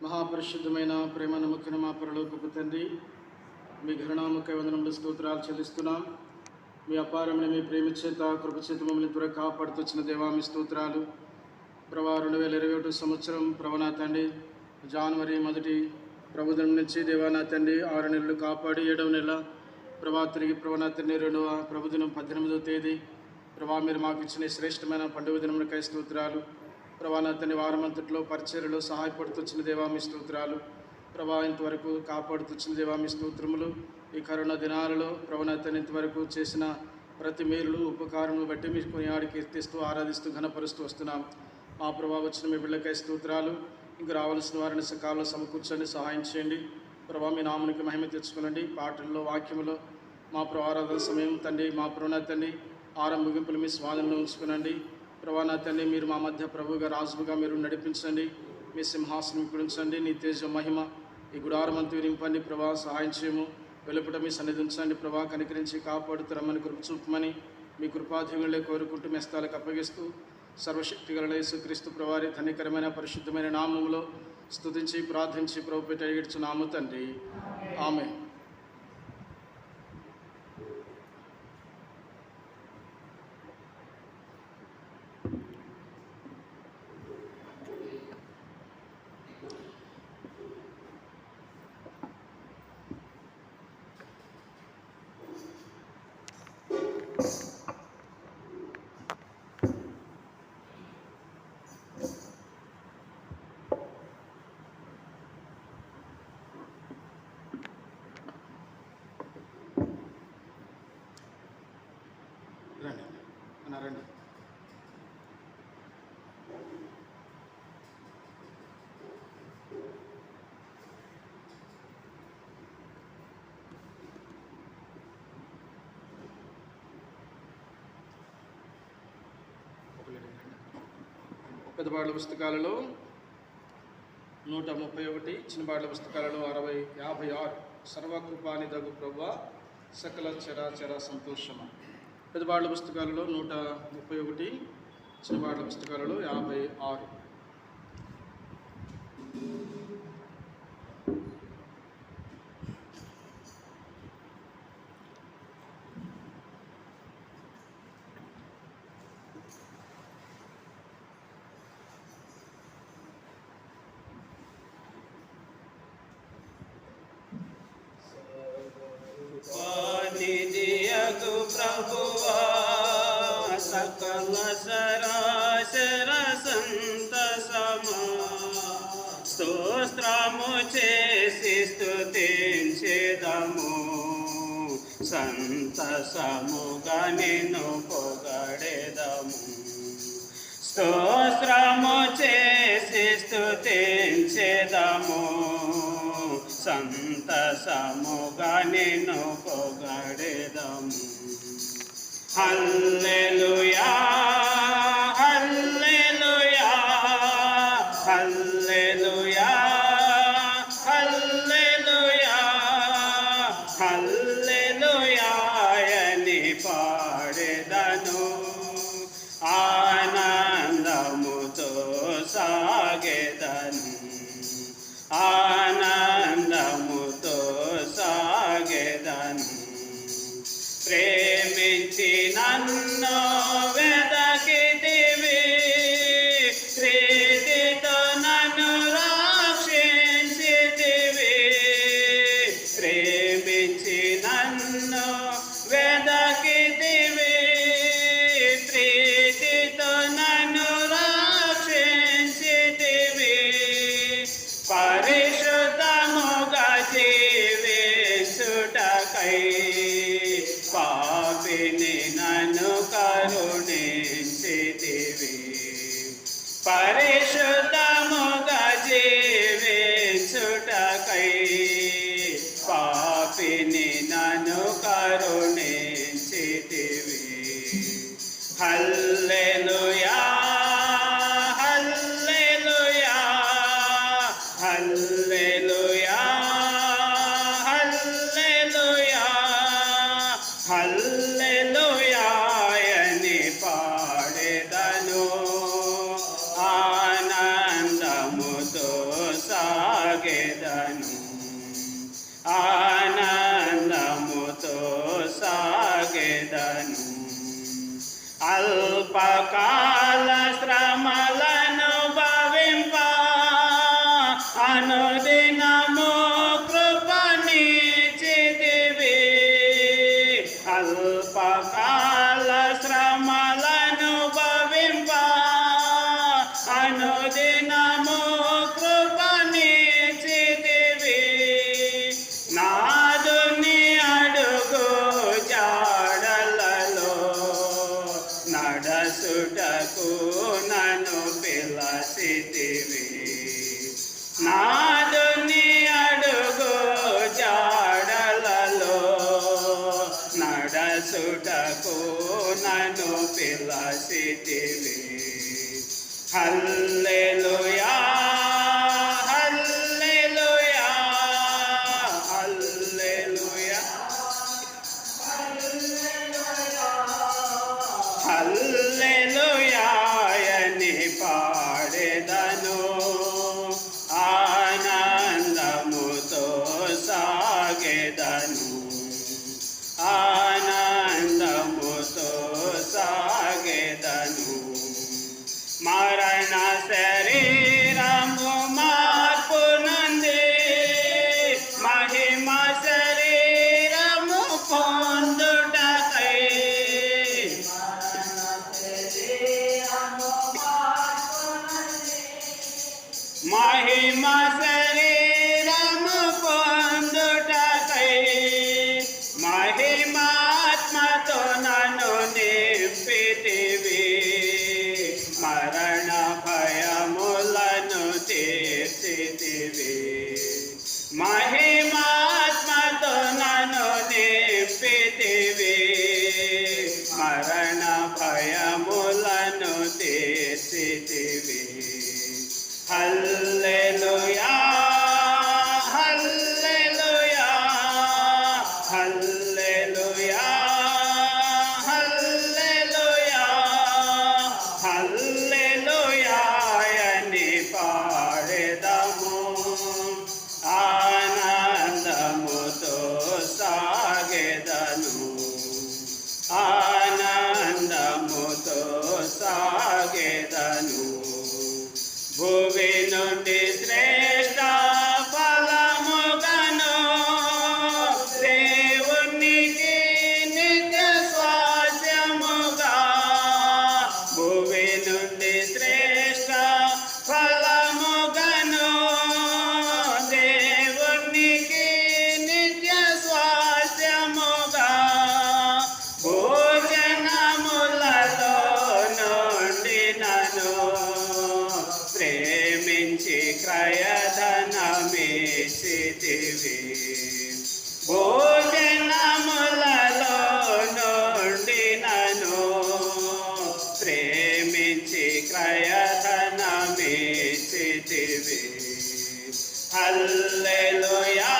మహాపరిశుద్ధమైన ప్రేమ నమ్మకమైన మా పరలోకపు తండ్రి, మీ ఘననామకై వందనములు స్తోత్రాలు చెల్లిస్తున్నాం. మీ అపారమైన మీ ప్రేమ చేత కృప చేత మమ్మల్ని త్వరగా కాపాడుతొచ్చిన దేవా మీ స్తోత్రాలు. ప్రభా 2021 సంవత్సరం ప్రభా తండ్రి జనవరి 1 ప్రభుదినం నుంచి దేవా నా తండ్రి 6 నెలలు కాపాడి 7వ నెల ప్రభా తిరిగి ప్రభా తండ్రి 2వ ప్రభుదినం 18వ తేదీ ప్రభా మీరు మాకు ఇచ్చిన శ్రేష్టమైన పండుగ దినములకై స్తోత్రాలు. ప్రభా నా తండ్రి వారమంతట్లో పరిచర్యలో సహాయపడుతున్న దేవా మీ స్తోత్రాలు. ప్రభా ఇంతవరకు కాపాడుతున్న దేవా మీ స్తోత్రములు. ఈ కరోనా దినాలలో ప్రభా నా తండ్రి ఇంతవరకు చేసిన ప్రతి మేలులు ఉపకారములు బట్టి మీరు కొనియాడి కీర్తిస్తూ ఆరాధిస్తూ ఘనపరుస్తూ వస్తున్నాం. మా ప్రభా వచ్చిన మీ బిడ్డలకై స్తోత్రాలు. ఇంక రావాల్సిన వారిని సకాలంలో సమకూర్చండి, సహాయం చేయండి. ప్రభా మీ నామునికి మహిమ తెచ్చుకోనండి. పాటల్లో వాక్యములో మా ప్రభా ఆరాధన సమయం తండ్రి మా ప్రభా తండ్రి ముగింపులు మీ స్వాధీనంలో ఉంచుకునండి. ప్రభా నా తండ్రి మీరు మా మధ్య ప్రభువుగా రాజుగా మీరు నడిపించండి. మీ సింహాసనం కుడించండి. నీ తేజ మహిమ ఈ గుడారమంతా నింపండి. ప్రభా సహాయం చేయము. వెలుపట మీ సన్నిధించండి. ప్రభా కనికరించి కాపాడుతూ రమ్మని కృప చూపమని మీ కృపాధీనులే కోరుకుంటూ మీ స్థలాలకు అప్పగిస్తూ సర్వశక్తి గల యేసుక్రీస్తు ప్రభువారి ధన్యకరమైన పరిశుద్ధమైన నామములో స్తుతించి ప్రార్థించి ప్రభు పెట్టి అడిగిడుచున్నాము తండ్రి, ఆమేన్. రండి. పెద్దబాట్ల పుస్తకాలలో 131, చిన్నబాట్ల పుస్తకాలలో 60, 56 సర్వకృపాని దగు ప్రభువా సకల చరాచర సంతోషమా. పెద్దబాట్ల పుస్తకాలలో 131, చిన్నబాట్ల పుస్తకాలలో 56. ప్రభువా సకల సరాశర సంతసమా స్తోత్రము చేసి స్తుతించెదము, సంతసముగా నిన్ను పొగడెదము. స్తోత్రము చేసి స్తుతించెదము, సంతసముగా నిన్ను పొగడెదము. హల్లెలూయా హల్లెలూయా హల్లెలూయా హల్లెలూయా హల్లెలూయా అని పాడెదను, ఆనందముతో సాగెదను, ఆనందముతో సాగెదను. ప్రేమించి నన్ను వెదకితివి, ప్రీతితో నన్ను రక్షించితివి. ప్రేమించి నన్ను వెదకితివి, ప్రీతితో నన్ను రక్షించితివి. పరిశుద్ధముగా జీవించుటకై పాపిని నన్ను కరుణించితివి. సాగెదను ఆనందముతో సాగెదను అల్పకాల శ్రమలను భవింప అనుదినము కృపనిచ్చితివి అల్పకాల శ్రమలను భవింప అనుదినము కృపనిచ్చితివి నాదుని అడుగు జాడలలో నడసుటకు నన్ను పిలచితివి నాదుని అడుగు జాడలలో నడసుటకు నన్ను పిలచితివి హల్లెలూయా హల్లెలూయా హల్లెలూయా హల్లెలూయా అని పాడెదను ఆనందముతో సాగెదను ఆనందముతో సాగెదను మరణ శరీరము మార్పు నంది మహిమ శరీరము పొందుటకై మహిమ శరీరము పొందుటకై మహిమాత్మతో నన్ను నింపితివి మరణ భయములను తీర్చితివి మహిమాత్మతో నన్ను నింపితివి మరణ భయములను తీర్చితివి హల్లెలూయా హల్లెలూయా హల్లెలూయా హల్లెలూయా హల్లెలూయా అని పాడెదము ఆనందముతో సాగెదను ఆనందముతో సాగెదను భూమి నుండి శ్రేష్ట ఫలముగను దేవునికి నిత్య స్వాస్యముగా భూమి నుండి శ్రేష్ట ఫలముగను దేవునికి నిత్య స్వాస్యముగా భోజనములలో నుండి నన్ను ప్రేమించి క్రయధనమిచ్చితివి భోజనములలో నుండి నన్ను ప్రేమించి క్రయధనమిచ్చితివి హల్లెలూయా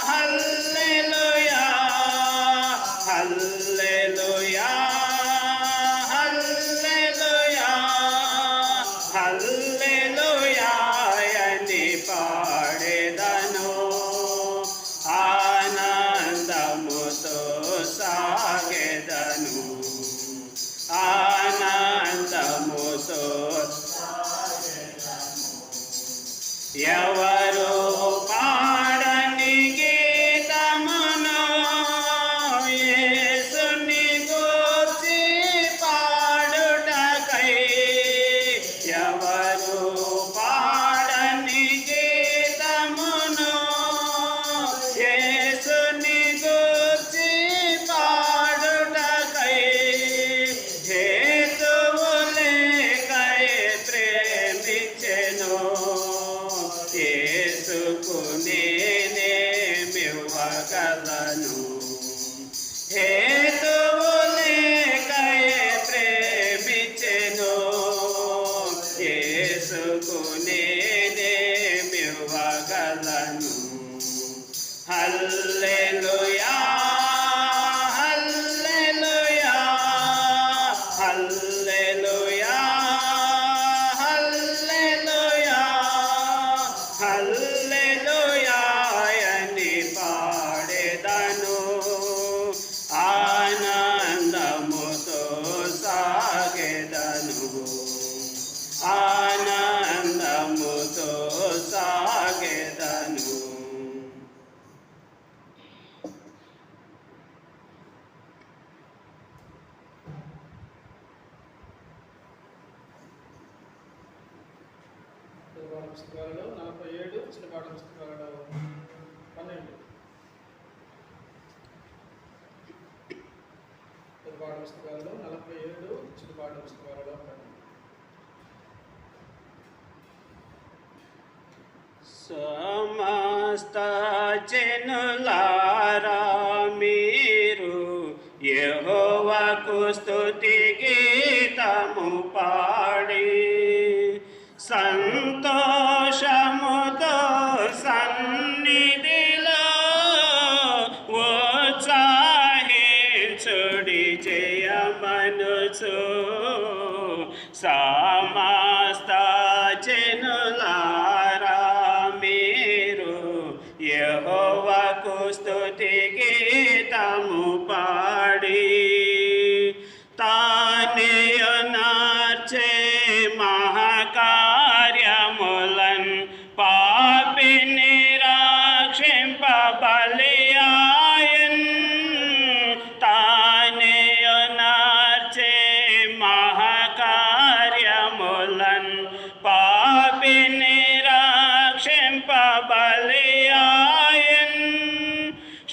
హల్లెలూయా హల్లెలూయా హల్లెలూయా హల్లెలూయా అని పాడెదను ఆనందముతో సాగెదను ఆనందముతో ఎవరు పాడని గీతమును యేసుని గూర్చి పాడుటకై ఎవరు పాడని గీతమును యేసుని గూర్చి పాడుటకై హేతువు లేకై ప్రేమించెను యేసుకు నేనేమివ్వగలను హేతువు లేకై ప్రేమించెను యేసుకు నేనేమివ్వగలను హల్లెలూయా హల్లెలూయా హల్లెలూయా హల్లెలూయా హల్లెలూయా అని పాడెదను, ఆనందముతో సాగెదను, ఆనందముతో సాగెదను. పుస్తకాలలో 47, చిన్నపాట పుస్తకాలలో 12. చిన్నపాట పుస్తకాలలో 47, చిన్నపాట పుస్తకాలలో 12. సమస్త జనులారా మీరు యెహోవాకు స్తుతి గీతము పాడి సంతోషముతో సన్నిధిలో ఉత్సాహించుడి జయమనుచు. సమస్త జనులారా మీరు యెహోవాకు స్తుతి గీతము పాడి తానేయునార్చే మహాకార్యములన్ పాపిని రక్షింపబలియాయన్. తానేయునార్చే మహాకార్యములన్ పాపిని రక్షింపబలియాయన్.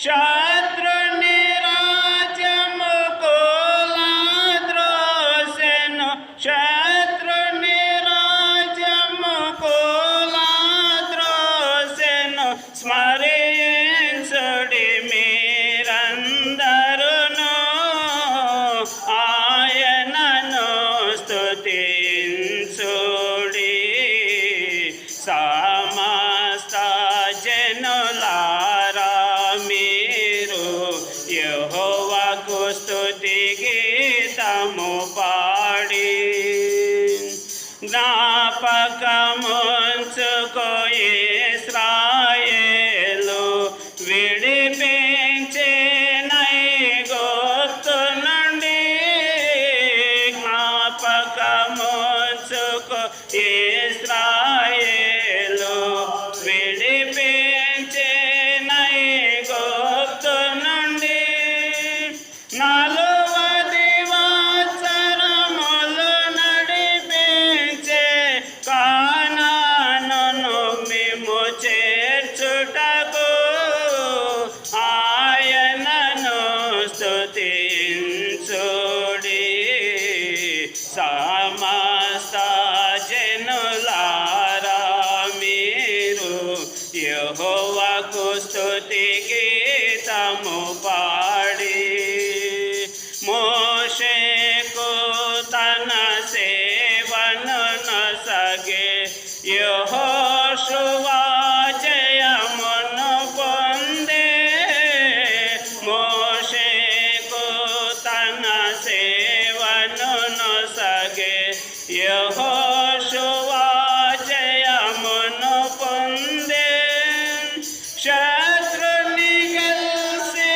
శత్రుని రాజ్యము కూలద్రోసెను, శత్రుని రాజ్యము కూలద్రోసెను. స్మరించుడి మీరందరును ఆయనను స్తుతించుడి. సమస్త జనులారా మీరు యెహోవాకు స్తుతి గీతము పాడి జ్ఞాపకముంచుకో ఇశ్రాయేలు విడిపించే ఐగుప్తు నుండి. జ్ఞాపకముంచుకో ఇశ్రాయేలు విడిపించే ఐగుప్తు నుండి. 40 సంవత్సరములు నడిపించే కానానును మేము చేర్చుటకు ఆయనను స్తుతించుడి. సమస్త జనులారా మీరు యెహోవాకు స్తుతి గీతము పాడి మోషేకు తన సేవను నొసగే యెహోషువ జయమును పొందే. మోషేకు తన సేవను నొసగే యెహోషువ జయమును పొందే. శత్రుని గెలిచి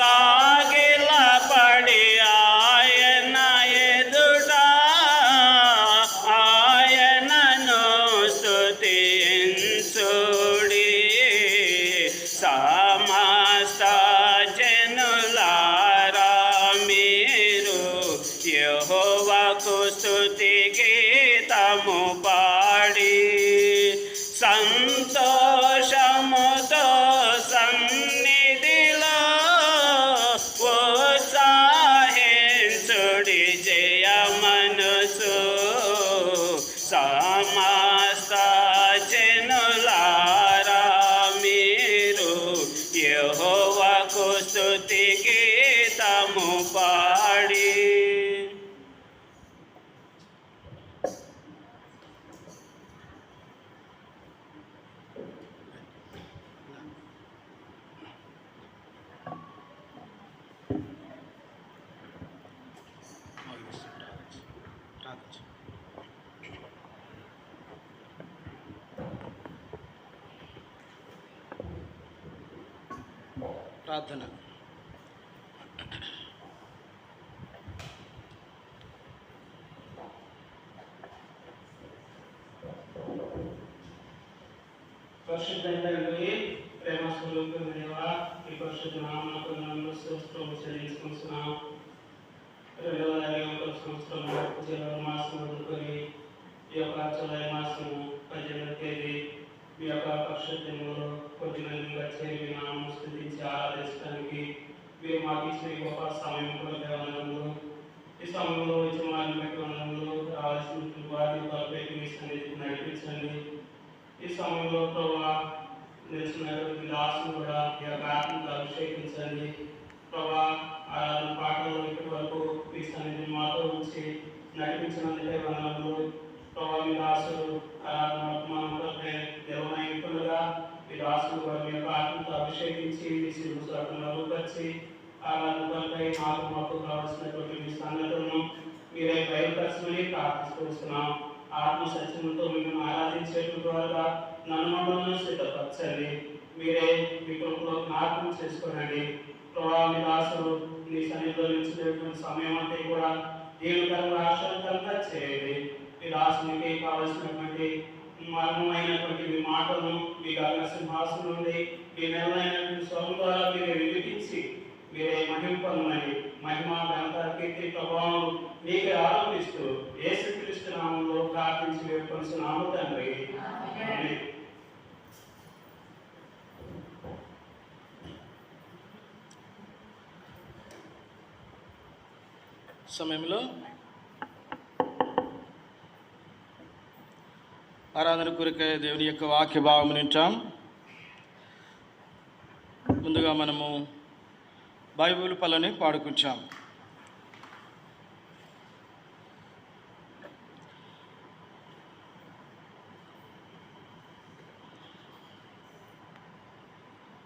సాగిలపడి ఆయన ఎదుట ఆయనను స్తుతించుడి. సమస్త జనులారా మీరు యెహోవాకు స్తుతి గీతము పాడి సంతోషముతో సన్నిధిలో ఉత్సాహించుడి. జయమనసు సమస్త జనులారా మీరు యెహోవాకు స్తుతి గీతము పాడి. ప్రార్థన. పరిశుద్ధ తండ్రి, ప్రేమ స్వరూపం దేవా, ఈ పరిశుద్ధ నామమునకు వందనములు స్తుతులు చెల్లించుకుంటున్నాం. 2021 సంవత్సరం జనవరి మాసం వదులుకొని ఈ యొక్క జూలై మాసం 18వ తేదీ మీ యొక్క పరిశుద్ధంలో కొద్ది మందిగా చేరి మీ నామమును స్తుతించి ఆరాధించడానికి మీరు మాకు ఇచ్చిన ఈ గొప్ప సమయం కూడా దేవనములు. ఈ సమయంలో యజమాని బట్టి వందనములు. రావాల్సిన వారిని బలపెట్టి మీ సన్నిధికి నడిపించండి. ఈ సమయంలో ప్రభావ నిలిచినటువంటి దాసును కూడా మీ యొక్క ఆత్మతో అభిషేకించండి. ప్రభావ ఆరాధన పాటలు ఇప్పటి వరకు మీ సన్నిధిని మాతో ఉంచి నడిపించినందుకే వందనములు. ప్రభావ మీ దాసులు ఆరాధన వర్తమానంపై దేవనైపులుగా మీ దాసులు కూడా మీ యొక్క ఆత్మతో అభిషేకించి మీ శిలువను రూపొందించి ఆరాధనపై నాకు మాకు కావాల్సినటువంటి మీ సంగతులను మీరే బయలుపరచమని ప్రార్థిస్తున్నాం. ఆత్మ సత్యముతో మిమ్మల్ని ఆరాధించేటువంటి ద్వారా నన్ను మమ్మల్ని సిద్ధపరచండి. మీరే మీ కృపలో జ్ఞాపకం చేసుకోనండి. ప్రభావ మీ దాసులు మీ సన్నిధిలో నిలిచినటువంటి సమయం అంతా కూడా దేవుని ఆశ్రయంగా చేయండి. మీ దాసునికి కావలసినటువంటి మర్మమైనటువంటి మీ మాటలను మీ గగన సింహాసనం నుండి మీ నెలైనటువంటి స్వరం ద్వారా మీరే వినిపించి మీరే మహింపనుమని మహిమ ఘనత కీర్తి ప్రభావం మీకే ఆరోపిస్తూ యేసుక్రీస్తు నామములో ప్రార్థించి వేడుకొనుచున్నాము తండ్రి. ఆమేన్. సమయంలో ఆరాధన కొరకై దేవుని యొక్క వాక్య భాగం వింటాం. ముందుగా మనము బైబిల్ పలని పాడుకుంటాం.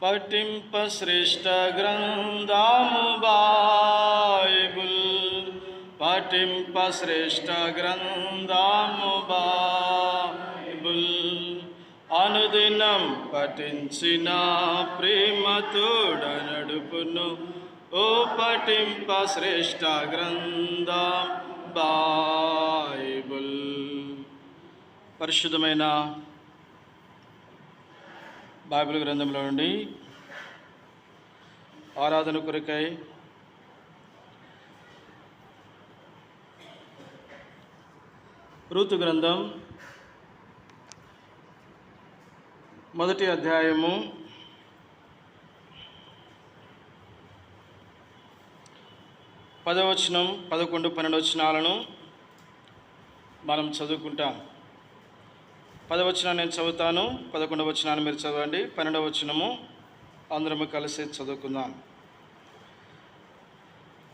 పఠింప శ్రేష్ఠ గ్రంథము బైబిల్, పఠింప శ్రేష్ఠ గ్రంథము బైబిల్, అనుదినం పఠించిన ప్రేమతోడ నడుపును. ఓ పఠింప శ్రేష్ఠ గ్రంథం బైబిల్. పరిశుద్ధమైన బైబిల్ గ్రంథంలో నుండి ఆరాధన కొరకై రూతు గ్రంథం 1వ అధ్యాయము 10వ వచనం 11, 12 వచనాలను మనం చదువుకుంటాం. 10వ వచనం నేను చదువుతాను, 11వ వచనాన్ని మీరు చదవండి. 12వ వచనము అందరము కలిసి చదువుకుందాం.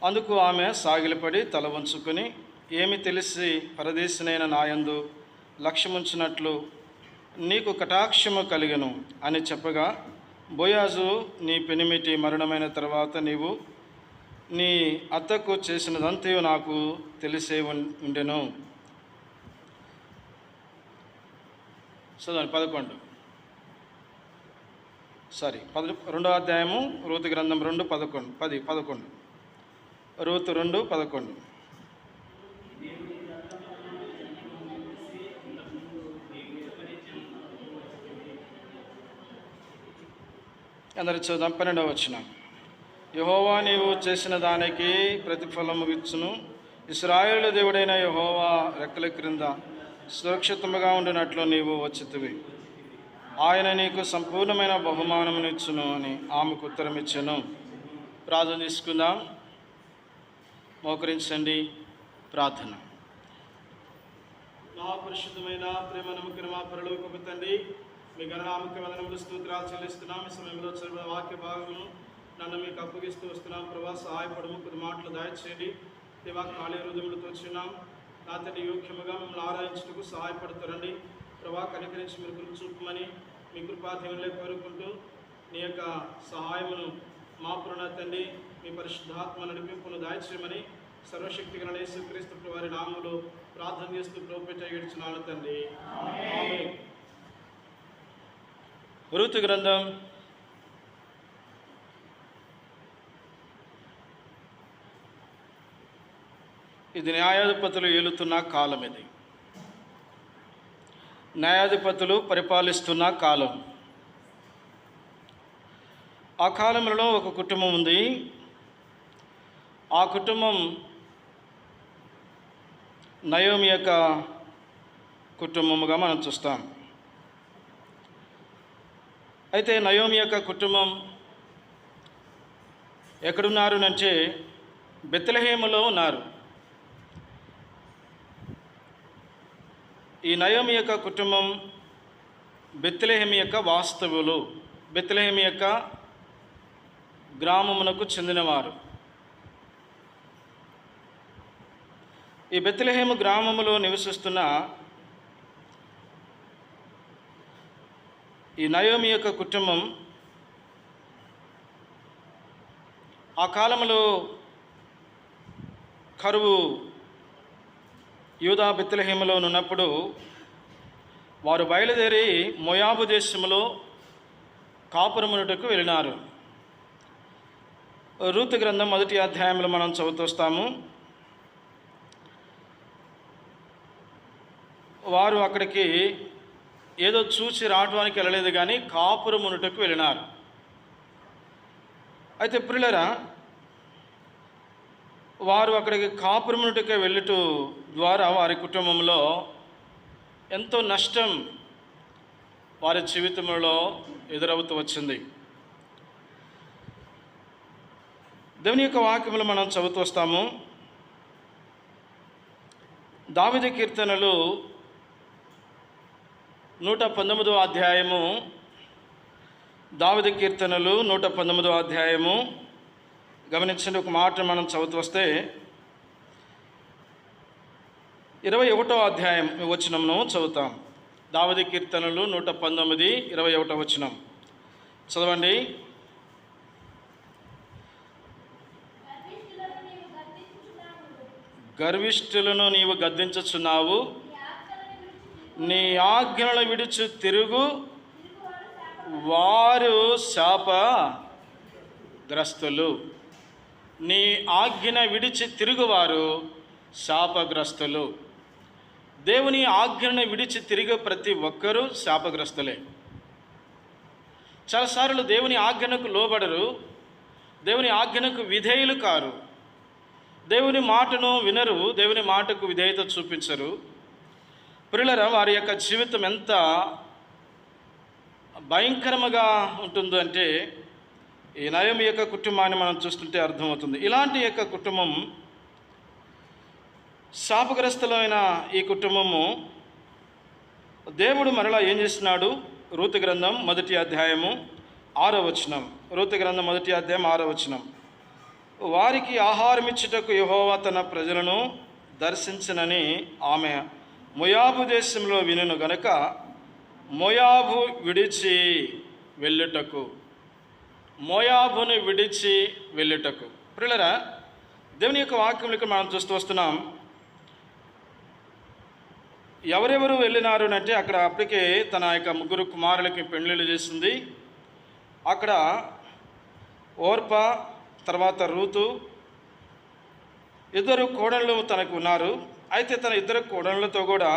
అందుకు ఆమె సాగిలపడి తల వంచుకొని, ఏమి తెలిసి పరదేశినైన నాయందు లక్ష్యముంచినట్లు నీకు కటాక్షము కలిగను అని చెప్పగా, బోయాజు నీ పెనిమిటి మరణమైన తర్వాత నీవు నీ అత్తకు చేసినదంతయు నాకు తెలిసే ఉండెను. చదవండి 11. రెండో అధ్యాయము రూతు గ్రంథం 2:11 రూతు 2:11. అందరి చూద్దాం. 12వ వచనం. యెహోవా నీవు చేసిన దానికి ప్రతిఫలము ఇచ్చును. ఇశ్రాయేలు దేవుడైన యెహోవా రెక్కల క్రింద సురక్షితముగా ఉండినట్లు నీవు వచ్చితివి. ఆయన నీకు సంపూర్ణమైన బహుమానమునిచ్చును అని ఆమెకు ఉత్తరం ఇచ్చెను. ప్రార్థన తీసుకుందాం. మోకరించండి. ప్రార్థన. మహాపరిశుద్ధమైన ప్రేమ నమ్మకం మా పరలోకపు తండ్రి, మీ గణనామక వందనములు స్తోత్రాలు చెల్లిస్తున్నాం. ఈ సమయంలో చదివిన వాక్య భాగమును నన్ను మీకు అప్పగిస్తూ వస్తున్నాం. ప్రభా సహాయపడము, కొద్ది మాటలు దయచేయండి. దేవా ఖాళీ హృదయములతో వచ్చినాం. నా తండ్రి యోగ్యముగా మిమ్మల్ని ఆరాధించుటకు సహాయపడుతారండి. ప్రభా కనికరించి మీరు కృప చూపమని మీ కృపాదేవులే కోరుకుంటూ నీ యొక్క సహాయమును మా పురుణ తండ్రి మీ పరిశుద్ధాత్మ నడిపింపును దయచేయమని సర్వశక్తి గల యేసుక్రీస్తు వారి నామములో ప్రార్థన చేస్తూ ప్రభుపేట ఏడ్చున్నాను తండ్రి. ఆమేన్. రూతు గ్రంథం ఇది న్యాయాధిపతులు ఏలుతున్న కాలం. ఇది న్యాయాధిపతులు పరిపాలిస్తున్న కాలం. ఆ కాలంలో ఒక కుటుంబం ఉంది. ఆ కుటుంబం నయోమి యొక్క కుటుంబముగా మనం చూస్తాం. అయితే నయోమి యొక్క కుటుంబం ఎక్కడున్నారు అంటే బెత్లెహేములో ఉన్నారు. ఈ నయోమి యొక్క కుటుంబం బెత్లెహేము యొక్క వాస్తవులు, బెత్లెహేము యొక్క గ్రామమునకు చెందినవారు. ఈ బెత్లెహేము గ్రామములో నివసిస్తున్న ఈ నయోమి యొక్క కుటుంబం ఆ కాలంలో కరువు యూదా బెత్లెహేములో ఉన్నప్పుడు వారు బయలుదేరి మోయాబు దేశంలో కాపురమునటకు వెళ్ళినారు. రూతు గ్రంథం 1వ అధ్యాయంలో మనం చదువుతూస్తాము. వారు అక్కడికి ఏదో చూసి రావడానికి వెళ్ళలేదు, కానీ కాపురమునటకు వెళ్ళినారు. అయితే ప్రియులారా, వారు అక్కడికి కాపురమునటకు వెళ్ళుట ద్వారా వారి కుటుంబంలో ఎంతో నష్టం వారి జీవితంలో ఎదురవుతూ వచ్చింది. దేవుని యొక్క వాక్యములు మనం చదువుతూ వస్తాము. దావీదు కీర్తనలు 119వ అధ్యాయము, దావీదు కీర్తనలు 119వ అధ్యాయము గమనించండి. ఒక మాట మనం చదువుతూ వస్తే 21వ అధ్యాయం వచనమును చదువుతాం. దావీదు కీర్తనలు 119, 21వ వచనం చదవండి. గర్విష్ఠులను నీవు గద్దించుచున్నావు, నీ ఆజ్ఞలను విడుచు తిరుగు వారు శాపగ్రస్తులు. నీ ఆజ్ఞ విడిచి తిరుగువారు శాపగ్రస్తులు. దేవుని ఆజ్ఞను విడిచి తిరిగే ప్రతి ఒక్కరూ శాపగ్రస్తులే. చాలాసార్లు దేవుని ఆజ్ఞకు లోబడరు, దేవుని ఆజ్ఞకు విధేయులు కారు, దేవుని మాటను వినరు, దేవుని మాటకు విధేయత చూపించరు. ప్రియులారా, వారి యొక్క జీవితం ఎంత భయంకరంగా ఉంటుందో అంటే ఈ నయోమి యొక్క కుటుంబాన్ని మనం చూస్తుంటే అర్థమవుతుంది. ఇలాంటి యొక్క కుటుంబం, శాపగ్రస్తులైన ఈ కుటుంబము, దేవుడు మరలా ఏం చేస్తున్నాడు? రూతు గ్రంథం 1వ అధ్యాయము 6వ వచనం. రూతు గ్రంథం 1వ అధ్యాయం 6వ వచనం. వారికి ఆహారం ఇచ్చుటకు యెహోవా తన ప్రజలను దర్శించనని ఆమె మోయాబు దేశంలో వినును గనుక మోయాబు విడిచి వెళ్ళుటకు, మోయాబును విడిచి వెళ్ళుటకు. ప్రియులారా, దేవుని యొక్క వాక్యం ఇక్కడ మనం చూస్తూ వస్తున్నాం. ఎవరెవరు వెళ్ళినారు అంటే అక్కడ అప్పటికే తన యొక్క 3 కుమారులకి పెళ్లిళ్ళు చేసింది. అక్కడ ఓర్ప తర్వాత రూతు ఇద్దరు కోడళ్ళు తనకు ఉన్నారు. అయితే తన ఇద్దరు కోడళ్ళతో కూడా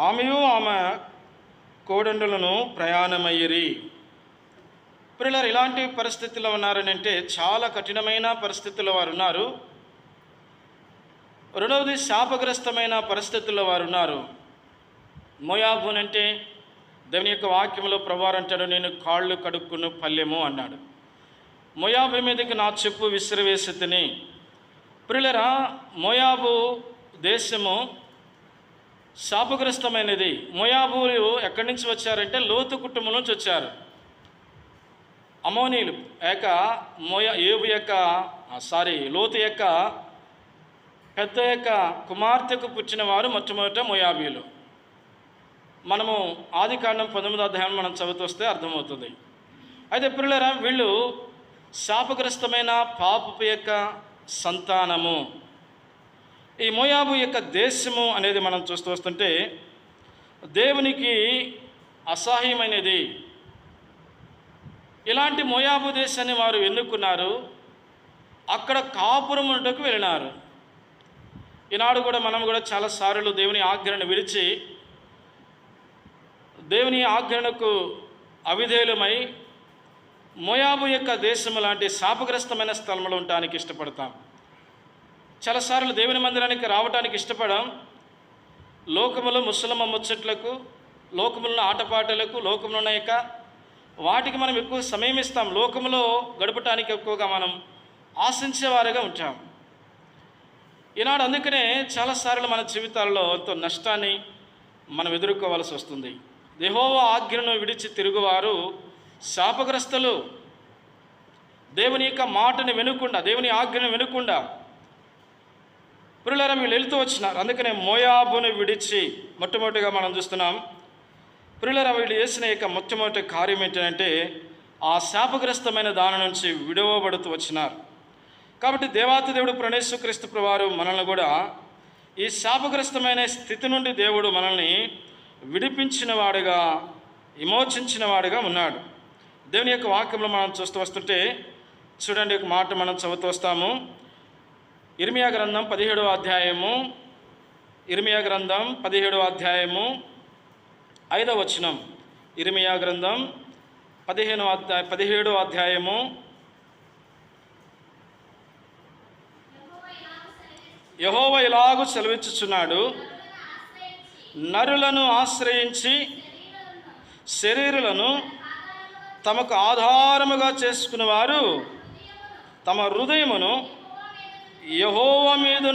ఆమెయు ఆమె కోడండులను ప్రయాణమయ్యిరి. పిల్లలు ఇలాంటి పరిస్థితుల్లో ఉన్నారని అంటే చాలా కఠినమైన పరిస్థితుల్లో వారు ఉన్నారు. రెండవది శాపగ్రస్తమైన పరిస్థితుల్లో వారు ఉన్నారు. మోయాబు అంటే దేవుని యొక్క వాక్యంలో ప్రభువారు అంటాడు, నేను కాళ్ళు కడుక్కును పల్లెము అన్నాడు. మోయాబు మీదకి నా చెప్పు విసిరివేసి తిని. ప్రియులరా, మోయాబు దేశము శాపగ్రస్తమైనది. మోయాబులు ఎక్కడి నుంచి వచ్చారంటే లోతు కుటుంబం నుంచి వచ్చారు. అమోనీలు లోతు యొక్క పెద్ద యొక్క కుమార్తెకు పుట్టిన వారు మొట్టమొదట మోయాబీలు. మనము ఆదికాండం 19వ అధ్యాయం మనం చదువుతూ అర్థమవుతుంది. అయితే పిల్లరా, వీళ్ళు శాపగ్రస్తమైన పాపపు యొక్క సంతానము. ఈ మోయాబు యొక్క దేశము అనేది మనం చూస్తూ వస్తుంటే దేవునికి అసహ్యమైనది. ఇలాంటి మోయాబు దేశాన్ని వారు ఎన్నుకున్నారు. అక్కడ కాపురం ఉండటకు వెళ్ళినారు. ఈనాడు కూడా మనం కూడా చాలాసార్లు దేవుని ఆజ్ఞను విడిచి దేవుని ఆజ్ఞకు అవిధేయులమై మోయాబు యొక్క దేశం లాంటి శాపగ్రస్తమైన స్థలంలో ఉండటానికి ఇష్టపడతాం. చాలాసార్లు దేవుని మందిరానికి రావడానికి ఇష్టపడాం. లోకములో ముసలమ్మ ముచ్చట్లకు, లోకములో ఆటపాటలకు, లోకములో ఉన్న యొక్క వాటికి మనం ఎక్కువ సమయం ఇస్తాం. లోకములో గడపటానికి ఎక్కువగా మనం ఆశించేవారుగా ఉంటాం. ఈనాడు అందుకనే చాలాసార్లు మన జీవితాల్లో ఎంతో నష్టాన్ని మనం ఎదుర్కోవాల్సి వస్తుంది. యెహోవా ఆజ్ఞను విడిచి తిరుగువారు శాపగ్రస్తులు. దేవుని యొక్క మాటని వినకుండా, దేవుని ఆజ్ఞను వినకుండా ప్రియులారా వీళ్ళు వెళ్తూ వచ్చినారు. అందుకనే మోయాబును విడిచి మొట్టమొదటిగా మనం చూస్తున్నాం. ప్రియులారా, వీళ్ళు చేసిన యొక్క మొట్టమొదటి కార్యం ఏంటంటే ఆ శాపగ్రస్తమైన దాని నుంచి విడవబడుతూ వచ్చినారు. కాబట్టి దేవాతి దేవుడు యేసుక్రీస్తు ప్రభువారు మనల్ని కూడా ఈ శాపగ్రస్తమైన స్థితి నుండి దేవుడు మనల్ని విడిపించిన వాడుగా, విమోచించిన వాడుగా ఉన్నాడు. దేవుని యొక్క వాక్యంలో మనం చూస్తూ వస్తుంటే చూడండి, ఒక మాట మనం చదువుతూ వస్తాము. ఇర్మియా గ్రంథం 17వ అధ్యాయము, ఇర్మియా గ్రంథం 17వ అధ్యాయము 5వ వచనం. ఇర్మియా గ్రంథం 17వ అధ్యాయము యెహోవా ఇలాగు సెలవిచ్చుచున్నాడు, నరులను ఆశ్రయించి శరీరులను తమకు ఆధారముగా చేసుకునేవారు తమ హృదయమును యెహోవా మీద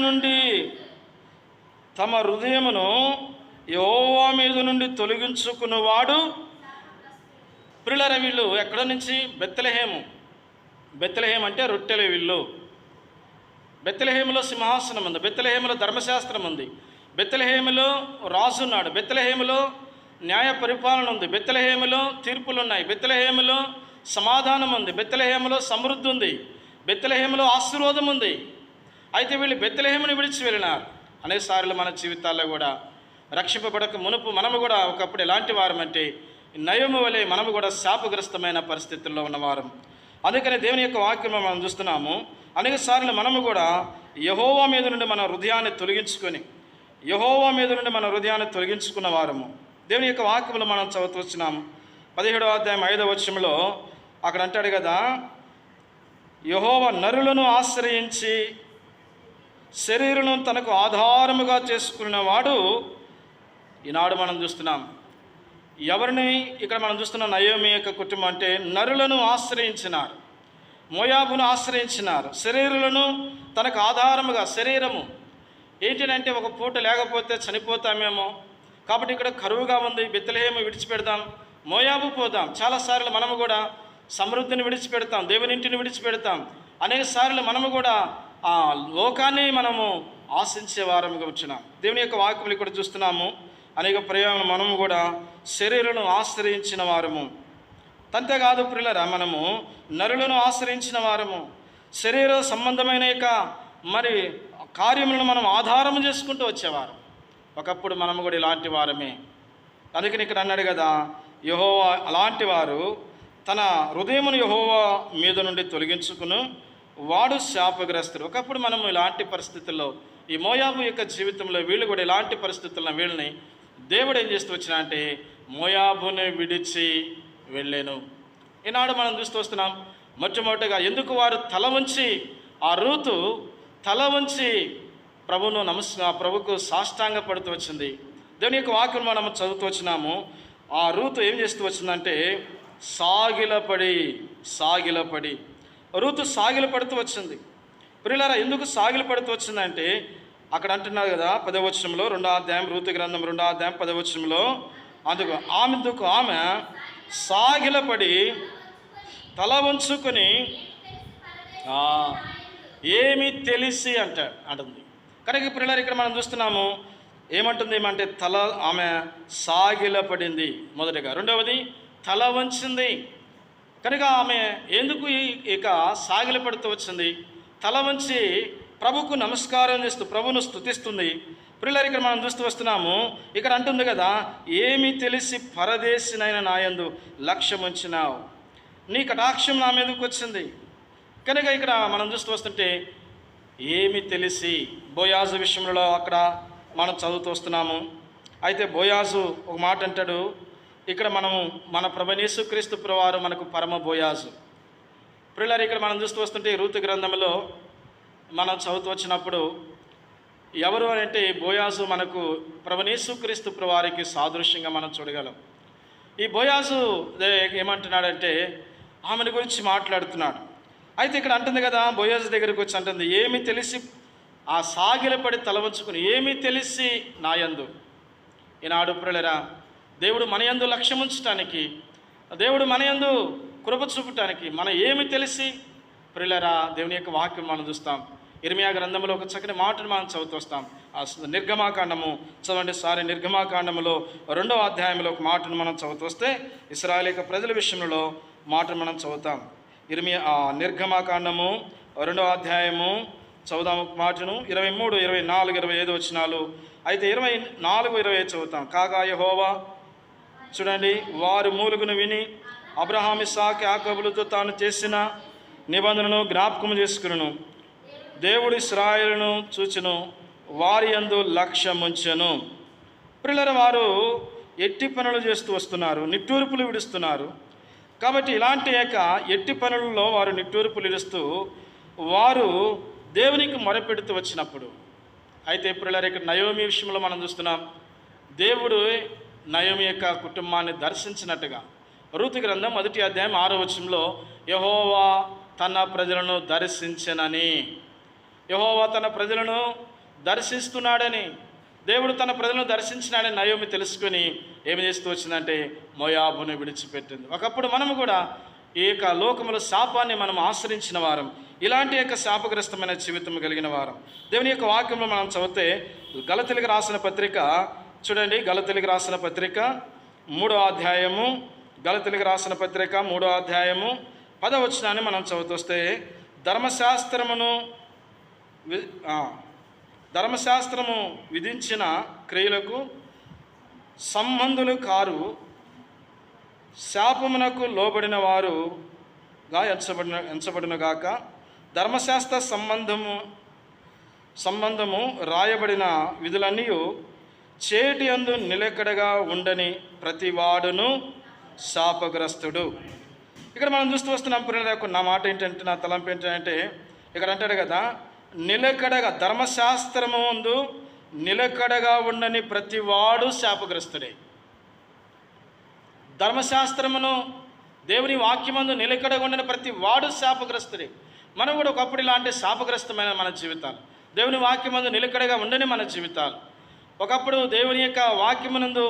నుండి తొలగించుకున్నవాడు. ప్రియులారా, వీళ్ళు ఎక్కడ నుంచి? బెత్లెహేము అంటే రొట్టెల విల్లు. బెత్లెహేములో సింహాసనం ఉంది, బెత్లెహేములో ధర్మశాస్త్రం ఉంది, బెత్లెహేములో రాజు ఉన్నాడు, బెత్లెహేములో న్యాయ పరిపాలన ఉంది, బెత్లెహేములో తీర్పులు ఉన్నాయి, బెత్లెహేములో సమాధానం ఉంది, బెత్లెహేములో సమృద్ధి ఉంది, బెత్లెహేములో ఆశీర్వాదం ఉంది. అయితే వీళ్ళు బెత్లెహేముని విడిచి వెళ్ళినారు. అనేకసార్లు మన జీవితాల్లో కూడా రక్షింపబడక మునుపు మనము కూడా ఒకప్పుడు ఎలాంటి వారమంటే నయము వలె మనము కూడా శాపగ్రస్తమైన పరిస్థితుల్లో ఉన్నవారం. అందుకని దేవుని యొక్క వాక్యంలో మనం చూస్తున్నాము, అనేకసార్లు మనము కూడా యెహోవా మీద నుండి మన హృదయాన్ని తొలగించుకున్న వారము. దేవుని యొక్క వాక్యంలో మనం చదువుతూ వచ్చినాము. 17వ అధ్యాయం 5వ వచనంలో అక్కడ అంటాడు కదా, యెహోవా నరులను ఆశ్రయించి శరీరులను తనకు ఆధారముగా చేసుకున్నవాడు. ఈనాడు మనం చూస్తున్నాం ఎవరిని? ఇక్కడ మనం చూస్తున్న నయోమి యొక్క కుటుంబం అంటే నరులను ఆశ్రయించినారు, మోయాబును ఆశ్రయించినారు. శరీరులను తనకు ఆధారముగా, శరీరము ఏంటంటే ఒక పూట లేకపోతే చనిపోతామేమో, కాబట్టి ఇక్కడ కరువుగా ఉంది, బెత్లెహేము విడిచిపెడదాం, మోయాబు పోదాం. చాలాసార్లు మనము కూడా సమృద్ధిని విడిచిపెడతాం, దేవునింటిని విడిచిపెడతాం. అనేక సార్లు మనము కూడా ఆ లోకాన్ని మనము ఆశించే వారముగా వచ్చినాం. దేవుని యొక్క వాక్యములు ఇక్కడ చూస్తున్నాము. అనేక ప్రయోగం మనము కూడా శరీరులను ఆశ్రయించిన వారము. అంతేకాదు ప్రియులారా, మనము నరులను ఆశ్రయించిన వారము, శరీర సంబంధమైన యొక్క మరి కార్యములను మనం ఆధారం చేసుకుంటూ వచ్చేవారు. ఒకప్పుడు మనము కూడా ఇలాంటి వారమే. అందుకని ఇక్కడ అన్నాడు కదా, యెహోవా అలాంటి వారు తన హృదయమును యెహోవా మీద నుండి తొలగించుకును వాడు శాపగ్రస్తుడు. ఒకప్పుడు మనం ఇలాంటి పరిస్థితుల్లో ఈ మోయాబు యొక్క జీవితంలో వీళ్ళు కూడా ఇలాంటి పరిస్థితుల్లో వీళ్ళని దేవుడు ఏం చేస్తూ వచ్చినా అంటే మోయాబుని విడిచి వెళ్ళాను. ఈనాడు మనం చూస్తూ వస్తున్నాం. మొట్టమొదటిగా ఎందుకు వారు తల వంచి, ఆ రూతు తల వంచి ప్రభుకు సాష్టాంగ పడుతూ వచ్చింది. దేవుని యొక్క వాక్యం మనం చదువుతూ వచ్చినాము. ఆ రూతు ఏం చేస్తూ వచ్చిందంటే సాగిలపడి రూతు సాగిలపడుతూ వచ్చింది. ప్రియులారా, ఎందుకు సాగిలపడుతూ వచ్చిందంటే అక్కడ అంటున్నారు కదా 10వ వచనంలో 2వ అధ్యాయం రూతు గ్రంథం 2వ అధ్యాయం 10వ వచనంలో అందుకు ఆమె సాగిలపడి తల వంచుకొని ఏమి తెలిసి అంటుంది. కనుక ప్రియులారా, ఇక్కడ మనం చూస్తున్నాము ఏమంటుంది ఏమంటే ఆమె సాగిలపడింది మొదటిగా. రెండవది తల వంచింది. కనుక ఆమె ఎందుకు ఇక సాగిలపడుతూ వచ్చింది? తల వంచి ప్రభుకు నమస్కారం చేస్తూ ప్రభును స్తుతిస్తుంది. ప్రియులారా, ఇక్కడ మనం చూస్తూ వస్తున్నాము. ఇక్కడ అంటుంది కదా, ఏమి తెలిసి పరదేశినైన నాయందు లక్ష్యం ఉంచినావు, నీ కటాక్షం నా మీదకి వచ్చింది. కనుక ఇక్కడ మనం చూస్తూ వస్తుంటే ఏమి తెలిసి బోయాజు విషయంలో అక్కడ మనం చదువుతూ వస్తున్నాము. అయితే బోయాజు ఒక మాట అంటాడు. ఇక్కడ మనము మన ప్రభువైన యేసుక్రీస్తు ప్రభువారు మనకు పరమ బోయాజు. ప్రియులారా, ఇక్కడ మనం చూస్తూ వస్తుంటే రూతు గ్రంథంలో మనం చదువుతూ వచ్చినప్పుడు ఎవరు అంటే బోయాజు మనకు ప్రభువైన యేసుక్రీస్తు ప్రభువారికి సాదృశ్యంగా మనం చూడగలం. ఈ బోయాజు ఏమంటున్నాడంటే ఆమెను గురించి మాట్లాడుతున్నాడు. అయితే ఇక్కడ అంటుంది కదా, బోయాజు దగ్గరికి వచ్చి అంటుంది ఏమి తెలిసి, ఆ సాగిలపడి తల వంచుకుని ఏమి తెలిసి నాయందు. ఈనాడు ప్రియులారా, దేవుడు మన యందు లక్ష్యం ఉంచటానికి, దేవుడు మన యందు కృప చూపటానికి మన ఏమి తెలిసి ప్రియులారా దేవుని యొక్క వాక్యం మనం చూస్తాం. ఇర్మియా గ్రంథంలో ఒక చక్కని మాటను మనం చదువుతూ వస్తాం. ఆ నిర్గమాకాండము చదవండి. నిర్గమాకాండములో 2వ అధ్యాయంలో ఒక మాటను మనం చదువుతూ వస్తే ఇశ్రాయేలు యొక్క ప్రజల విషయంలో మాటను మనం చదువుతాం. నిర్గమాకాండము 2వ అధ్యాయము చదువుదాం ఒక మాటను. 23, 24, 25 వచనాలు. అయితే 24, 25 చదువుతాం. కాగా యెహోవా చూడండి, వారు మూలుగును విని అబ్రహాము ఇస్సాకు యాకోబులతో తాను చేసిన నిబంధనను జ్ఞాపకం చేసుకును. దేవుడు ఇశ్రాయేలును చూచెను, వారి యందు లక్ష్యముంచెను. ప్రియులారా, వారు ఎట్టి పనులు చేస్తూ వస్తున్నారు, నిట్టూర్పులు విడుస్తున్నారు. కాబట్టి ఇలాంటి ఎట్టి పనులలో వారు నిట్టూర్పులు విడుస్తూ వారు దేవునికి మొరపెడుతూ వచ్చినప్పుడు, అయితే ప్రియులారా, ఇక్కడ నయోమి విషయంలో మనం చూస్తున్నాం. దేవుడు నయోమి యొక్క కుటుంబాన్ని దర్శించినట్టుగా రూతు గ్రంథం 1వ అధ్యాయం 6వ వచనంలో యెహోవా తన ప్రజలను దర్శించెనని, యెహోవా తన ప్రజలను దర్శిస్తున్నాడని, దేవుడు తన ప్రజలను దర్శించినాడని నయోమి తెలుసుకొని ఏమి చేస్తూ వచ్చిందంటే మోయాబును విడిచిపెట్టింది. ఒకప్పుడు మనము కూడా ఈ యొక్క లోకముల శాపాన్ని మనం ఆశ్రయించిన వారం, ఇలాంటి యొక్క శాపగ్రస్తమైన జీవితం కలిగిన వారం. దేవుని యొక్క వాక్యంలో మనం చదివితే గలతీయులకు రాసిన పత్రిక చూడండి. గలతీయులకు రాసిన పత్రిక 3వ అధ్యాయము, గలతీయులకు రాసిన పత్రిక 3వ అధ్యాయము 10వ వచనాన్ని మనం చదువుతొస్తే ధర్మశాస్త్రము విధించిన క్రియలకు సంబంధులు కారు, శాపమునకు లోబడిన వారుగా ఎంచబడిన గాక. ధర్మశాస్త్ర సంబంధము రాయబడిన విధులన్నీ చేటి అందు నిలకడగా ఉండని ప్రతివాడును శాపగ్రస్తుడు. ఇక్కడ మనం చూస్తూ వస్తున్నాం. నా మాట ఏంటంటే, నా తలంపు ఏంటంటే, ఇక్కడ అంటాడు కదా, నిలకడగా ధర్మశాస్త్రము ముందు నిలకడగా ఉండని ప్రతివాడు శాపగ్రస్తుడే. ధర్మశాస్త్రమును దేవుని వాక్యమందు నిలకడగా ఉండని ప్రతి వాడు శాపగ్రస్తుడే. మనం కూడా ఒకప్పుడు ఇలాంటి శాపగ్రస్తమైన మన జీవితాలు, దేవుని వాక్యమందు నిలకడగా ఉండని మన జీవితాలు, ఒకప్పుడు దేవుని యొక్క వాక్యమునందు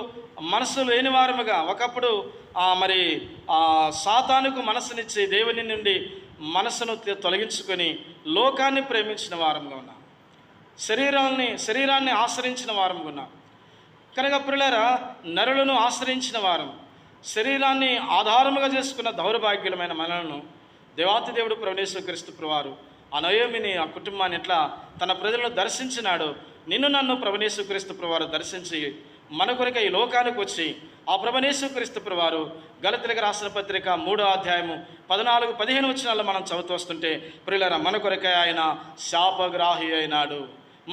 మనసు లేని వారముగా, ఒకప్పుడు సాతానుకు మనసునిచ్చి దేవుని నుండి మనసును తొలగించుకొని లోకాన్ని ప్రేమించిన వారంగా ఉన్నాం, శరీరాన్ని ఆశ్రయించిన వారంగా ఉన్నాం. కనుక ప్రియులారా, నరులను ఆశ్రయించిన వారం, శరీరాన్ని ఆధారముగా చేసుకున్న దౌర్భాగ్యులమైన మనలను దేవాతి దేవుడు ప్రభువైన యేసుక్రీస్తు ప్రభువారు ఆ నయోమిని, ఆ కుటుంబాన్ని ఎట్లా తన ప్రజలను దర్శించినాడు, నిన్ను నన్ను ప్రభువైన యేసుక్రీస్తు ప్రభువారు దర్శించి మన కొరకై ఈ లోకానికి వచ్చి ఆ ప్రభువైన యేసుక్రీస్తు ప్రభువారు గలతీయులకు రాసిన పత్రిక 3వ అధ్యాయము 14-15 వచనాల్లో మనం చదువుతూ వస్తుంటే, ప్రియులారా, మన కొరకై ఆయన శాపగ్రాహి అయినాడు.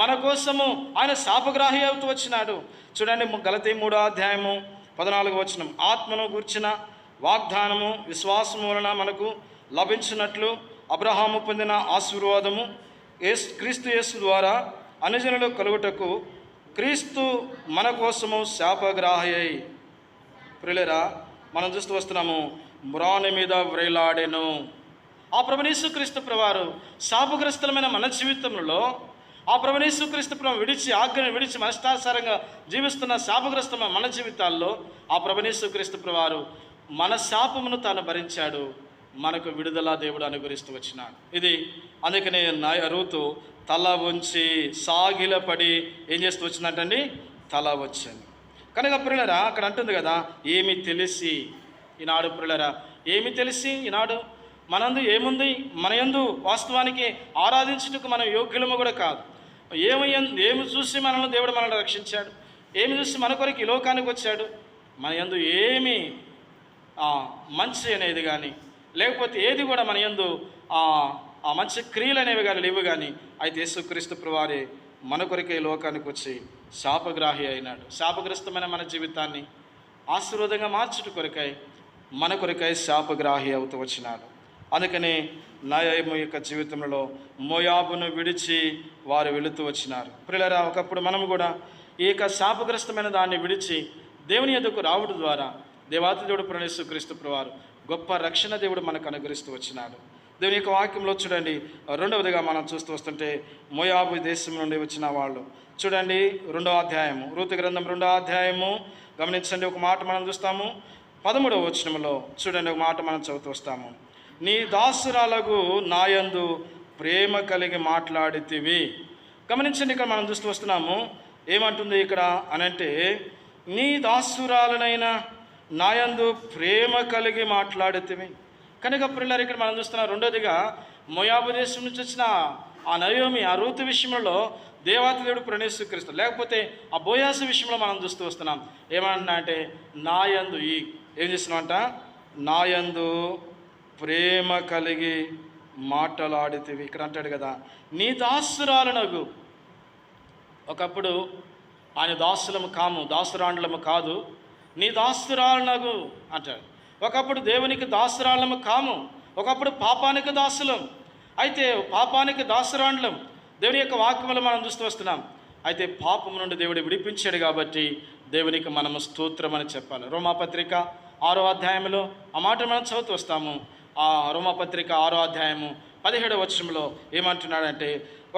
మన కోసము ఆయన శాపగ్రాహి అవుతూ వచ్చినాడు. చూడండి, గలతీ 3వ అధ్యాయము 14వ వచనం, ఆత్మను గూర్చిన వాగ్దానము విశ్వాసము వలన మనకు లభించినట్లు అబ్రహాము పొందిన ఆశీర్వాదము క్రీస్తు యేసు ద్వారా అనుజనులు కలుగుటకు క్రీస్తు మన కోసము శాపగ్రాహి అయి. ప్రియులారా, మనం చూస్తూ వస్తున్నాము, మ్రాని మీద వ్రేలాడెను. ఆ ప్రభువైన యేసుక్రీస్తు ప్రభువారు శాపగ్రస్తులమైన మన జీవితంలో, ఆ ప్రభువైన యేసుక్రీస్తు ప్రభువు విడిచి ఆజ్ఞను విడిచి మనష్టానుసారంగా జీవిస్తున్న శాపగ్రస్తమైన మన జీవితాల్లో ఆ ప్రభువైన యేసుక్రీస్తు ప్రభువారు మన శాపమును తాను భరించాడు, మనకు విడుదల దేవుడు అనుగ్రహిస్తూ వచ్చినాడు. ఇది అందుకనే రూతు తల వంచి సాగిలపడి ఏం చేస్తూ వచ్చినట్టండి, తల వచ్చింది. కనుక ప్రియులరా, అక్కడ అంటుంది కదా, ఏమి తెలిసి. ఈనాడు ప్రియులరా, ఏమి తెలిసి ఈనాడు మనందు ఏముంది? మన యందు వాస్తవానికి ఆరాధించుటకు మనం యోగ్యులము కూడా కాదు. ఏమి చూసి మనల్ని రక్షించాడు? ఏమి చూసి మన కొరకు ఈ లోకానికి వచ్చాడు? మన యందు ఏమి మంచి అనేది కానీ, లేకపోతే ఏది కూడా మన యందు ఆ మంచి క్రియలు అనేవి కానీ లేవు. కానీ అయితే యేసుక్రీస్తు ప్రభువారే మన కొరకే లోకానికి వచ్చి శాపగ్రాహి అయినాడు. శాపగ్రస్తమైన మన జీవితాన్ని ఆశీర్వాదంగా మార్చుట కొరకై మన కొరకై శాపగ్రాహి అవుతూ వచ్చినాడు. అందుకని నయము యొక్క జీవితంలో మోయాబును విడిచి వారు వెళుతూ వచ్చినారు. ప్రియులారా, ఒకప్పుడు మనము కూడా ఈ యొక్క శాపగ్రస్తమైన దాన్ని విడిచి దేవుని యొద్దకు రావడం ద్వారా దేవాతి దేవుడు ప్రభువైన యేసుక్రీస్తు ప్రభువారు గొప్ప రక్షణ దేవుడు మనకు అనుగ్రహిస్తూ వచ్చినాడు. దేవుని యొక్క వాక్యంలో చూడండి, రెండవదిగా మనం చూస్తూ వస్తుంటే మోయాబు దేశం నుండి వచ్చిన వాళ్ళు చూడండి, 2వ అధ్యాయము రూతు గ్రంథం 2వ అధ్యాయము గమనించండి. ఒక మాట మనం చూస్తాము 13వ వచనంలో. చూడండి, ఒక మాట మనం చదువుతూ వస్తాము, నీ దాసురాలకు నాయందు ప్రేమ కలిగి మాట్లాడితివి. గమనించండి, ఇక్కడ మనం చూస్తూ వస్తున్నాము, ఏమంటుంది ఇక్కడ అనంటే, నీ దాసురాలనైనా నాయందు ప్రేమ కలిగి మాట్లాడితివి. కనుక ప్రియులారా, ఇక్కడ మనం చూస్తున్నాం రెండోదిగా మోయాబు దేశం నుంచి వచ్చిన ఆ నయోమి, ఆ రూతు విషయంలో దేవాతి దేవుడు ప్రభువైన యేసుక్రీస్తు, లేకపోతే ఆ బోయాసు విషయంలో మనం చూస్తూ వస్తున్నాం. ఏమంటున్నా అంటే, నాయందు ఏం చేస్తున్నామంట, నాయందు ప్రేమ కలిగి మాట్లాడితివి. ఇక్కడ అంటాడు కదా, నీ దాసురాలనగు. ఒకప్పుడు ఆయన దాసులము కాము, దాసురాండ్లము కాదు, నీ దాసురాలనగు అంటాడు. ఒకప్పుడు దేవునికి దాసురాళ్ళము కాము, ఒకప్పుడు పాపానికి దాసులం. అయితే పాపానికి దాసురాండ్లం దేవుని యొక్క వాక్యములు మనం చూస్తూ వస్తున్నాం. అయితే పాపము నుండి దేవుడు విడిపించాడు కాబట్టి దేవునికి మనము స్తోత్రం అని చెప్పాలి. రోమాపత్రిక 6వ అధ్యాయంలో ఆ మాట మనం చదువుతూ వస్తాము. ఆ రోమాపత్రిక 6వ అధ్యాయము 17వ వచనంలో ఏమంటున్నాడంటే,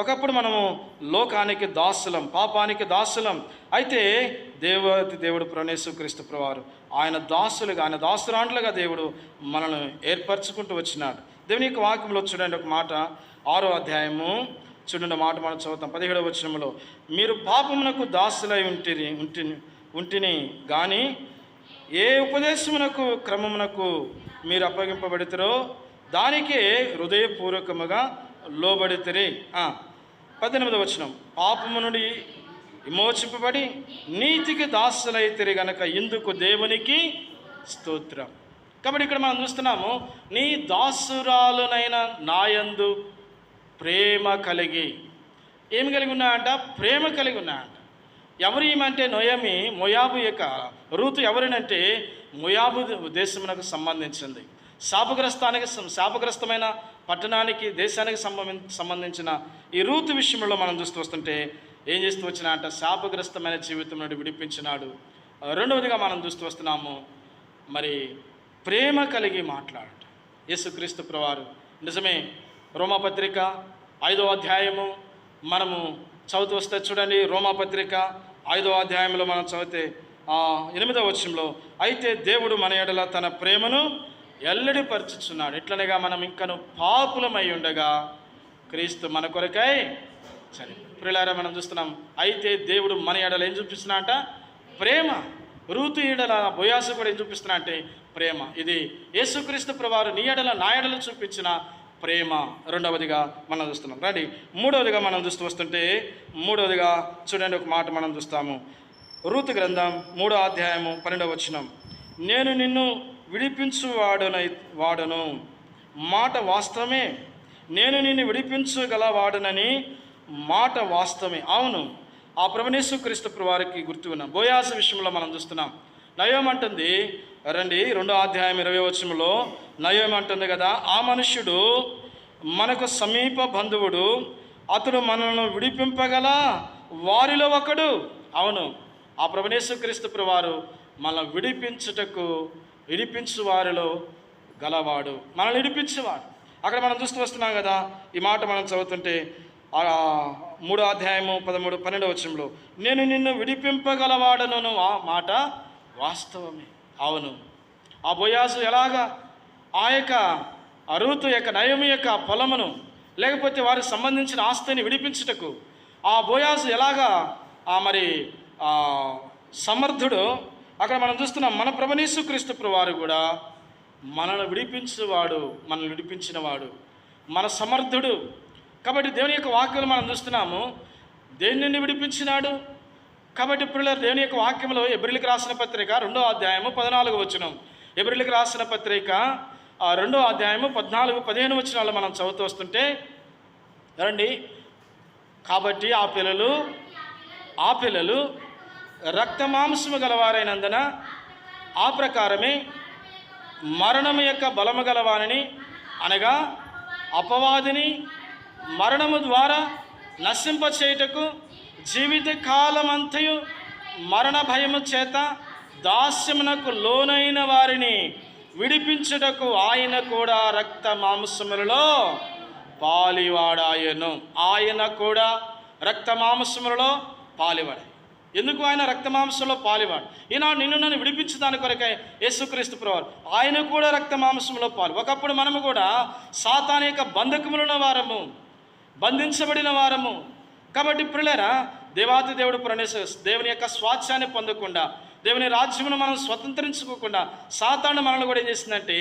ఒకప్పుడు మనము లోకానికి దాసులం, పాపానికి దాసులం. అయితే దేవుడు ప్రభువైన యేసుక్రీస్తు ప్రభువారు ఆయన దాసులుగా, ఆయన దాసురాండ్లుగా దేవుడు మనల్ని ఏర్పరచుకుంటూ వచ్చినాడు. దేవుని యొక్క వాక్యంలో చూడండి, ఒక మాట 6వ అధ్యాయము చూడండి, మాట మనం చదువుతాం 17వ వచనంలో, మీరు పాపమునకు దాసులై ఉంటిని కానీ ఏ ఉపదేశమునకు క్రమమునకు మీరు అప్పగింపబడితరో దానికే హృదయపూర్వకముగా లోబడితిరి. 18వ వచనం, పాపము నుండి విమోచింపబడి నీతికి దాసులైతిరి గనక ఇందుకు దేవునికి స్తోత్రం. కాబట్టి ఇక్కడ మనం చూస్తున్నాము, నీ దాసురాలునైన నాయందు ప్రేమ కలిగి. ఏమి కలిగి ఉన్నాయంట? ప్రేమ కలిగి ఉన్నాయంట. ఎవరు ఏమంటే నోయమి, మోయాబు యొక్క రూతు ఎవరినంటే మోయాబు దేశమునకు సంబంధించింది. శాపగ్రస్తమైన పట్టణానికి, దేశానికి సంబంధించిన ఈ రూతు విషయంలో మనం చూస్తూ వస్తుంటే ఏం చేస్తూ వచ్చినా అంట, శాపగ్రస్తమైన జీవితం నుండి విడిపించినాడు. రెండవదిగా మనం చూస్తూ వస్తున్నాము, మరి ప్రేమ కలిగి మాట్లాడట. యేసుక్రీస్తు ప్రభువారు నిజమే, రోమాపత్రిక 5వ అధ్యాయము మనము చదువుతూ వస్తే చూడండి, రోమాపత్రిక 5వ అధ్యాయంలో మనం చదివితే 8వ వచనంలో, అయితే దేవుడు మన ఎడల తన ప్రేమను ఎల్లడి పరచుచున్నాడు, ఇట్లనగా మనం ఇంకను పాపులమై ఉండగా క్రీస్తు మన కొరకై చనిపోయాడు. ప్రియులారా, మనం చూస్తున్నాం, అయితే దేవుడు మన ఎడల ఏం చూపిస్తున్నా అంట? ప్రేమ. రూతు ఎడల బోయాసు కూడా ఏం చూపిస్తున్నా అంటే ప్రేమ. ఇది యేసుక్రీస్తు ప్రభువారు నీ ఎడల నా ఎడల చూపించిన ప్రేమ. రెండవదిగా మనం చూస్తున్నాం. రండి, మూడవదిగా మనం చూస్తూ వస్తుంటే, మూడవదిగా చూడండి, ఒక మాట మనం చూస్తాము. రూతు గ్రంథం 3వ అధ్యాయము 12వ వచనం. నేను నిన్ను వాడను, మాట వాస్తవమే. నేను నిన్ను విడిపించగలవాడనని మాట వాస్తవమే. అవును, ఆ ప్రభువు యేసుక్రీస్తు వారికి గుర్తు ఉన్నాం. బోయాజు విషయంలో మనం చూస్తున్నాం. నయోమి అంటుంది, రండి 2వ అధ్యాయం 20వ వచనంలో నయోమి అంటుంది కదా, ఆ మనుష్యుడు మనకు సమీప బంధువుడు, అతడు మనల్ని విడిపింపగల వారిలో ఒకడు. అవును, ఆ ప్రభువు యేసుక్రీస్తు వారు మనల్ని విడిపించు వారిలో గలవాడు, మనల్ని విడిపించేవాడు. అక్కడ మనం చూస్తూ వస్తున్నాం కదా, ఈ మాట మనం చదువుతుంటే 3వ అధ్యాయము 13, 12వ వచనంలో నేను నిన్ను విడిపింపగలవాడను, ఆ మాట వాస్తవమే. అవును, ఆ బోయాజు ఎలాగా ఆ రూతు యొక్క నయోమి యొక్క పొలమును లేకపోతే వారికి సంబంధించిన ఆస్తిని విడిపించుటకు ఆ బోయాజు ఎలాగా సమర్థుడు, అక్కడ మనం చూస్తున్నాం. మన ప్రభువు యేసుక్రీస్తు వారు కూడా మనల్ని విడిపించినవాడు, మన సమర్థుడు. కాబట్టి దేవుని యొక్క వాక్యాలు మనం చూస్తున్నాము. దేని నుండి విడిపించినాడు? కాబట్టి ఇప్పుడు దేవుని యొక్క వాక్యంలో ఎబ్రిలకు రాసిన పత్రిక 2వ అధ్యాయము 14వ వచనం, ఎబ్రిలకు రాసిన పత్రిక 2వ అధ్యాయము 14, 15 వచనాలు మనం చదువుతూ వస్తుంటే రండి. కాబట్టి ఆ పిల్లలు రక్త మాంసము గలవారైనందున ఆ ప్రకారమే మరణము యొక్క బలము గలవారిని, అనగా అపవాదిని మరణము ద్వారా నశింపచేయుటకు జీవిత కాలమంతయు మరణ భయము చేత దాస్యమునకు లోనైన వారిని విడిపించుటకు ఆయన కూడా రక్త మాంసములలో పాలివాడాయను. ఆయన కూడా రక్త మాంసములలో పాలివాడాయి. ఎందుకు ఆయన రక్త మాంసంలో పాలివాడు? ఈనాడు నిన్ను నన్ను విడిపించడానికి కొరకై యేసుక్రీస్తు ప్రభువారు ఆయన కూడా రక్త మాంసంలో పాలు. ఒకప్పుడు మనము కూడా సాతాను యొక్క బంధకములున్న వారము, బంధించబడిన వారము. కాబట్టి ప్రియులారా, దేవాతి దేవుడు దేవుని యొక్క స్వాస్థ్యాన్ని పొందకుండా, దేవుని రాజ్యమును మనం స్వతంత్రించుకోకుండా సాతాను మనల్ని కూడా ఏం చేసిందంటే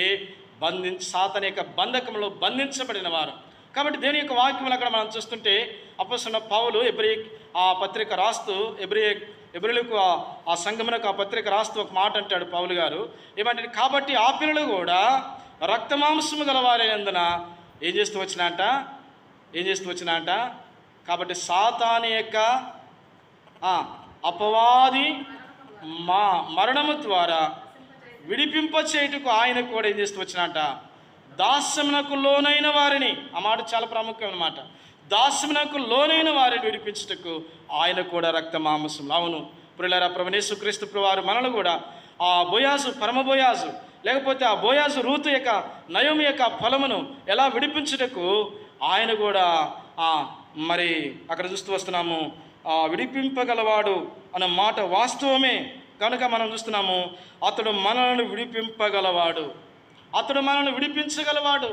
సాతాను యొక్క బంధకంలో బంధించబడిన వారు. కాబట్టి దేవుని యొక్క వాక్యములు అక్కడ మనం చూస్తుంటే అపోస్తలుడైన పౌలు ఆ పత్రిక రాస్తూ ఎబ్రీయులకు ఆ సంఘమునకు ఆ పత్రిక రాస్తూ ఒక మాట అంటాడు పౌలు గారు. ఏమంటే, కాబట్టి ఆ పిల్లలు కూడా రక్తమాంసము గలవారైనందున ఏం చేస్తూ వచ్చినాంట కాబట్టి సాతాను యొక్క అపవాది మరణము ద్వారా విడిపింపచేయుటకు ఆయన కూడా ఏం చేస్తూ వచ్చినాంట దాస్యమునకు లోనైన వారిని, ఆ మాట చాలా ప్రాముఖ్యమైన మాట, దాస్యమునకు లోనైన వారిని విడిపించుటకు ఆయన కూడా రక్త మాంసములు. అవును ప్రియులారా, ప్రభువు యేసుక్రీస్తు వారు మనల్ని కూడా ఆ బోయాజు పరమ బోయాజు లేకపోతే ఆ బోయాజు రూతు యొక్క నయోమి యొక్క ఫలమును ఎలా విడిపించుటకు ఆయన కూడా మరి అక్కడ చూస్తూ వస్తున్నాము. విడిపింపగలవాడు అన్న మాట వాస్తవమే కనుక మనం చూస్తున్నాము. అతడు మనల్ని విడిపించగలవాడు.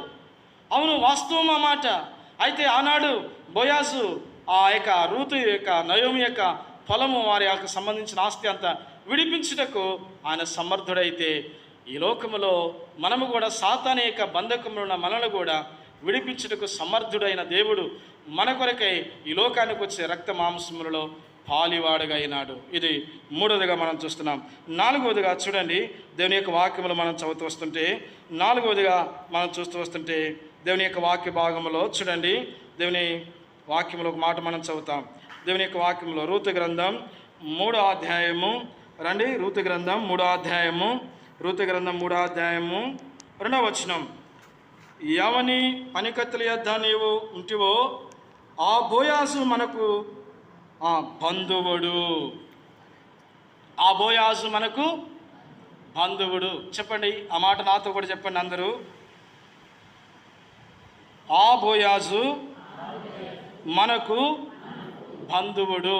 అవును, వాస్తవం ఆ మాట. అయితే ఆనాడు బోయాజు ఆ యొక్క రూతు యొక్క నయోమి యొక్క ఫలము వారి యొక్క సంబంధించిన ఆస్తి అంతా విడిపించుటకు ఆయన సమర్థుడైతే, ఈ లోకములో మనము కూడా సాతాను యొక్క బంధకములో ఉన్న మనల్ని కూడా విడిపించుటకు సమర్థుడైన దేవుడు మన కొరకై ఈ లోకానికి వచ్చే రక్త మాంసములలో పాలివాడుగా అయినాడు. ఇది 3వదిగా మనం చూస్తున్నాం. 4వదిగా చూడండి, దేవుని యొక్క వాక్యములు మనం చదువుతూ వస్తుంటే 4వదిగా మనం చూస్తూ వస్తుంటే దేవుని యొక్క వాక్య భాగంలో చూడండి, దేవుని వాక్యములో ఒక మాట మనం చదువుతాం. దేవుని యొక్క వాక్యంలో రూతు గ్రంథం 3వ అధ్యాయము, రండి రూతు గ్రంథం 3వ అధ్యాయము 2వ వచనం. ఎవని పనికత్తుల యొద్ద నీవు ఉంటివో ఆ బోయాజు మనకు బంధువుడు. ఆ బోయాజు మనకు బంధువుడు. చెప్పండి ఆ మాట నాతో కూడా చెప్పండి అందరూ. ఆ బోయాజు మనకు బంధువుడు.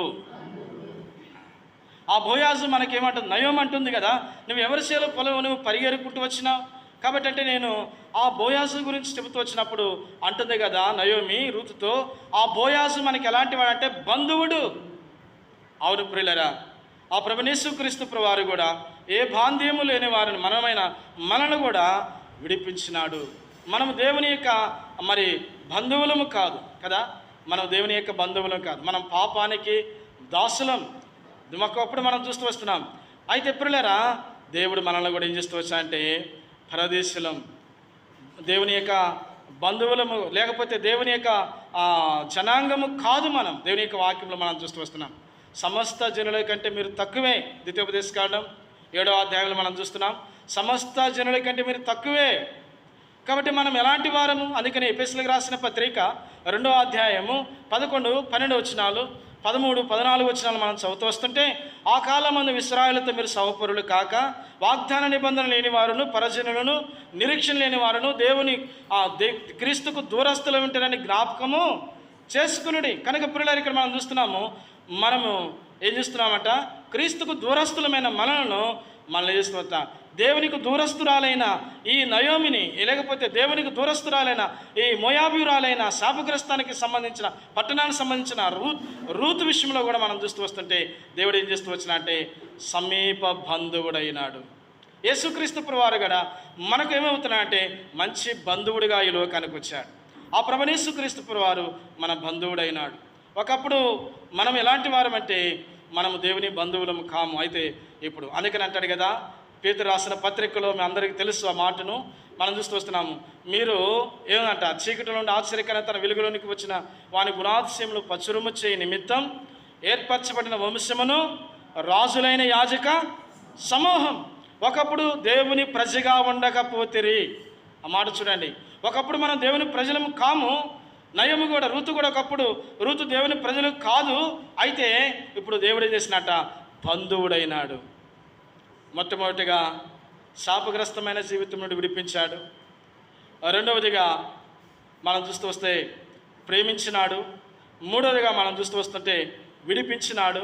ఆ బోయాజు మనకేమంటుంది? నయోమి అంటుంది కదా, నువ్వు ఎవరి సేలో పొలం నువ్వు పరిగెరుకుంటూ వచ్చినావు కాబట్టి అంటే నేను ఆ బోయాజు గురించి చెబుతూ వచ్చినప్పుడు అంటుంది కదా నయోమి రూతుతో, ఆ బోయాజు మనకి ఎలాంటి వాడంటే బంధువుడు. అవును ప్రియులరా, ఆ ప్రభువు యేసుక్రీస్తు వారు కూడా ఏ బాంధ్యము లేని వారిని మనల్ని కూడా విడిపించినాడు. మనము దేవుని యొక్క బంధువులము కాదు కదా, మనం దేవుని యొక్క బంధువులం కాదు. మనం పాపానికి దాసులం, ఒకప్పుడు మనం చూస్తూ వస్తున్నాం. అయితే ప్రియులారా, దేవుడు మనల్ని కూడా ఏం చేస్తూ వచ్చా అంటే పరదేశులం, దేవుని యొక్క బంధువులము, లేకపోతే దేవుని యొక్క జనాంగము కాదు. మనం దేవుని యొక్క వాక్యంలో మనం చూస్తూ వస్తున్నాం, సమస్త జనుల కంటే మీరు తక్కువే. ద్వితీయోపదేశకాండం 7వ అధ్యాయంలో మనం చూస్తున్నాం, సమస్త జనుల కంటే మీరు తక్కువే. కాబట్టి మనం ఎలాంటి వారము? అందుకని ఎఫెసీయులకు రాసిన పత్రిక 2వ అధ్యాయము 11, 12 వచనాలు, 13, 14 వచనాలు మనం చదువుతూ వస్తుంటే, ఆ కాలమందు ఇశ్రాయేలుతో మీరు సహపరులు కాక వాగ్దాన నిబంధన లేని వారును, పరజనులను, నిరీక్షణ లేని వారును, దేవుని క్రీస్తుకు దూరస్తులు ఉంటారని జ్ఞాపకము చేసుకునుడి. కనుక ప్రియులారా, ఇక్కడ మనం చూస్తున్నాము, మనము ఏం చేస్తున్నామంట? క్రీస్తుకు దూరస్తులమైన మనల్ని చేస్తున్నా దేవునికి దూరస్తురాలైన ఈ నయోమిని, లేకపోతే దేవునికి దూరస్తురాలైన ఈ మోయాబీయురాలైన శాపగ్రస్తానికి సంబంధించిన పట్టణానికి సంబంధించిన రూతు విషయంలో కూడా మనం చూస్తూ వస్తుంటే దేవుడు ఏం చేస్తూ వచ్చినా అంటే సమీప బంధువుడైనాడు. యేసుక్రీస్తు ప్రభువారు కూడా మనకు ఏమవుతున్నాడంటే మంచి బంధువుడిగా ఈ లోకానికి వచ్చాడు. ఆ ప్రభువైన యేసుక్రీస్తు ప్రభువారు మన బంధువుడైనాడు. ఒకప్పుడు మనం ఎలాంటి వారమంటే మనము దేవుని బంధువులము కాము. అయితే ఇప్పుడు అందుకని అంటాడు కదా, పేతురు రాసిన పత్రికలో మీ అందరికీ తెలుసు ఆ మాటను మనం చూస్తూ వస్తున్నాము. మీరు ఏమంట, చీకటి నుండి ఆశ్చర్యకరమైన తన వెలుగులోనికి వచ్చిన వాని గుణాతిశయములు పచ్చురుము చేయి నిమిత్తం ఏర్పరచబడిన వంశమును, రాజులైన యాజక సమూహం. ఒకప్పుడు దేవుని ప్రజగా ఉండకపోతిరి. ఆ మాట చూడండి, ఒకప్పుడు మనం దేవుని ప్రజలము కాము. నయము కూడా, రూతు కూడా ఒకప్పుడు రూతు దేవుని ప్రజలు కాదు. అయితే ఇప్పుడు దేవుడు ఏం చేసినట్ట? బంధువుడైనాడు. మొట్టమొదటిగా శాపగ్రస్తమైన జీవితం నుండి విడిపించాడు. రెండవదిగా మనం చూస్తూ వస్తే ప్రేమించినాడు. మూడవదిగా మనం చూస్తూ వస్తుంటే విడిపించినాడు.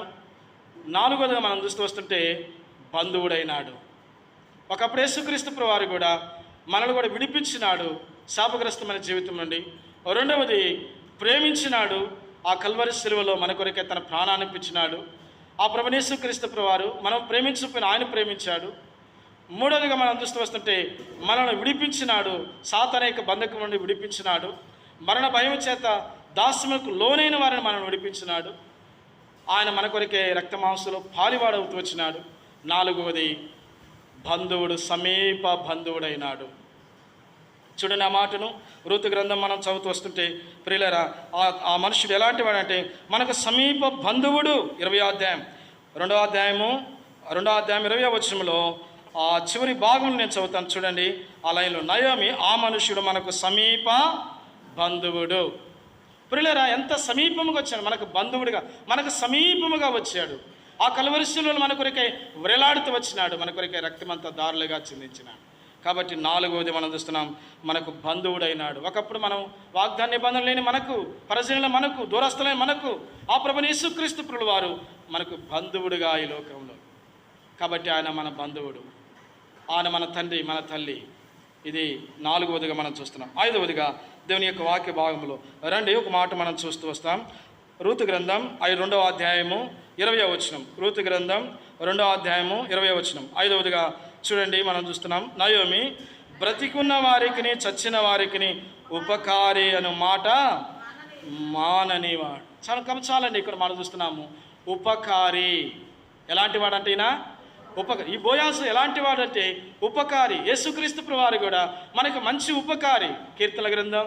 నాలుగవదిగా మనం చూస్తూ వస్తుంటే బంధువుడైనాడు. ఒకప్పుడు యేసుక్రీస్తు ప్రభువారు కూడా మనల్ని కూడా విడిపించినాడు శాపగ్రస్తమైన జీవితం నుండి. రెండవది ప్రేమించినాడు. ఆ కల్వరి శిలువలో మన కొరకే తన ప్రాణాన్ని ఇప్పించినాడు. ఆ ప్రభువైన యేసుక్రీస్తు ప్రభువారు మనం ప్రేమించకపోయిన ఆయన ప్రేమించాడు. మూడవదిగా మనం చూస్తూ వస్తుంటే మనల్ని విడిపించినాడు, సాతాను యొక్క బంధకం నుండి విడిపించినాడు. మరణ భయం చేత దాస్యములకు లోనైన వారిని మనం విడిపించినాడు. ఆయన మన కొరకే రక్తమాంసంలో పాలివాడవుతూ వచ్చినాడు. నాలుగవది బంధువుడు, సమీప బంధువుడైనాడు. చూడండి ఆ మాటను, రూతు గ్రంథం మనం చదువుతూ వస్తుంటే ప్రియులారా, ఆ మనుషుడు ఎలాంటి వాడంటే మనకు సమీప బంధువుడు. 20వ అధ్యాయం 2వ అధ్యాయం 20వ వచనంలో ఆ చివరి భాగంలో నేను చదువుతాను చూడండి. ఆ లైన్లో నయోమి, ఆ మనుషుడు మనకు సమీప బంధువుడు. ప్రియులారా, ఎంత సమీపముగా వచ్చాడు, మనకు బంధువుడిగా, మనకు సమీపముగా వచ్చాడు. ఆ కల్వరి శిలువలో మన కొరకే వ్రేలాడుతూ వచ్చినాడు, మన కొరకే రక్తమంతా దారులుగా చిందించినాడు. కాబట్టి నాలుగవది మనం చూస్తున్నాం, మనకు బంధువుడైనాడు. ఒకప్పుడు మనం వాగ్దాన నిబంధన లేని మనకు, పరజనుల మనకు, దూరస్తులైన మనకు ఆ ప్రభువైన యేసుక్రీస్తు ప్రభువారు మనకు బంధువుడుగా ఈ లోకంలో. కాబట్టి ఆయన మన బంధువుడు, ఆయన మన తండ్రి, మన తల్లి. ఇది నాలుగవదిగా మనం చూస్తున్నాం. ఐదవదిగా దేవుని యొక్క వాక్య భాగంలో రండి ఒక మాట మనం చూస్తూ వస్తాం. రూతు గ్రంథం 2వ అధ్యాయము 20వ వచనం. రూతు గ్రంథం 2వ అధ్యాయము 20వ వచనం. ఐదవదిగా చూడండి మనం చూస్తున్నాం, నయోమి బ్రతికున్న వారికి చచ్చిన వారికి ఉపకారి అను మాట మాననివాడు. చాలండి, ఇక్కడ మనం చూస్తున్నాము ఉపకారి. ఎలాంటి వాడంటే ఈయన ఈ బోయాసు ఎలాంటి వాడంటే ఉపకారి. యేసుక్రీస్తు ప్రభువారు కూడా మనకు మంచి ఉపకారి. కీర్తన గ్రంథం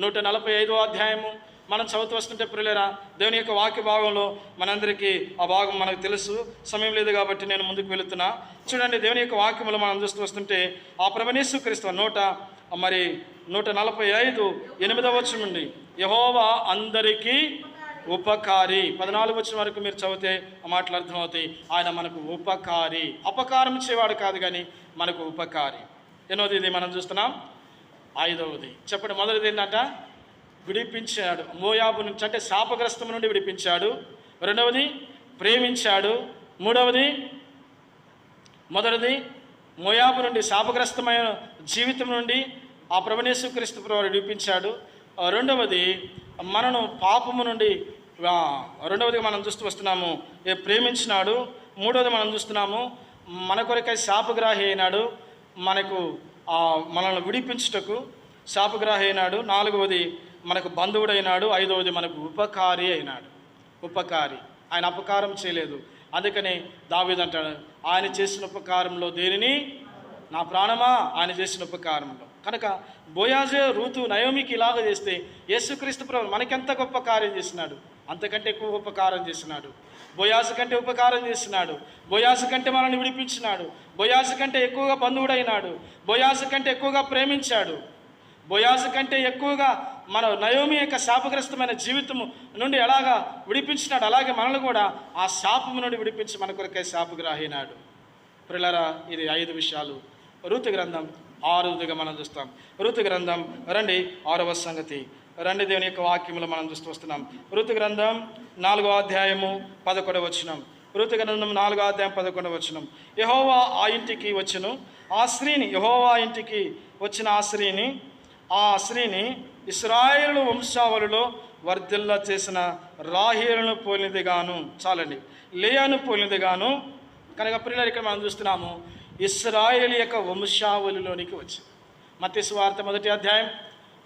145వ అధ్యాయము మనం చదువుతూ వస్తుంటే ప్రియులారా, దేవుని యొక్క వాక్య భాగంలో మనందరికీ ఆ భాగం మనకు తెలుసు, సమయం లేదు కాబట్టి నేను ముందుకు వెళుతున్నా. చూడండి, దేవుని యొక్క వాక్యంలో మనం చూస్తూ వస్తుంటే ఆ ప్రభువైన యేసుక్రీస్తు 145 8వ వచనం నుండి యెహోవా అందరికీ ఉపకారి. 14 వచనం వరకు మీరు చదివితే ఆ మాటలు అర్థమవుతాయి. ఆయన మనకు ఉపకారి, అపకారం చేవాడు కాదు కానీ మనకు ఉపకారి. ఎన్నోది ఇది మనం చూస్తున్నాం. ఐదవది చెప్పండి. మొదటిది ఏంటంట? విడిపించాడు, మోయాబు నుంచి అంటే శాపగ్రస్తం నుండి విడిపించాడు. రెండవది ప్రేమించాడు. మొదటిది మోయాబు నుండి శాపగ్రస్తమైన జీవితం నుండి ఆ ప్రభువైన యేసుక్రీస్తు ప్రభువారు విడిపించాడు. రెండవది మనను పాపము నుండి, రెండవదిగా మనం చూస్తూ వస్తున్నాము ప్రేమించినాడు. మూడవది మనం చూస్తున్నాము మన కొరకై శాపగ్రాహి అయినాడు, మనల్ని విడిపించుటకు శాపగ్రాహి అయినాడు. నాలుగవది మనకు బంధువుడైనాడు. ఐదవది మనకు ఉపకారి అయినాడు. ఉపకారి, ఆయన అపకారం చేయలేదు, అందుకని దావీదు అంటాడు, ఆయన చేసిన ఉపకారంలో దేనిని నా ప్రాణమా, ఆయన చేసిన ఉపకారంలో. కనుక బోయాజు రూతు నయోమికి ఇలాగ చేస్తే యేసుక్రీస్తు ప్రభువు మనకెంత గొప్ప కార్యం చేసినాడు, అంతకంటే ఎక్కువ ఉపకారం చేసినాడు. బోయాజు కంటే ఉపకారం చేసినాడు, బోయాజు కంటే మనల్ని విడిపించినాడు, బోయాజు కంటే ఎక్కువగా బంధువుడైనాడు, బోయాజు కంటే ఎక్కువగా ప్రేమించాడు, బోయాజు కంటే ఎక్కువగా మన నయోమి యొక్క శాపగ్రస్తమైన జీవితము నుండి ఎలాగా విడిపించినాడు, అలాగే మనల్ని కూడా ఆ శాపము నుండి విడిపించి మన కొరకే శాపగ్రాహినాడు. ప్రియులారా, ఇది 5 విషయాలు. రూతు గ్రంథం 6గా మనం చూస్తాం. రూతు గ్రంథం రండి 6వ సంగతి రండి, దేవుని యొక్క వాక్యములు మనం చూస్తూ వస్తున్నాం. రూతు గ్రంథం 4వ అధ్యాయము 11వ వచనం. రూతు గ్రంథం 4వ అధ్యాయం 11వ వచనం. యెహోవా ఆ ఇంటికి వచ్చును, ఆ స్త్రీని, యెహోవా ఇంటికి వచ్చిన ఆ స్త్రీని ఇశ్రాయేలు వంశావళిలో వర్ధిల్ల చేసిన రాహేలును పోలినదిగాను, చాలండి, లేయాను పోలినదిగాను. కనుక ప్రియులారా, ఇక్కడ మనం చూస్తున్నాము ఇశ్రాయేలు యొక్క వంశావళిలోనికి వచ్చింది. మత్తయి సువార్త 1వ అధ్యాయం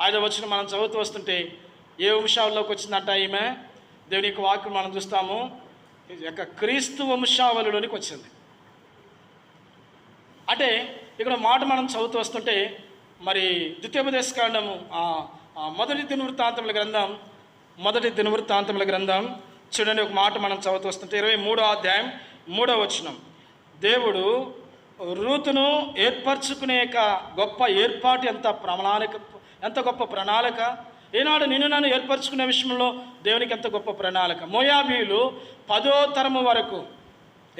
5వ వచనం మనం చదువుతూ వస్తుంటే ఏ వంశావళిలోకి వచ్చిందంట ఈమె? దేవుని యొక్క వాక్యం మనం చూస్తాము, యొక్క క్రీస్తు వంశావళిలోనికి వచ్చింది. అంటే ఇక్కడ మాట మనం చదువుతూ వస్తుంటే మరి ద్వితీయోపదేశకాండము మొదటి దినవృత్తాంతముల గ్రంథం చూడండి, ఒక మాట మనం చదువుతూ వస్తుంటే 23వ అధ్యాయం 3వ వచనం. దేవుడు రూతును ఏర్పరచుకునే గొప్ప ఏర్పాటు, ఎంత గొప్ప ప్రణాళిక. ఈనాడు నిన్ను నన్ను ఏర్పరచుకునే విషయంలో దేవునికి ఎంత గొప్ప ప్రణాళిక. మోయాబీయులు 10వ తరము వరకు,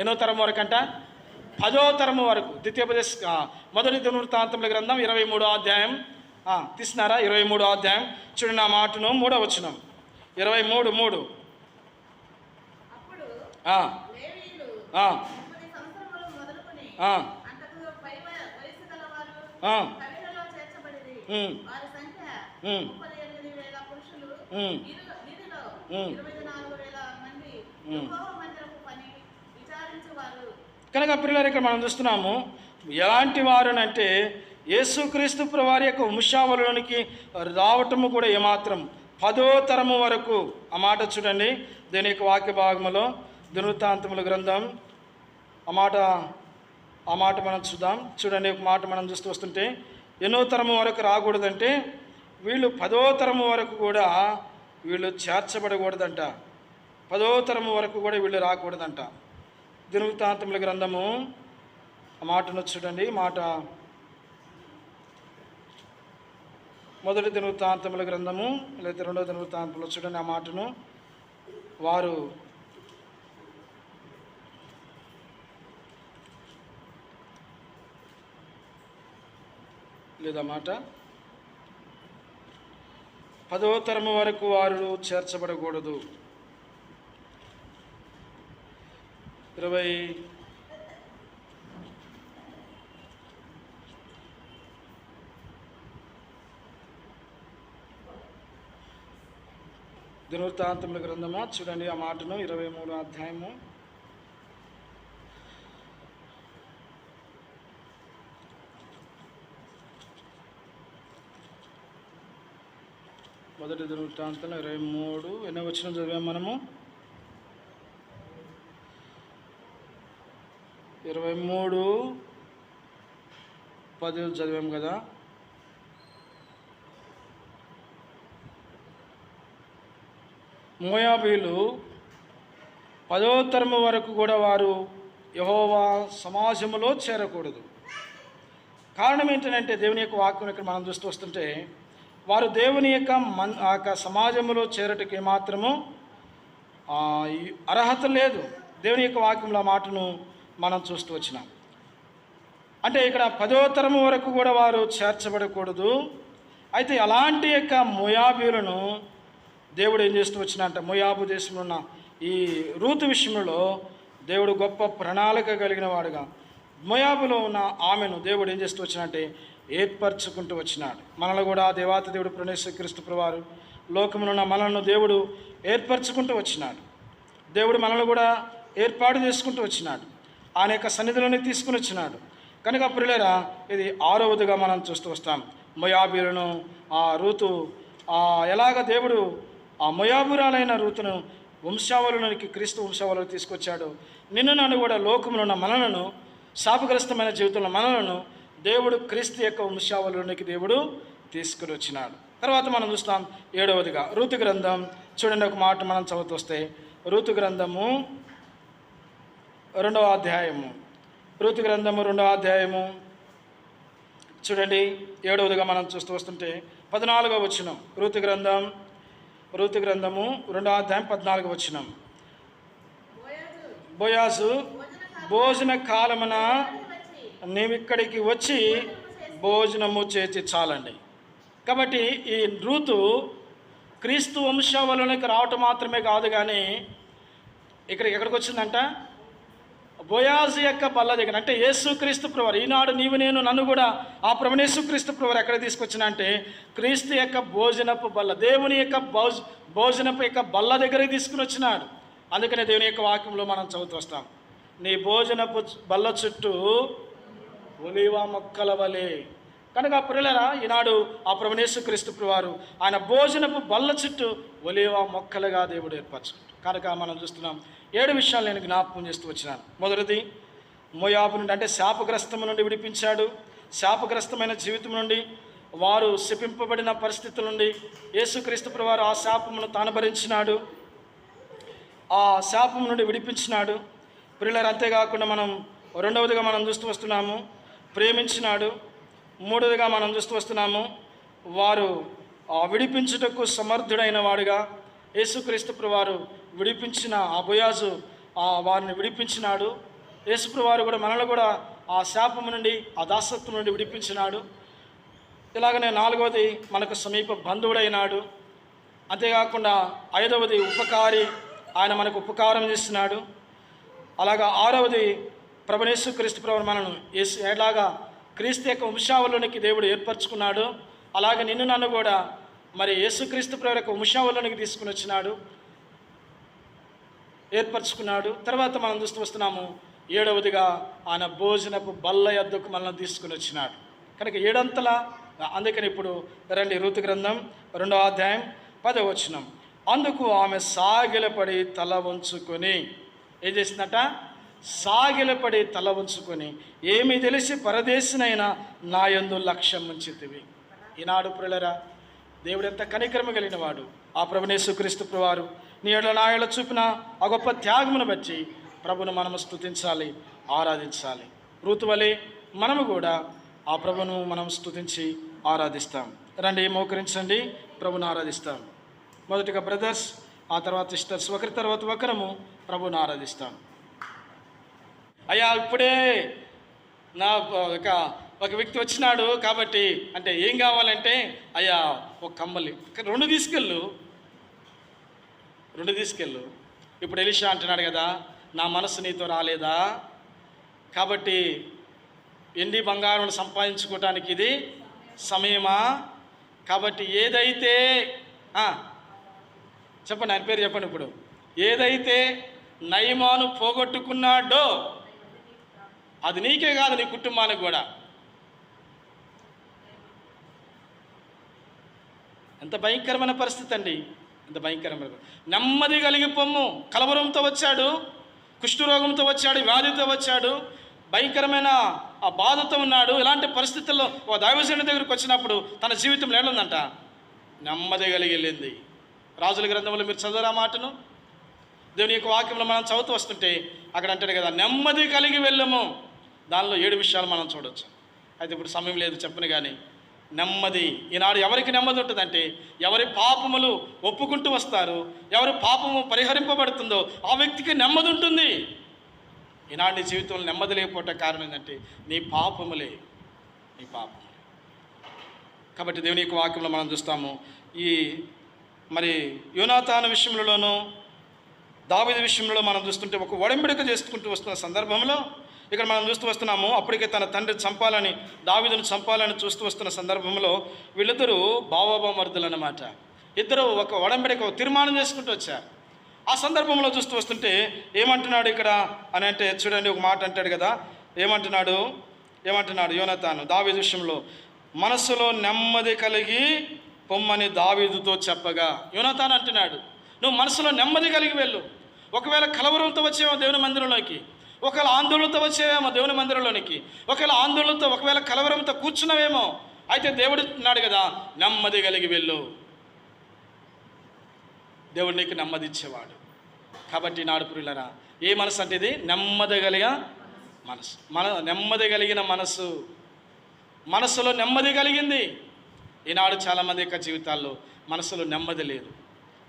ఎన్నో తరము వరకు అంట? 10వ తరము వరకు. మొదటి దినవృత్తాంతముల గ్రంథం 23వ అధ్యాయం తీసినారా? 23వ అధ్యాయం చూడండి ఆ మాటను, 3వ వచనం. 23:3. కనుక ప్రియులారా, ఇక్కడ మనం చూస్తున్నాము ఎలాంటి వారునంటే యేసుక్రీస్తు ప్రభువారి యొక్క వంశావళిలోనికి రావటము కూడా ఏమాత్రం 10వ తరము వరకు. ఆ మాట చూడండి దీని యొక్క వాక్య భాగములో దినవృత్తాంతముల గ్రంథం ఆ మాట మనం చూడండి. ఒక మాట మనం చూస్తూ వస్తుంటే ఎన్నో తరము వరకు రాకూడదంటే వీళ్ళు 10వ తరము వరకు కూడా వీళ్ళు చేర్చబడకూడదంట. 10వ తరము వరకు కూడా వీళ్ళు రాకూడదంట. దినవృత్తాంతముల గ్రంథము ఆ మాటను చూడండి. మాట మొదటి దినవృత్తాంతముల గ్రంథము లేదా 2వ దినవృత్తాంతంలో చూడండి ఆ మాటను. వారు లేదా మాట 10వ తరము వరకు వారు చేర్చబడకూడదు. 20 దినవృత్తాంతముల గ్రంథమా చూడండి ఆ మాటను. 23వ అధ్యాయము మొదటి దినవృత్తాంతం 23 ఎన్నో వచనం చదివాం మనము. 23:10 చదివాం కదా. మోయాబీలు 10వ తరము వరకు కూడా వారు యెహోవా సమాజములో చేరకూడదు. కారణం ఏంటంటే దేవుని యొక్క వాక్యం ఇక్కడ మనం చూస్తూ వస్తుంటే వారు దేవుని యొక్క సమాజంలో చేరటకి మాత్రము అర్హత లేదు. దేవుని యొక్క వాక్యంలో మాటను మనం చూస్తూ వచ్చినాం. అంటే ఇక్కడ 10వ తరము వరకు కూడా వారు చేర్చబడకూడదు. అయితే అలాంటి యొక్క మోయాబీలను దేవుడు ఏం చేస్తూ వచ్చినంట, మోయాబు దేశంలో ఉన్న ఈ రూతు విషయంలో దేవుడు గొప్ప ప్రణాళిక కలిగిన వాడుగా మోయాబులో ఉన్న ఆమెను దేవుడు ఏం చేస్తూ వచ్చినంటే ఏర్పరచుకుంటూ వచ్చినాడు. మనల్ని కూడా దేవాతి దేవుడు యేసుక్రీస్తు ప్రభువారు లోకములో ఉన్న మనల్ని దేవుడు ఏర్పరచుకుంటూ వచ్చినాడు. దేవుడు మనల్ని కూడా ఏర్పాటు చేసుకుంటూ వచ్చినాడు. ఆయన యొక్క సన్నిధిలోనే తీసుకుని వచ్చినాడు. కనుక ప్రియులారా, ఇది 6వదిగా మనం చూస్తూ వస్తాం. మోయాబీలను ఆ రూతు ఎలాగ దేవుడు ఆ మోయాబురాలైన రూతును వంశావళిలోనికి క్రీస్తు వంశావళిలో తీసుకొచ్చాడు. నిన్ను నన్ను కూడా లోకంలో ఉన్న మనలను, శాపగ్రస్తమైన జీవితంలో మనలను దేవుడు క్రీస్తు యొక్క వంశావళిలోనికి దేవుడు తీసుకుని వచ్చినాడు. తర్వాత మనం చూస్తాం 7వదిగా రూతు గ్రంథం. చూడండి, ఒక మాట మనం చదువుతూ వస్తే రూతు గ్రంథము 2వ అధ్యాయము. రూతు గ్రంథము 2వ అధ్యాయము చూడండి, 7వదిగా మనం చూస్తూ వస్తుంటే 14వ వచనం. రూతు గ్రంథము 2వ అధ్యాయం 14వ వచనం. బోయాజు భోజన కాలమున నీవిక్కడికి వచ్చి భోజనము చేసి చాలండి. కాబట్టి ఈ రూతు క్రీస్తు వంశావళిలోకి రావటం మాత్రమే కాదు, కానీ ఎక్కడికి వచ్చిందంట? బోయాజు యొక్క బల్ల దగ్గర, అంటే యేసుక్రీస్తు ప్రభువారు. ఈనాడు నీవు నేను నన్ను కూడా ఆ ప్రభువైన యేసుక్రీస్తు ప్రభువారు ఎక్కడ తీసుకొచ్చిన అంటే క్రీస్తు యొక్క భోజనపు బల్ల, దేవుని యొక్క భోజనపు యొక్క బల్ల దగ్గరికి తీసుకుని వచ్చినాడు. అందుకనే దేవుని యొక్క వాక్యంలో మనం చదువుతూ వస్తాం, నీ భోజనపు బల్ల చుట్టూ ఒలీవ మొక్కల వలె. కనుక ప్రియులారా, ఈనాడు ఆ ప్రభువైన యేసుక్రీస్తు ప్రభువారు ఆయన భోజనపు బల్ల చుట్టూ ఒలీవ మొక్కలుగా దేవుడు ఏర్పరచుకుంటాడు. కనుక మనం చూస్తున్నాం 7 విషయాలు నేను జ్ఞాపకం చేస్తూ వచ్చినాను. మొదటిది, మోయాబు నుండి అంటే శాపగ్రస్తము నుండి విడిపించాడు. శాపగ్రస్తమైన జీవితం నుండి, వారు శపింపబడిన పరిస్థితుల నుండి యేసుక్రీస్తు ప్రభువారు ఆ శాపమును తాను భరించినాడు, ఆ శాపం నుండి విడిపించినాడు. ప్రియులారా, అంతేకాకుండా మనం 2వదిగా మనం చూస్తూ వస్తున్నాము, ప్రేమించినాడు. 3వదిగా మనం చూస్తూ వస్తున్నాము, వారు విడిపించుటకు సమర్థుడైన వాడుగా యేసుక్రీస్తు ప్రభువారు విడిపించిన ఆ బోయాజు వారిని విడిపించినాడు. యేసు ప్రభువారు కూడా మనల్ని కూడా ఆ శాపము నుండి, ఆ దాసత్వం నుండి విడిపించినాడు. ఇలాగనే 4వది మనకు సమీప బంధువుడైనాడు. అంతేకాకుండా 5వది ఉపకారి, ఆయన మనకు ఉపకారం చేస్తున్నాడు. అలాగా 6వది ప్రభువైన యేసుక్రీస్తు ప్రభువారు మనను ఎలాగా క్రీస్తు యొక్క వంశావళిలోనికి దేవుడు ఏర్పరచుకున్నాడు, అలాగే నిన్ను నన్ను కూడా మరి యేసుక్రీస్తు ప్రభువారి యొక్క వంశావళిలోనికి తీసుకుని వచ్చినాడు, ఏర్పరచుకున్నాడు. తర్వాత మనం చూస్తూ వస్తున్నాము 7వదిగా ఆయన భోజనపు బల్ల యొద్దకు మనల్ని తీసుకుని వచ్చినాడు. కనుక 7 అంతలా. అందుకని ఇప్పుడు రండి, రూతు గ్రంథం 2వ అధ్యాయం 10వ వచనం. అందుకు ఆమె సాగిలపడి తల వంచుకొని ఏం చేసిందట? సాగిలపడి తల వంచుకొని, ఏమి తెలిసి పరదేశినైనా నా యందు లక్ష్యం ఉంచితివి. ఈనాడు ప్రియులారా, దేవుడు ఎంత కనికరమ కలిగిన వాడు. ఆ ప్రభువైన యేసుక్రీస్తు ప్రభువారు నీ ఎడల నా ఎడల చూపిన ఆ గొప్ప త్యాగమును బట్టి ప్రభును మనము స్తుతించాలి, ఆరాధించాలి. రూతు వలె మనము కూడా ఆ ప్రభును మనం స్తుతించి ఆరాధిస్తాం. రండి, మోకరించండి, ప్రభును ఆరాధిస్తాం. మొదటిగా బ్రదర్స్, ఆ తర్వాత సిస్టర్స్, ఒకరి తర్వాత ఒకరము ప్రభును ఆరాధిస్తాం. అయ్యా, ఇప్పుడే నా ఒక వ్యక్తి వచ్చినాడు కాబట్టి అంటే ఏం కావాలంటే, అయ్యా ఒక కమ్మలి 2 తీసుకెళ్ళు. ఇప్పుడు ఎలీషా అంటున్నాడు కదా, నా మనసు నీతో రాలేదా, కాబట్టి ఎండి బంగారం సంపాదించుకోవటానికి ఇది సమయమా, కాబట్టి ఏదైతే చెప్పండి, ఆయన పేరు చెప్పండి. ఇప్పుడు ఏదైతే నయమాను పోగొట్టుకున్నాడో అది నీకే కాదు, నీ కుటుంబానికి కూడా. ఎంత భయంకరమైన పరిస్థితి అండి, ఎంత భయంకరమైన. నెమ్మది కలిగి పొమ్ము. కలవరంతో వచ్చాడు, కుష్ఠరోగంతో వచ్చాడు, వ్యాధితో వచ్చాడు, భయంకరమైన ఆ బాధతో ఉన్నాడు. ఇలాంటి పరిస్థితుల్లో ఓ దైవజనుడి దగ్గరికి వచ్చినప్పుడు తన జీవితంలో ఏడుందంట? నెమ్మది కలిగి వెళ్ళింది. రాజుల గ్రంథంలో మీరు చదవరా మాటను? దేవుని యొక్క వాక్యంలో మనం చదువుతూ వస్తుంటే అక్కడ అంటాడు కదా, నెమ్మది కలిగి వెళ్ళము. దానిలో 7 విషయాలు మనం చూడవచ్చు. అయితే ఇప్పుడు సమయం లేదు చెప్పను, కానీ నెమ్మది. ఈనాడు ఎవరికి నెమ్మది ఉంటుందంటే, ఎవరి పాపములు ఒప్పుకుంటూ వస్తారు, ఎవరి పాపము పరిహరింపబడుతుందో ఆ వ్యక్తికి నెమ్మది ఉంటుంది. ఈనాడు నీ జీవితంలో నెమ్మది లేకపోవటం కారణం ఏంటంటే నీ పాపములే. కాబట్టి దేవుని యొక్క వాక్యంలో మనం చూస్తాము, ఈ మరి యోనాతాను విషయంలోనూ దావీదు విషయంలో మనం చూస్తుంటే ఒక ఒడంబడిక చేసుకుంటూ వస్తున్న సందర్భంలో ఇక్కడ మనం చూస్తూ వస్తున్నాము. అప్పటికే తన తండ్రి చంపాలని, దావీదును చంపాలని చూస్తూ వస్తున్న సందర్భంలో వీళ్ళిద్దరూ బావమరుదులు అన్నమాట. ఇద్దరు ఒక ఒడంబడిక, ఒక తీర్మానం చేసుకుంటూ వచ్చారు. ఆ సందర్భంలో చూస్తూ వస్తుంటే ఏమంటున్నాడు ఇక్కడ అని అంటే, చూడండి, ఒక మాట అంటాడు కదా, ఏమంటున్నాడు యోనాతాను దావీదు విషయంలో, మనస్సులో నెమ్మది కలిగి పొమ్మని దావీదుతో చెప్పగా. యోనాతాను అంటున్నాడు, నువ్వు మనసులో నెమ్మది కలిగి వెళ్ళు. ఒకవేళ కలవరంతో వచ్చేవో దేవుని మందిరంలోకి, ఒకవేళ ఆందోళనతో వచ్చేవేమో దేవుని మందిరంలోనికి, ఒకవేళ కలవరంతో కూర్చున్నావేమో, అయితే దేవుడు ఉన్నాడు కదా, నెమ్మది కలిగి వెళ్ళు. దేవుడు నీకు నెమ్మది ఇచ్చేవాడు. కాబట్టి నాడు ప్రియులరా, ఏ మనసు అంటే ఇది? నెమ్మది కలిగిన మనసు. నెమ్మది కలిగిన మనసులో నెమ్మది కలిగింది. ఈనాడు చాలామంది యొక్క జీవితాల్లో మనసులో నెమ్మది లేదు.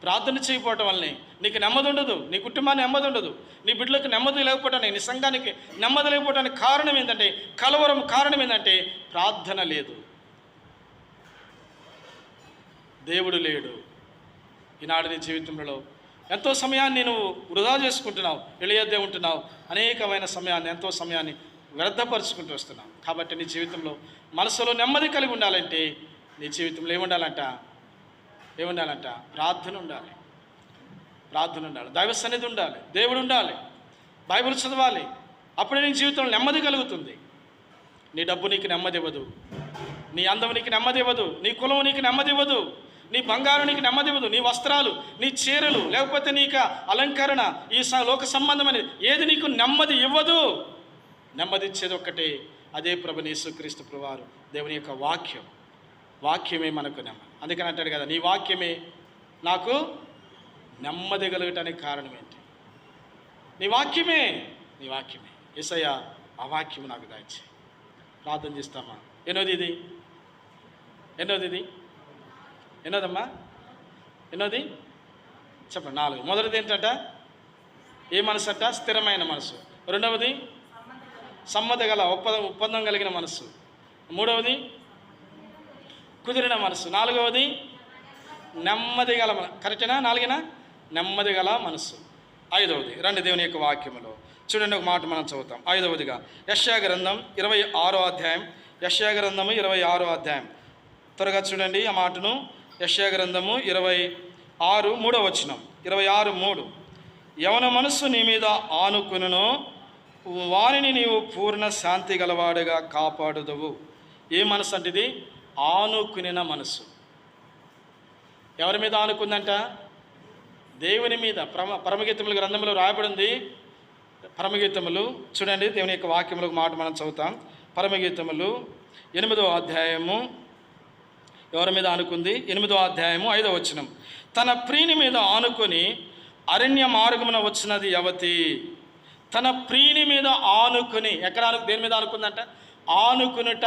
ప్రార్థన చేయకపోవటం వల్లనే నీకు నెమ్మది ఉండదు, నీ కుటుంబానికి నెమ్మది ఉండదు, నీ బిడ్డలకు నెమ్మది లేకపోవటానికి, నీ సంఘానికి నెమ్మది లేకపోవటానికి కారణం ఏంటంటే, కలవరం కారణం ఏంటంటే ప్రార్థన లేదు, దేవుడు లేడు. ఈనాడు నీ జీవితంలో ఎంతో సమయాన్ని నువ్వు వృధా చేసుకుంటున్నావు, ఎളിయద్దే ఉంటున్నావు, అనేకమైన సమయాన్ని, ఎంతో సమయాన్ని వ్యర్థపరుచుకుంటూ వస్తున్నావు. కాబట్టి నీ జీవితంలో మనసులో నెమ్మది కలిగి ఉండాలంటే నీ జీవితంలో ఏముండాలంట? ప్రార్థన ఉండాలి, దైవ సన్నిధి ఉండాలి, దేవుడు ఉండాలి, బైబిల్ చదవాలి. అప్పుడే నీ జీవితంలో నెమ్మది కలుగుతుంది. నీ డబ్బు నీకు నెమ్మది ఇవ్వదు, నీ అందం నీకు నెమ్మది ఇవ్వదు, నీ కులం నీకు నెమ్మది ఇవ్వదు, నీ బంగారం నీకు నెమ్మది ఇవ్వదు, నీ వస్త్రాలు, నీ చీరలు, లేకపోతే నీకు అలంకరణ, ఈ లోక సంబంధమైన ఏది నీకు నెమ్మది ఇవ్వదు. నెమ్మది ఇచ్చేది ఒక్కటే, అదే ప్రభువైన యేసుక్రీస్తు ప్రభువారు, దేవుని యొక్క వాక్యమే మనకు నెమ్మది. అందుకని అంటాడు కదా, నీ వాక్యమే నాకు నెమ్మది కలగటానికి కారణం ఏంటి? నీ వాక్యమే. యేసయ్యా, ఆ వాక్యము నాకు దాచి ప్రార్థన చేస్తామా? ఎన్నోది? ఎన్నోదమ్మా? ఎన్నోది చెప్పండి. 4. మొదటిది ఏంటంట? ఏ మనసు అంట? స్థిరమైన మనసు. రెండవది సమ్మతి గల ఒప్పందం కలిగిన మనసు. మూడవది కుదిరిన మనసు. నాలుగవది నెమ్మది గల కరెక్టేనా? 4 నెమ్మది గల మనసు. 5వది రండి దేవుని యొక్క వాక్యములో చూడండి, ఒక మాట మనం చదువుతాం. 5వదిగా యెషయా గ్రంథం 26వ అధ్యాయం. యెషయా గ్రంథము 26వ అధ్యాయం. త్వరగా చూడండి ఆ మాటను. యెషయా గ్రంథము 26 3వ వచనం. 26:3. యవన మనస్సు నీ మీద ఆనుకునును, వారిని నీవు పూర్ణ శాంతి గలవాడుగా కాపాడుదవు. ఏ మనసు అంటే ఇది? ఆనుకునిన మనసు. ఎవరి మీద ఆనుకుందంట? దేవుని మీద. పరమగీతముల గ్రంథంలో రాయబడింది. పరమగీతములు చూడండి, దేవుని యొక్క వాక్యములకు మాట మనం చదువుతాం. పరమగీతములు 8వ అధ్యాయము ఎవరి మీద ఆనుకుంది? 8వ అధ్యాయము 5వ వచనం. తన ప్రియుని మీద ఆనుకొని అరణ్య మార్గమున వచ్చినది యవతి. తన ప్రియుని మీద ఆనుకొని, దేని మీద ఆనుకుందంట? ఆనుకునుట.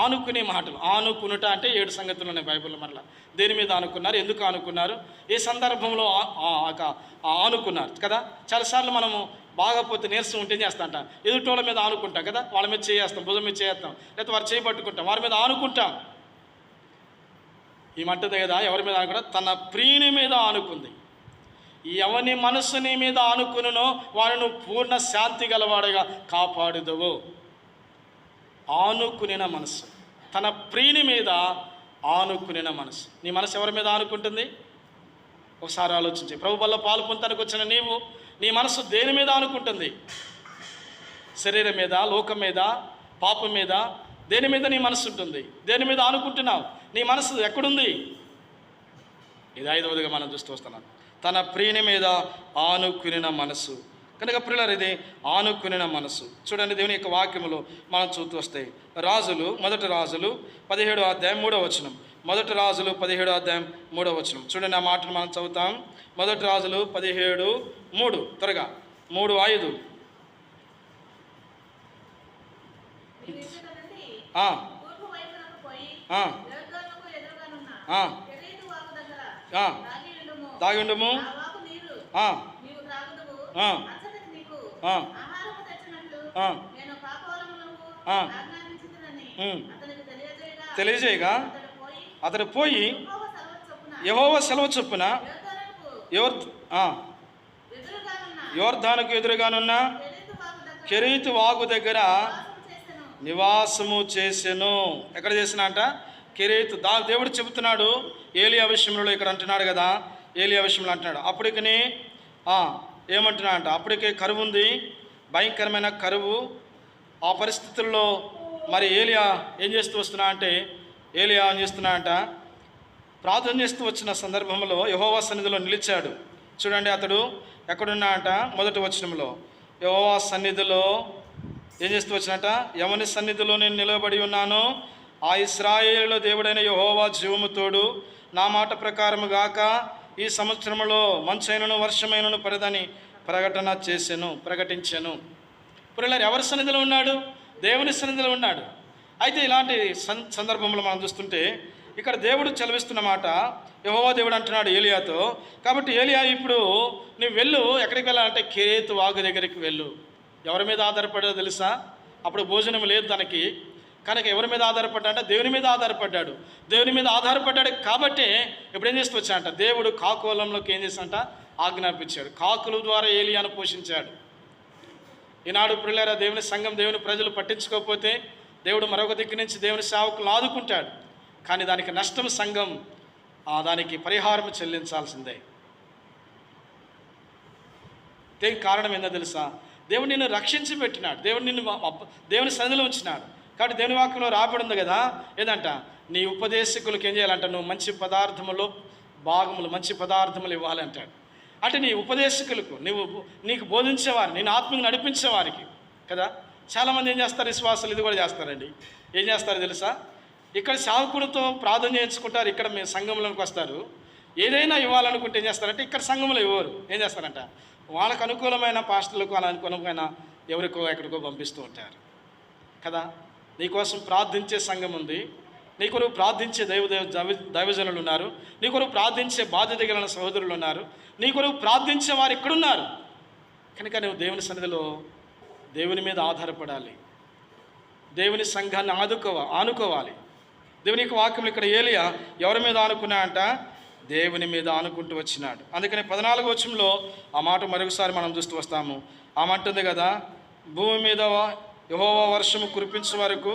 ఆనుకునే మాటలు. ఆనుకునుట అంటే 7 సంగతులు ఉన్నాయి బైబిల్లో. మరలా దేని మీద ఆనుకున్నారు, ఎందుకు ఆనుకున్నారు, ఏ సందర్భంలో ఆనుకున్నారు కదా. చాలాసార్లు మనము బాగాపోతే నీరసం ఉంటే చేస్తా అంట, ఎదుటోళ్ళ మీద ఆనుకుంటాం కదా, వాళ్ళ మీద చేస్తాం, భుజం మీద చేస్తాం, లేకపోతే వారు చేయబట్టుకుంటాం, వారి మీద ఆనుకుంటాం. ఈ మంటది కదా, ఎవరి మీద ఆనుకుంటా? తన ప్రియుని మీద ఆనుకుంది. ఎవని మనస్సు నీ మీద ఆనుకునునో వారిని పూర్ణ శాంతి గలవాడుగా కాపాడుదవు. ఆనుకునిన మనసు, తన ప్రియుని మీద ఆనుకునిన మనసు. నీ మనసు ఎవరి మీద ఆనుకుంటుంది? ఒకసారి ఆలోచించి. ప్రభు వల్ల పాలు పొందడానికి వచ్చిన నీవు, నీ మనసు దేని మీద ఆనుకుంటుంది? శరీరం మీద, లోకం మీద, పాపం మీద, దేని మీద నీ మనసు ఉంటుంది? దేని మీద ఆనుకుంటున్నావు? నీ మనసు ఎక్కడుంది? ఇది 5వదిగా మనం చూస్తూ వస్తున్నాం. తన ప్రియుని మీద ఆనుకునిన మనసు. కనుక ప్రియులారా, ఇది ఆనుకునిన మనసు. చూడండి దేవుని యొక్క వాక్యములో మనం చూస్తూ వస్తాయి. మొదటి రాజులు 17వ అధ్యాయం 3వ వచనం. మొదటి రాజులు 17వ అధ్యాయం 3వ వచనం. చూడండి ఆ మాటను మనం చదువుతాం. మొదటి రాజులు 17:3. త్వరగా 3:5. దాగిండుము. తెలియజేయగా అతడు పోయి యెహోవా సెలవు చొప్పున యోర్దానుకు ఎదురుగానున్న కెరీతు వాగు దగ్గర నివాసము చేసెను. ఎక్కడ చేసిన అంట? కెరీతు. దేవుడు చెబుతున్నాడు ఏలియా విషయంలో. ఇక్కడ అంటున్నాడు కదా, ఏలియా విషయంలో అంటున్నాడు. అప్పటికని ఏమంటున్నా అంట, అప్పటికే కరువు ఉంది, భయంకరమైన కరువు. ఆ పరిస్థితుల్లో మరి ఏలియా ఏం చేస్తూ వస్తున్నా అంటే, ఏలియా ఏం చేస్తున్నా అంట, ప్రార్థన చేస్తూ వచ్చిన సందర్భంలో యెహోవా సన్నిధిలో నిలిచాడు. చూడండి, అతడు ఎక్కడున్నాడట? మొదటి వచనంలో యెహోవా సన్నిధిలో ఏం చేస్తూ వచ్చినట? ఎవని సన్నిధిలో నేను నిలబడి ఉన్నానో ఆ ఇశ్రాయేలు దేవుడైన యెహోవా జీవము తోడు, నా మాట ప్రకారము గాక ఈ సంవత్సరంలో మంచైనను వర్షమైనను పడదని ప్రకటించాను. ఇప్పుడు ఎవరి సన్నిధిలో ఉన్నాడు? దేవుని సన్నిధిలో ఉన్నాడు. అయితే ఇలాంటి సందర్భంలో మనం చూస్తుంటే ఇక్కడ దేవుడు చదివిస్తున్న మాట, యెహోవా దేవుడు అంటున్నాడు ఏలియాతో. కాబట్టి ఏలియా, ఇప్పుడు నువ్వు వెళ్ళు. ఎక్కడికి వెళ్ళాలంటే కెరీతు వాగు దగ్గరికి వెళ్ళు. ఎవరి మీద ఆధారపడాడో తెలుసా? అప్పుడు భోజనం లేదు తనకి కనుక ఎవరి మీద ఆధారపడ్డాడంటే దేవుని మీద ఆధారపడ్డాడు. దేవుని మీద ఆధారపడ్డాడు కాబట్టి ఇప్పుడు ఏం చేస్తూ వచ్చాడంట? దేవుడు కాకులంలోకి ఏం చేశాడంట? ఆజ్ఞాపించాడు. కాకుల ద్వారా ఏలియాను పోషించాడు. ఈనాడు ప్రియులారా, దేవుని సంఘం, దేవుని ప్రజలు పట్టించుకోకపోతే దేవుడు మరొక దిక్కు నుంచి దేవుని సేవకులను ఆదుకుంటాడు. కానీ దానికి నష్టం సంఘం, దానికి పరిహారం చెల్లించాల్సిందే. దీనికి కారణం ఏందో తెలుసా? దేవుడు నిన్ను రక్షించి పెట్టినాడు. దేవుడు నిన్ను దేవుని సన్నిధిలో ఉంచినాడు. కాబట్టి దేవుని వాక్యంలో రాబడింది కదా, ఏదంట? నీ ఉపదేశకులకు ఏం చేయాలంట? నువ్వు మంచి పదార్థములు భాగములు, మంచి పదార్థములు ఇవ్వాలి అంటాడు. అంటే నీ ఉపదేశకులకు, నీకు బోధించేవారు, నేను ఆత్మీయంగా నడిపించేవారికి కదా. చాలామంది ఏం చేస్తారు? విశ్వాసాలు ఇది కూడా చేస్తారండి. ఏం చేస్తారు తెలుసా? ఇక్కడ సేవకుడితో ప్రార్థన చేయించుకుంటారు, ఇక్కడ మేము సంఘంలోకి వస్తారు. ఏదైనా ఇవ్వాలనుకుంటే ఏం చేస్తారంటే ఇక్కడ సంఘంలో ఇవ్వరు. ఏం చేస్తారంట? వాళ్ళకు అనుకూలమైన పాస్టర్లకు, వాళ్ళ అనుకూలమైన ఎవరికో ఎక్కడికో పంపిస్తూ ఉంటారు కదా. నీకోసం ప్రార్థించే సంఘం ఉంది, నీ కొరకు ప్రార్థించే దైవజనులు ఉన్నారు, నీ కొరకు ప్రార్థించే బాధ్యత కలిగిన సహోదరులు ఉన్నారు, నీ కొరకు ప్రార్థించే వారు ఇక్కడున్నారు. కనుక నువ్వు దేవుని సన్నిధిలో దేవుని మీద ఆధారపడాలి, దేవుని సంఘాన్ని ఆనుకోవాలి. దేవుని యొక్క వాక్యం ఇక్కడ ఏలియా ఎవరి మీద ఆనుకున్నాడంట? దేవుని మీద ఆనుకుంటూ వచ్చినాడు. అందుకని 14వ వచనంలో ఆ మాట మరొకసారి మనం చూస్తూ వస్తాము. ఆ మాట ఉంది కదా, భూమి మీద యెహోవా వర్షము కురిపించే వరకు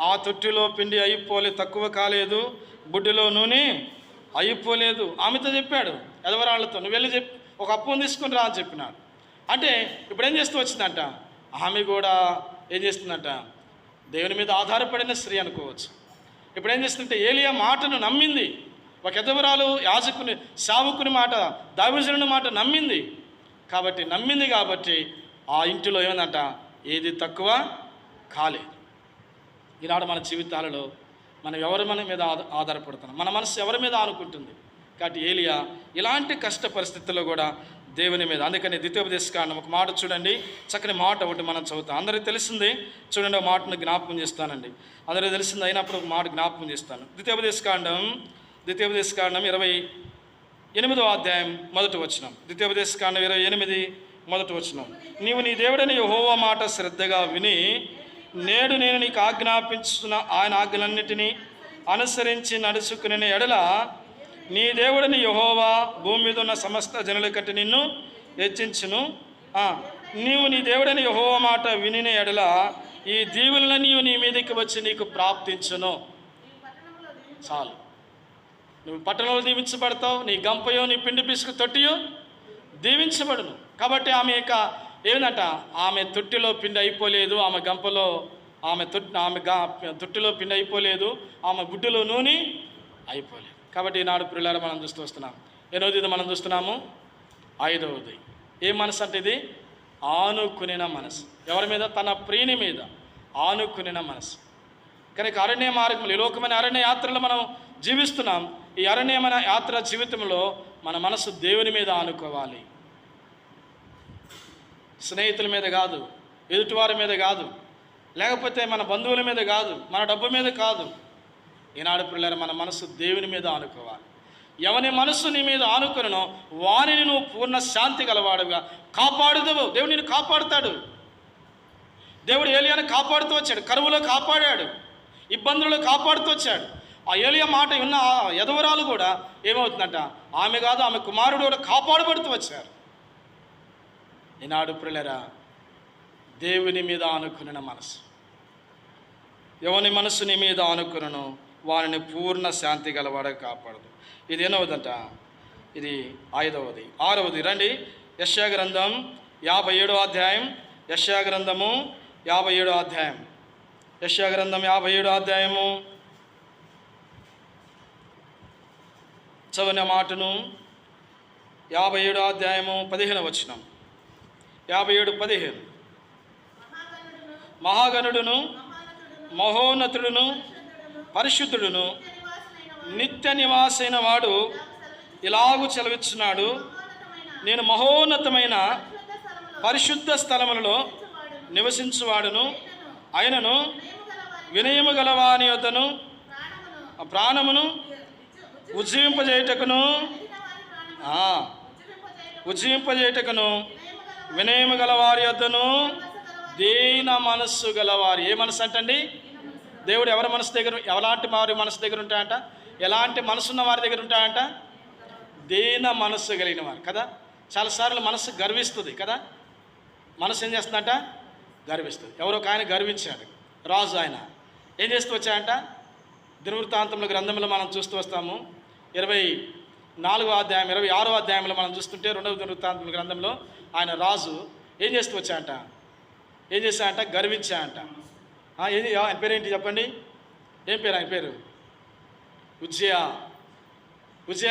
ఆ తొట్టిలో పిండి అయిపోలే, తక్కువ కాలేదు, బుడ్డిలో నూనె అయిపోలేదు. ఆమెతో చెప్పాడు, ఎదవరాళ్ళతో, నువ్వు వెళ్ళి ఒక అప్పును తీసుకుని రా అని చెప్పినాడు. అంటే ఇప్పుడు ఏం చేస్తూ వచ్చిందంట? ఆమె కూడా ఏం చేస్తుందంట? దేవుని మీద ఆధారపడిన స్త్రీ అనుకోవచ్చు. ఇప్పుడు ఏం చేస్తుంటే ఏలియా మాటను నమ్మింది. ఒక ఎదవరాలు యాజకుని, సేవకుని మాట, దైవజనుని మాట నమ్మింది కాబట్టి ఆ ఇంటిలో ఏమందంట? ఏది తక్కువ కాలేదు. ఈనాడు మన జీవితాలలో మనం ఎవరి మీద ఆధారపడుతున్నాం, మన మనసు ఎవరి మీద ఆనుకుంటుంది. కాబట్టి ఏలియా ఇలాంటి కష్ట పరిస్థితుల్లో కూడా దేవుని మీద. అందుకని ద్వితీయోపదేశకాండం ఒక మాట చూడండి, చక్కని మాట ఒకటి మనం చదువుతాం. అందరికీ తెలిసింది, చూడండి ఒక మాటను జ్ఞాపకం చేస్తానండి. అందరికీ తెలిసింది అయినప్పుడు ఒక మాట జ్ఞాపకం చేస్తాను. ద్వితీయోపదేశకాండం 28వ అధ్యాయం మొదటి వచనం. ద్వితీయోపదేశకాండం 28 మొదటి వచనం. నీవు నీ దేవుడని యెహోవా మాట శ్రద్ధగా విని నేడు నేను నీకు ఆజ్ఞాపించుతున్న ఆయన ఆజ్ఞలన్నిటినీ అనుసరించి నడుచుకునే ఎడల నీ దేవుడిని యెహోవా భూమి మీద ఉన్న సమస్త జనుల కంటే నిన్ను హెచ్చించును. నీవు నీ దేవుడని యెహోవా మాట వినిన ఎడల ఈ దీవులని నీ మీదకి వచ్చి నీకు ప్రాప్తించును. చాలు, నువ్వు పట్టణంలో దీవించబడతావు, నీ గంపయో నీ పిండి పిసుకు తొట్టియో దీవించబడును. కాబట్టి ఆమె యొక్క ఏమిటంట? ఆమె తొట్టిలో పిండి అయిపోలేదు, ఆమె గంపలో ఆమె తొట్టిలో పిండి అయిపోలేదు, ఆమె గుడ్డులో నూనె అయిపోలేదు. కాబట్టి ఈనాడు ప్రియులారా మనం చూస్తూ వస్తున్నాం. ఎన్నోది ఇది మనం చూస్తున్నాము? 5వది. ఏ మనసు అంటే ఇది? ఆనుకునిన మనసు. ఎవరి మీద? తన ప్రియుని మీద ఆనుకునిన మనసు. కనుక అరణ్య మార్గంలో, ఈ లోకమైన అరణ్య యాత్రలో మనం జీవిస్తున్నాం. ఈ అరణ్యమైన యాత్ర జీవితంలో మన మనసు దేవుని మీద ఆనుకోవాలి. స్నేహితుల మీద కాదు, ఎదుటివారి మీద కాదు, లేకపోతే మన బంధువుల మీద కాదు, మన డబ్బు మీద కాదు. ఈనాడు పిల్లలు మన మనసు దేవుని మీద ఆనుకోవాలి. ఎవని మనసు నీ మీద ఆనుకునో వారిని నువ్వు పూర్ణ శాంతి గలవాడుగా కాపాడుదువు. దేవుడు నిన్ను కాపాడుతాడు. దేవుడు ఏలియాను కాపాడుతూ వచ్చాడు, కరువులో కాపాడాడు, ఇబ్బందులలో కాపాడుతూ వచ్చాడు. ఆ ఏలియా మాట ఉన్న యదవరాలు కూడా ఏమవుతుందంట? ఆమె కాదు, ఆమె కుమారుడు కూడా కాపాడబడుతూ వచ్చారు. ఈనాడు ప్రియులారా దేవుని మీద ఆనుకున్న మనసు, ఎవని మనసు నీ మీద ఆనుకునో వారిని పూర్ణ శాంతి గలవాడగా కాపాడదు. ఇది ఎన్నవదంట? ఇది 5వది. 6వది రండి. యెషయా గ్రంథం 57వ అధ్యాయం. యెషయా గ్రంథము 57వ అధ్యాయం. యెషయా గ్రంథం 57వ అధ్యాయము చదివిన మాటను 57వ అధ్యాయము 15వ వచనం. 57:15. మహాగణుడును మహోన్నతుడును పరిశుద్ధుడును నిత్య నివాసైన వాడు ఇలాగూ సెలవిస్తున్నాడు, నేను మహోన్నతమైన పరిశుద్ధ స్థలములలో నివసించువాడును ఆయనను వినయము గలవాని యొద్దను ప్రాణమును ఉజ్జీవింపజేయుటకును వినయము గలవారి యొద్దను దీన మనస్సు గలవారు. ఏ మనసు అంటండి? దేవుడు ఎవరి మనసు దగ్గర, ఎలాంటి వారి మనసు దగ్గర ఉంటాయంట? ఎలాంటి మనసున్న వారి దగ్గర ఉంటాయంట? దీన మనస్సు కలిగిన వారు కదా. చాలాసార్లు మనస్సు గర్విస్తుంది కదా. మనసు ఏం చేస్తుందంట? గర్విస్తుంది. ఎవరో ఒక ఆయన గర్వించాడు, రాజు. ఆయన ఏం చేస్తూ వచ్చాయంట? దినవృత్తాంతముల గ్రంథంలో మనం చూస్తూ వస్తాము. 24వ అధ్యాయం 26వ అధ్యాయంలో మనం చూస్తుంటే 2వ దినవృత్తాంతముల గ్రంథంలో ఆయన రాజు ఏం చేస్తూ వచ్చాయంట? ఏం చేశాయంట? గర్వించాయంట. ఏది ఆయన పేరేంటి చెప్పండి? ఏం పేరు ఆయన పేరు? ఉజ్జియా.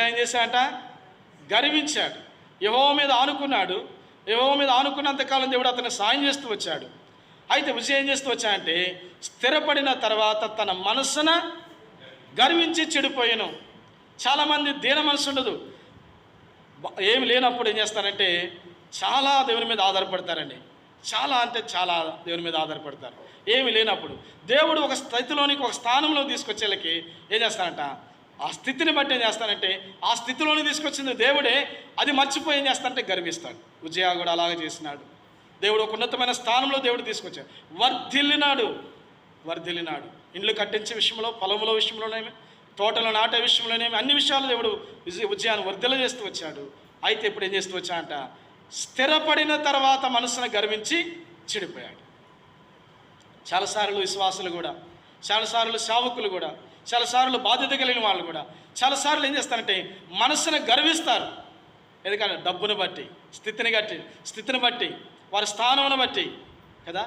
ఏం చేశాయంట? గర్వించాడు. యెహోవా మీద ఆనుకున్నాడు. యెహోవా మీద ఆనుకున్నంతకాలం దేవుడు అతను సాయం చేస్తూ వచ్చాడు. అయితే ఉజ్జియా ఏం చేస్తూ వచ్చాయంటే, స్థిరపడిన తర్వాత తన మనస్సున గర్వించి చెడిపోయాను. చాలామంది దీన మనసు ఉండదు. ఏమి లేనప్పుడు ఏం చేస్తారంటే చాలా దేవుని మీద ఆధారపడతారండి. చాలా అంటే చాలా దేవుని మీద ఆధారపడతారు. ఏమి లేనప్పుడు దేవుడు ఒక స్థితిలోనికి, ఒక స్థానంలో తీసుకొచ్చేళ్ళకి ఏం చేస్తారంట? ఆ స్థితిని బట్టి ఏం చేస్తానంటే, ఆ స్థితిలోని తీసుకొచ్చింది దేవుడే, అది మర్చిపోయి ఏం చేస్తారంటే గర్విస్తాడు. ఉజ్జియా కూడా అలాగే చేసినాడు. దేవుడు ఒక ఉన్నతమైన స్థానంలో దేవుడు తీసుకొచ్చాడు. వర్ధిల్లినాడు. ఇండ్లు కట్టించే విషయంలో, పొలంలో విషయంలోనేమి, తోటలో నాటే విషయంలోనేమి, అన్ని విషయాలు దేవుడు ఉజ్జియాను వర్ధిల్ల చేస్తూ వచ్చాడు. అయితే ఇప్పుడు ఏం చేస్తూ వచ్చాడంట? స్థిరపడిన తర్వాత మనసును గర్వించి చెడిపోయాడు. చాలాసార్లు విశ్వాసులు కూడా, చాలాసార్లు సేవకులు కూడా, చాలాసార్లు బాధ్యత కలిగిన వాళ్ళు కూడా చాలాసార్లు ఏం చేస్తారంటే మనసును గర్విస్తారు. ఎందుకంటే డబ్బును బట్టి, స్థితిని బట్టి, వారి స్థానమును బట్టి కదా.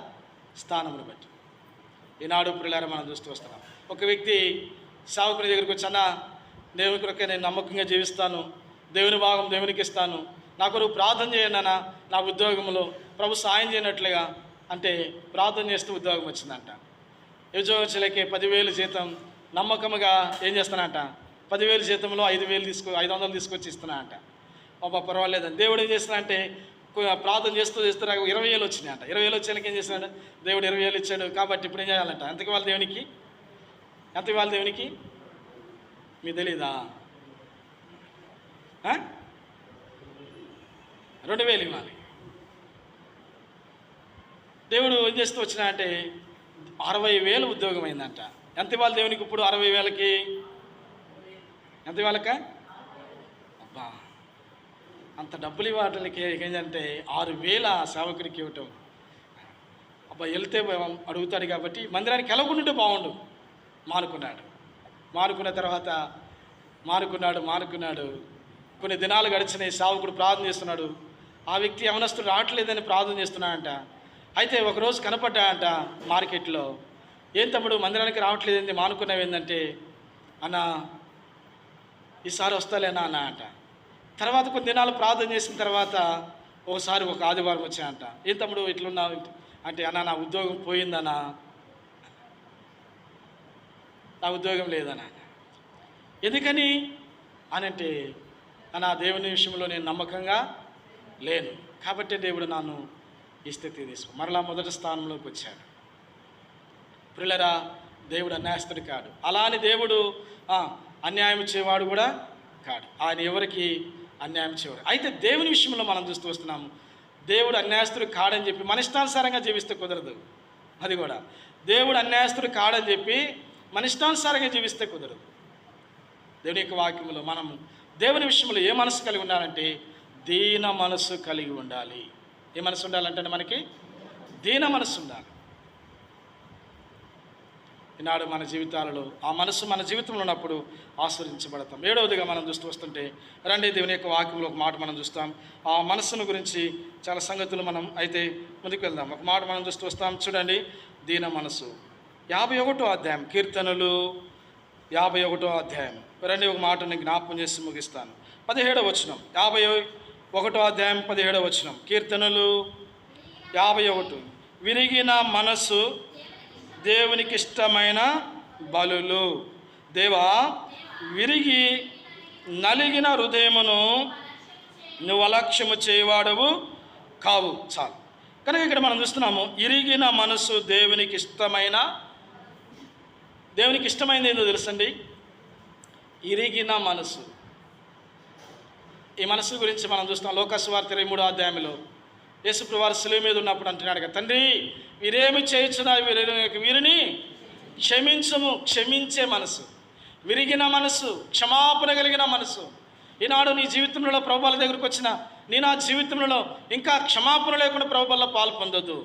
స్థానమును బట్టి ఈనాడు ప్రియులారా మనం చూస్తూ వస్తున్నాం. ఒక వ్యక్తి సేవకుని దగ్గరికి వచ్చి, అన్న దేవుని కొరకే నేను నమ్మకంగా జీవిస్తాను, దేవుని భాగం దేవునికి ఇస్తాను, నా కొరకు ప్రార్థన చేయండి అన్న, నా ఉద్యోగంలో ప్రభు సాయం చేయనట్లుగా అంటే ప్రార్థన చేస్తూ ఉద్యోగం వచ్చిందంట. ఉద్యోగం వచ్చేలకే 10,000 జీతం నమ్మకముగా ఏం చేస్తానంట? 10,000 జీతంలో 500 తీసుకొచ్చి ఇస్తున్నా అంట. పర్వాలేదని దేవుడు ఏం చేస్తున్నాడంటే ప్రార్థన చేస్తూ 20,000 వచ్చినాయంట. 20,000 వచ్చేళ్ళకి ఏం చేస్తున్నాడు? దేవుడు 20,000 ఇచ్చాడు కాబట్టి ఇప్పుడు ఏం చేయాలంట? ఎంతకి వాళ్ళ దేవునికి మీకు తెలీదా? 2,000 ఇవ్వాలి. దేవుడు ఏం చేస్తూ వచ్చినా అంటే 60,000 ఉద్యోగం అయిందంట. ఎంత ఇవ్వాలి దేవునికి ఇప్పుడు? 60,000కి ఎంత ఇవ్వాలక? అబ్బా, అంత డబ్బులు ఇవ్వటానికి ఏంటంటే 6,000 సేవకుడికి ఇవ్వటం. అబ్బా, వెళ్తే అడుగుతాడు కాబట్టి మందిరానికి వెళ్ళకుండాంటే బాగుండు. మానుకున్న తర్వాత మానుకున్నాడు. కొన్ని దినాలు గడిచినాయి. సేవకుడు ప్రార్థన చేస్తున్నాడు. ఆ వ్యక్తి యవనస్తుడు రావట్లేదని ప్రార్థన చేస్తున్నాడంట. అయితే ఒకరోజు కనపడ్డాడంట మార్కెట్లో. ఏం తమ్ముడు మందిరానికి రావట్లేదండి, మానుకున్నావు ఏంటంటే, అన్న ఈసారి వస్తాలేనా అన్న అంట. తర్వాత కొన్ని దినాలు ప్రార్థన చేసిన తర్వాత ఒకసారి ఒక ఆదివారం వచ్చాయంట. ఏం తమ్ముడు ఇట్లున్నావు అంటే, అన్న నా ఉద్యోగం పోయిందన్నా, నా ఉద్యోగం లేదన్నా. ఎందుకని అని అంటే, అన్న దేవుని విషయంలో నేను నమ్మకంగా లేను కాబట్టి దేవుడు నన్ను ఈ స్థితికి తీసుకో మరలా మొదటి స్థానంలోకి వచ్చాడు. ప్రియులారా, దేవుడు అన్యాయస్తుడు కాడు. అలా అని దేవుడు అన్యాయం ఇచ్చేవాడు కూడా కాడు. ఆయన ఎవరికి అన్యాయం ఇచ్చేవాడు. అయితే దేవుని విషయంలో మనం చూస్తూ వస్తున్నాము. దేవుడు అన్యాయస్తుడు కాడని చెప్పి మన ఇష్టానుసారంగా జీవిస్తే కుదరదు. అది కూడా దేవుడు అన్యాయస్తుడు కాడని చెప్పి మన ఇష్టానుసారంగా జీవిస్తే కుదరదు. దేవుని యొక్క వాక్యంలో మనము దేవుని విషయంలో ఏ మనసు కలిగి ఉండాలంటే దీన మనసు కలిగి ఉండాలి. ఏ మనసు ఉండాలంటే మనకి దీన మనసు ఉండాలి. ఈనాడు మన జీవితాలలో ఆ మనసు మన జీవితంలో ఉన్నప్పుడు ఆస్వాదించబడతాం. 7వదిగా మనం చూస్తూ వస్తుంటే రండి దేవుని యొక్క వాక్యంలో ఒక మాట మనం చూస్తాం. ఆ మనస్సును గురించి చాలా సంగతులు మనం అయితే ముందుకు వెళ్దాం. ఒక మాట మనం చూస్తూ వస్తాం. చూడండి, దీన మనసు 51వ అధ్యాయం కీర్తనలు 51వ అధ్యాయం. రండి ఒక మాటని జ్ఞాపకం చేసి ముగిస్తాను. 17వ వచనం, 51వ అధ్యాయం 17వ వచనం. కీర్తనలు 51. విరిగిన మనసు దేవునికి ఇష్టమైన బలులు. దేవా, విరిగి నలిగిన హృదయమును నువ్వు అలక్ష్యము చేయవాడవు కావు. చాలు. కనుక ఇక్కడ మనం చూస్తున్నాము, ఇరిగిన మనసు దేవునికి ఇష్టమైనది ఏందో తెలుసండి? ఇరిగిన మనసు. ఈ మనసు గురించి మనం చూస్తున్నాం లోకాసువార్త 23వ అధ్యాయంలో యేసుప్రభువు వారు శిలువ మీద ఉన్నప్పుడు అంటున్నాడు కదా, తండ్రి వీరేమి చేయుచున్నా వీరిని క్షమించము. క్షమించే మనసు, విరిగిన మనసు, క్షమాపణ కలిగిన మనసు. ఈనాడు నీ జీవితంలో ప్రభువుల దగ్గరకు వచ్చిన నా జీవితంలో ఇంకా క్షమాపణ లేకుండా ప్రభువుల్లో పాలు పొందొద్దు.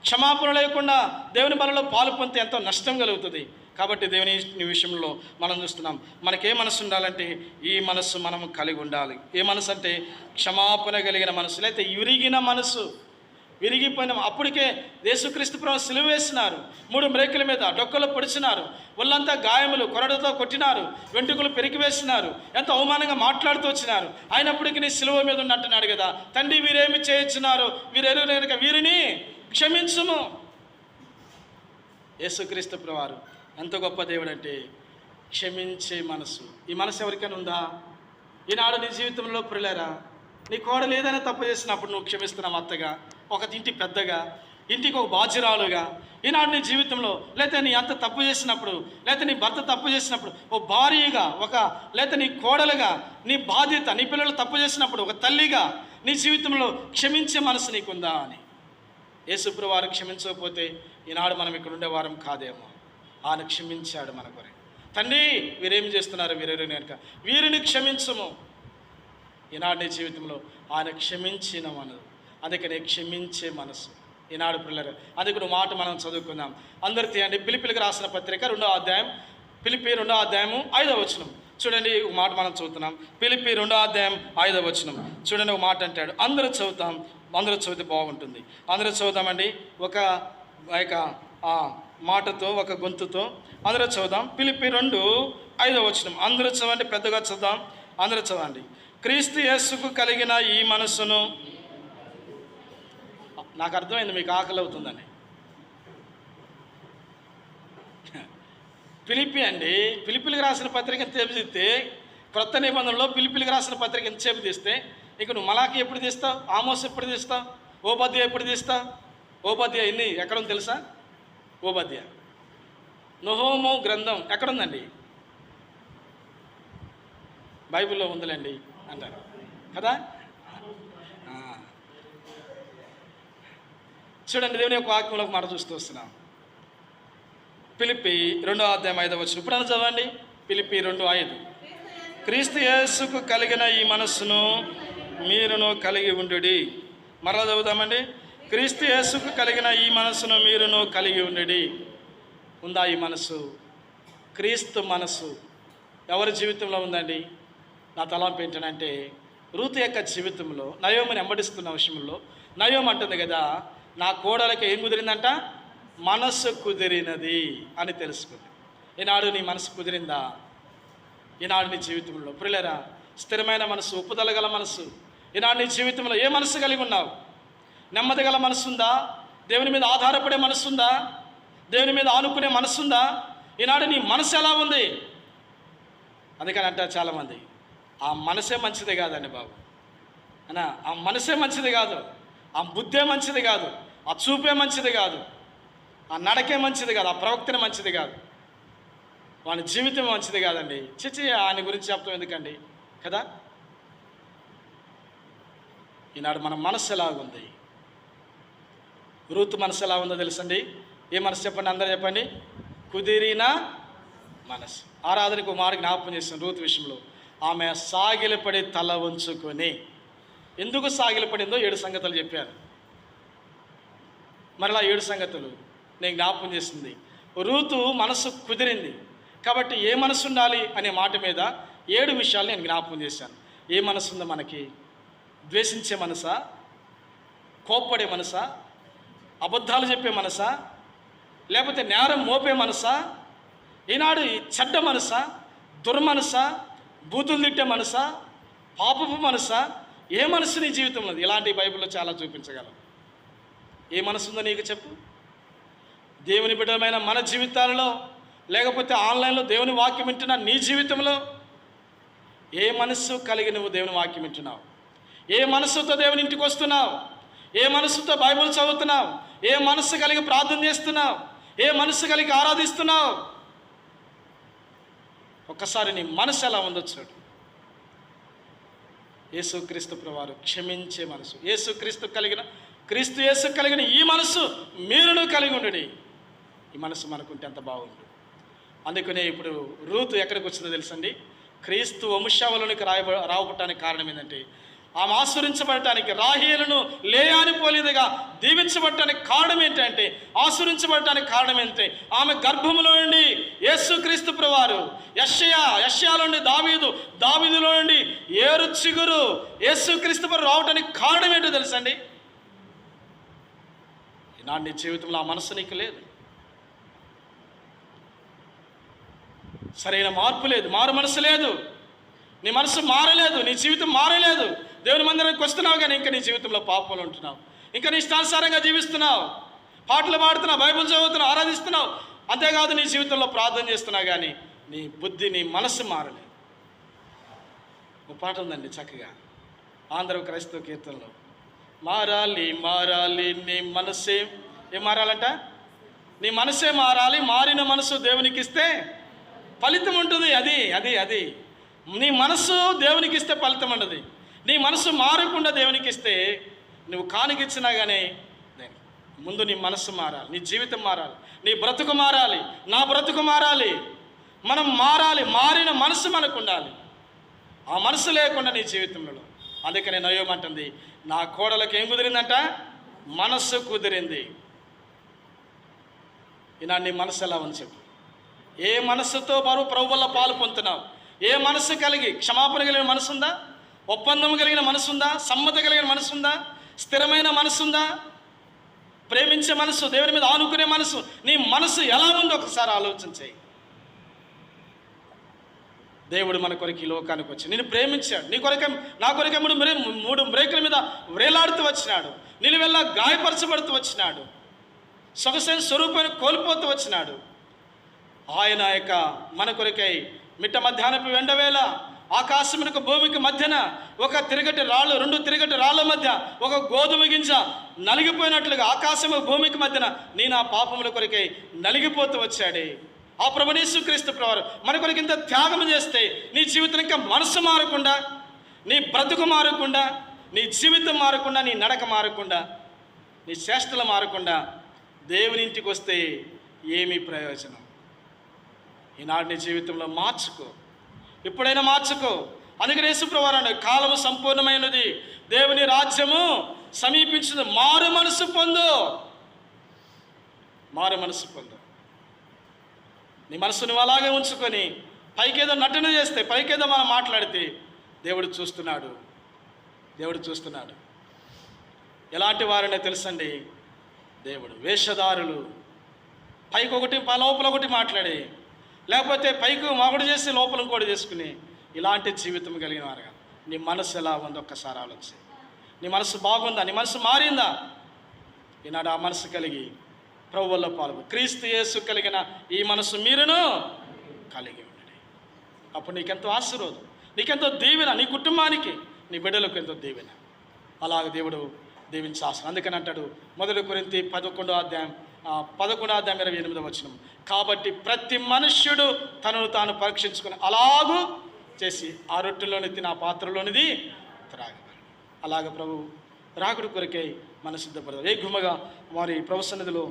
క్షమాపణ లేకుండా దేవుని బలలో పాలు పొందితే ఎంతో నష్టం కలుగుతుంది. కాబట్టి దేవుని విషయంలో మనం చూస్తున్నాం, మనకే మనసు ఉండాలంటే ఈ మనసు మనం కలిగి ఉండాలి. ఏ మనసు అంటే క్షమాపణ కలిగిన మనసు, లేకపోతే విరిగిన మనసు. విరిగిపోయిన అప్పటికే యేసుక్రీస్తు ప్రభువు సిలువ వేసినారు, 3 మ్రేకుల మీద డొక్కలు పొడిచినారు, ఒళ్ళంతా గాయములు, కొరడతో కొట్టినారు, వెంట్రుకలు పెరికివేసినారు, ఎంతో అవమానంగా మాట్లాడుతూ వచ్చినారు. అయినప్పటికీ నీ సిలువ మీద ఉన్నట్టున్నాడు కదా, తండ్రి వీరేమి చేయించున్నారు, వీరెరుగక వీరిని క్షమించుము. యేసుక్రీస్తు ప్రభువారు ఎంత గొప్ప దేవుడు అంటే క్షమించే మనసు. ఈ మనసు ఎవరికైనా ఉందా? ఈనాడు నీ జీవితంలో ప్రియులారా, నీ కోడలు ఏదైనా తప్పు చేసినప్పుడు నువ్వు క్షమిస్తున్నావు. అత్తగా, ఒక ఇంటి పెద్దగా, ఇంటికి ఒక బాధ్యురాలుగా, ఈనాడు నీ జీవితంలో, లేకపోతే నీ అంత తప్పు చేసినప్పుడు, లేకపోతే నీ భర్త తప్పు చేసినప్పుడు, ఓ భార్యగా, లేకపోతే నీ కోడలుగా, నీ బాధ్యత, నీ పిల్లలు తప్పు చేసినప్పుడు ఒక తల్లిగా నీ జీవితంలో క్షమించే మనసు నీకుందా అని. యేసుప్రభువు వారు క్షమించకపోతే ఈనాడు మనం ఇక్కడ ఉండేవారం కాదేమో. ఆయన క్షమించాడు మన కొరకు. తండ్రి వీరేం చేస్తున్నారు, వీరెరుగని కనుక వీరిని క్షమించము. ఈనాడు నీ జీవితంలో ఆయన క్షమించిన మనసు, అందుకనే క్షమించే మనసు ఈనాడు పిల్లలు. అందుకు నువ్వు మాట మనం చదువుకుందాం. అందరు తీయండి. ఫిలిప్పీలకు రాసిన పత్రిక 2వ అధ్యాయం, ఫిలిప్పీ 2వ అధ్యాయము 5వ వచనం చూడండి. ఒక మాట మనం చదువుతున్నాం. ఫిలిప్పీ 2వ అధ్యాయం 5వ వచనం చూడండి. ఒక మాట అంటాడు, అందరూ చదువుతాం. అందరూ చదివితే బాగుంటుంది. అందరూ చదువుతామండి. ఒక మాటతో, ఒక గొంతుతో అందరూ చదువుదాం. ఫిలిప్పీ 2:5 వచనం అందరూ చదవండి, పెద్దగా చదువుదాం. అందరూ చదవండి. క్రీస్తు యేసుకు కలిగిన ఈ మనస్సును, నాకు అర్థమైంది మీకు ఆకలి అవుతుందని. ఫిలిప్పీ అండి, ఫిలిప్పీలకు రాసిన పత్రిక ఎంతసేపు తీస్తే, క్రొత్త నిబంధనలో ఫిలిప్పీలకు రాసిన పత్రిక ఎంతసేపు తీస్తే, ఇక నువ్వు మలాకి ఎప్పుడు తీస్తావు, ఆమోస్ ఎప్పుడు తీస్తావు, ఓబద్య ఎప్పుడు తీస్తావు? ఓబద్య ఎన్ని ఎక్కడుంది తెలుసా? ఓబద్య నహూము గ్రంథం ఎక్కడుందండి? బైబిల్లో ఉందిలేండి అంటారు కదా. చూడండి, దేవుని యొక్క వాక్యంలో ఒక మాట చూస్తూ వస్తున్నాం. ఫిలిప్పీ 2వ అధ్యాయం 5వ వచనం ఇప్పుడు చదవండి. ఫిలిప్పీ 2:5 క్రీస్తు యేసుకు కలిగిన ఈ మనస్సును మీరును కలిగి ఉండుడి. మరలా చదువుదామండి. క్రీస్తు యేసుకు కలిగిన ఈ మనస్సును మీరును కలిగి ఉండుడి. ఉందా ఈ మనసు? క్రీస్తు మనసు ఎవరి జీవితంలో ఉందండి? నా తలంపు ఏంటంటే, రూతు యొక్క జీవితంలో నయోమిని వెంబడిస్తున్న విషయంలో నయోమి అంటుంది కదా, నా కోడలకి ఏం కుదిరిందంట? మనస్సు కుదిరినది అని తెలుసుకుంది. ఈనాడు నీ మనసు కుదిరిందా? ఈనాడు నీ జీవితంలో ప్రియులారా, స్థిరమైన మనసు, ఒప్పుదల గల మనసు ఈనాడు నీ జీవితంలో ఏ మనసు కలిగి ఉన్నావు? నెమ్మది గల మనసు ఉందా? దేవుని మీద ఆధారపడే మనసు ఉందా? దేవుని మీద ఆనుకునే మనసు ఉందా? ఈనాడు నీ మనసు ఎలా ఉంది? అందుకని అంటారు చాలామంది, ఆ మనసే మంచిది కాదండి బాబు అన్నా. ఆ మనసే మంచిది కాదు, ఆ బుద్ధే మంచిది కాదు, ఆ చూపే మంచిది కాదు, ఆ నడకే మంచిది కాదు, ఆ ప్రవక్తనే మంచిది కాదు, వాని జీవితం మంచిది కాదండి. చిచి ఆయన గురించి చెప్తాం ఎందుకండి కదా. ఈనాడు మన మనసు ఎలాగుంది? రూతు మనసు ఎలా ఉందో తెలుసండి. ఏ మనసు చెప్పండి, అందరూ చెప్పండి. కుదిరిన మనసు. ఆరాధనకు మాట జ్ఞాపకం చేసిన రూతు విషయంలో, ఆమె సాగిలపడి తల ఉంచుకొని, ఎందుకు సాగిలపడిందో 7 సంగతులు చెప్పారు. మరలా 7 సంగతులు నేను జ్ఞాపకం చేసింది. రూతు మనసు కుదిరింది కాబట్టి ఏ మనసు ఉండాలి అనే మాట మీద 7 విషయాలు నేను జ్ఞాపకం చేశాను. ఏ మనసు ఉందో మనకి? ద్వేషించే మనసా? కోప్పడే మనసా? అబద్ధాలు చెప్పే మనసా? లేకపోతే నేరం మోపే మనసా? ఈనాడు ఈ చెడ్డ మనసా, దుర్మనసా, బూతులు తిట్టే మనసా, పాపపు మనసా, ఏ మనసు నీ జీవితంలో? ఇలాంటి బైబిల్లో చాలా చూపించగలం. ఏ మనసు ఉందో నీకు చెప్పు. దేవుని బిడ్డలమైన మన జీవితాలలో, లేకపోతే ఆన్లైన్లో దేవుని వాక్యం వింటున్న నీ జీవితంలో ఏ మనస్సు కలిగి నువ్వు దేవుని వాక్యం వింటున్నావు? ఏ మనస్సుతో దేవుని ఇంటికి వస్తున్నావు? ఏ మనస్సుతో బైబిల్ చదువుతున్నావు? ఏ మనస్సు కలిగి ప్రార్థన చేస్తున్నావు? ఏ మనస్సు కలిగి ఆరాధిస్తున్నావు? ఒక్కసారి నీ మనసు ఎలా ఉందో చూడు. యేసుక్రీస్తు ప్రభువారు క్షమించే మనసు, క్రీస్తు యేసు కలిగిన ఈ మనసు మీరును కలిగి ఉండండి. ఈ మనసు మనకుంటే ఎంత బాగుండు. అందుకనే ఇప్పుడు రూతు ఎక్కడికి వచ్చిందో తెలుసండి? క్రీస్తు వంశావళికి రావటానికి కారణం ఏంటంటే, ఆమె ఆశీర్వించబడటానికి, రాహేలును లేయాని పోలేదుగా దీవించబడటానికి కారణం ఏంటంటే, ఆశీర్వించబడటానికి కారణం ఏంటంటే, ఆమె గర్భములో నుండి యేసుక్రీస్తు ప్రభువారు, యెషయాలో నుండి దావీదులో నుండి ఏరు చిగురు యేసుక్రీస్తు ప్రభువారు రావటానికి కారణం ఏంటో తెలుసండి? ఈనాడు నీ జీవితంలో ఆ మనసు నీకు లేదు, సరైన మార్పు లేదు, మారు మనసు లేదు, నీ మనసు మారలేదు, నీ జీవితం మారలేదు. దేవుని మందిరానికి వస్తున్నావు కానీ ఇంకా నీ జీవితంలో పాపంలో ఉంటున్నావు, ఇంకా నీ ఇష్టానుసారంగా జీవిస్తున్నావు, పాటలు పాడుతున్నావు, బైబిల్ చదువుతున్నావు, ఆరాధిస్తున్నావు. అంతేకాదు నీ జీవితంలో ప్రార్థన చేస్తున్నావు కానీ నీ బుద్ధి, నీ మనసు మారలేదు. ఒక పాట ఉందండి చక్కగా, ఆంధ్ర క్రైస్తవ కీర్తనలో, మారాలి మారాలి నీ మనసే. ఏం మారాలంట? నీ మనసే మారాలి. మారిన మనసు దేవునికి ఇస్తే ఫలితం ఉంటుంది. అది నీ మనసు దేవునికి ఇస్తే ఫలితం ఉండదు. నీ మనసు మారకుండా దేవునికి ఇస్తే నువ్వు కానుకిచ్చినా కానీ ముందు నీ మనసు మారాలి, నీ జీవితం మారాలి, నీ బ్రతుకు మారాలి, నా బ్రతుకు మారాలి, మనం మారాలి. మారిన మనసు మనకు ఉండాలి. ఆ మనసు లేకుండా నీ జీవితంలో. అందుకనే నయోమంటుంది, నా కోడలకు ఏం కుదిరిందంట? మనస్సు కుదిరింది. ఈనాడు నీ మనసు ఎలా ఉంది చెప్పు. ఏ మనస్సుతో ప్రభు వల్ల పాలు పొందుతున్నావు? ఏ మనస్సు కలిగి క్షమాపణ కలిగిన మనసు ఉందా? ఒప్పందం కలిగిన మనసు ఉందా? సమ్మతి కలిగిన మనసు ఉందా? స్థిరమైన మనసు ఉందా? ప్రేమించే మనసు, దేవుని మీద ఆనుకునే మనసు, నీ మనసు ఎలా ఉందో ఒకసారి ఆలోచన చేయి. దేవుడు మన కొరకు ఈ లోకానికి వచ్చి నిన్ను ప్రేమించాడు. నీ కొరకే, నా కొరకే మూడు బ్రేకుల మీద వ్రేలాడుతూ వచ్చినాడు. నిలువెల్లా గాయపరచబడుతూ వచ్చినాడు. సొగసైన స్వరూపాన్ని కోల్పోతూ వచ్చినాడు. ఆయన యొక్క మన కొరకై మిట్ట మధ్యాహ్నపు ఎండవేళ ఆకాశమునకు భూమికి మధ్యన ఒక తిరగటి రాళ్ళు, రెండు తిరగటి రాళ్ళ మధ్య ఒక గోధుమ గింజ నలిగిపోయినట్లుగా ఆకాశము భూమికి మధ్యన నీ నా పాపముల కొరకై నలిగిపోతూ వచ్చాడే ఆ ప్రభువు యేసుక్రీస్తు ప్రభువారు మన కొరకు ఇంత త్యాగం చేస్తే నీ జీవితం ఇంకా మనసు మారకుండా, నీ బ్రతుకు మారకుండా, నీ జీవితం మారకుండా, నీ నడక మారకుండా, నీ చేష్టలు మారకుండా దేవుని ఇంటికి వస్తే ఏమీ ప్రయోజనం? ఈనాడు నీ జీవితంలో మార్చుకో, ఎప్పుడైనా మార్చుకో. అందుకని యేసు ప్రభువారు అన్నాడు, కాలము సంపూర్ణమైనది, దేవుని రాజ్యము సమీపించింది, మారు మనసు పొందు. మారు మనసు పొందు. నీ మనసు నువ్వు అలాగే ఉంచుకొని పైకేదో నటన చేస్తే, పైకేదో మనం మాట్లాడితే దేవుడు చూస్తున్నాడు. దేవుడు చూస్తున్నాడు. ఎలాంటి వారనే తెలుసండి? దేవుడు వేషధారులు, పైకి ఒకటి లోపల ఒకటి మాట్లాడి, లేకపోతే పైకి ఒకటి చేసి లోపల ఇంకోటి చేసుకుని ఇలాంటి జీవితం కలిగిన వారుగా. నీ మనసు ఎలా ఉందో ఒక్కసారి ఆలోచన. నీ మనసు బాగుందా? నీ మనసు మారిందా? ఈనాడు ఆ మనసు కలిగి ప్రభువుల్లో పాల్గొ. క్రీస్తు యేసు కలిగిన ఈ మనసు మీరును కలిగి ఉండండి. అప్పుడు నీకెంతో ఆశీర్వాదం, నీకెంతో దీవెన, నీ కుటుంబానికి, నీ బిడ్డలకు ఎంతో దీవెన. అలాగ దేవుడు దీవించాల్సిన. అందుకని అంటాడు 1 కొరింథీ 11వ అధ్యాయం 28వ వచనం, కాబట్టి ప్రతి మనుష్యుడు తనను తాను పరీక్షించుకుని అలాగూ చేసి ఆ రొట్టెలోని తిని ఆ పాత్రలోనిది త్రాగబడి. అలాగ ప్రభు రాకుడు కొరకై మన సిద్ధపడదు. ఏగ్యముగా వారి ప్రభు సన్నిధిలో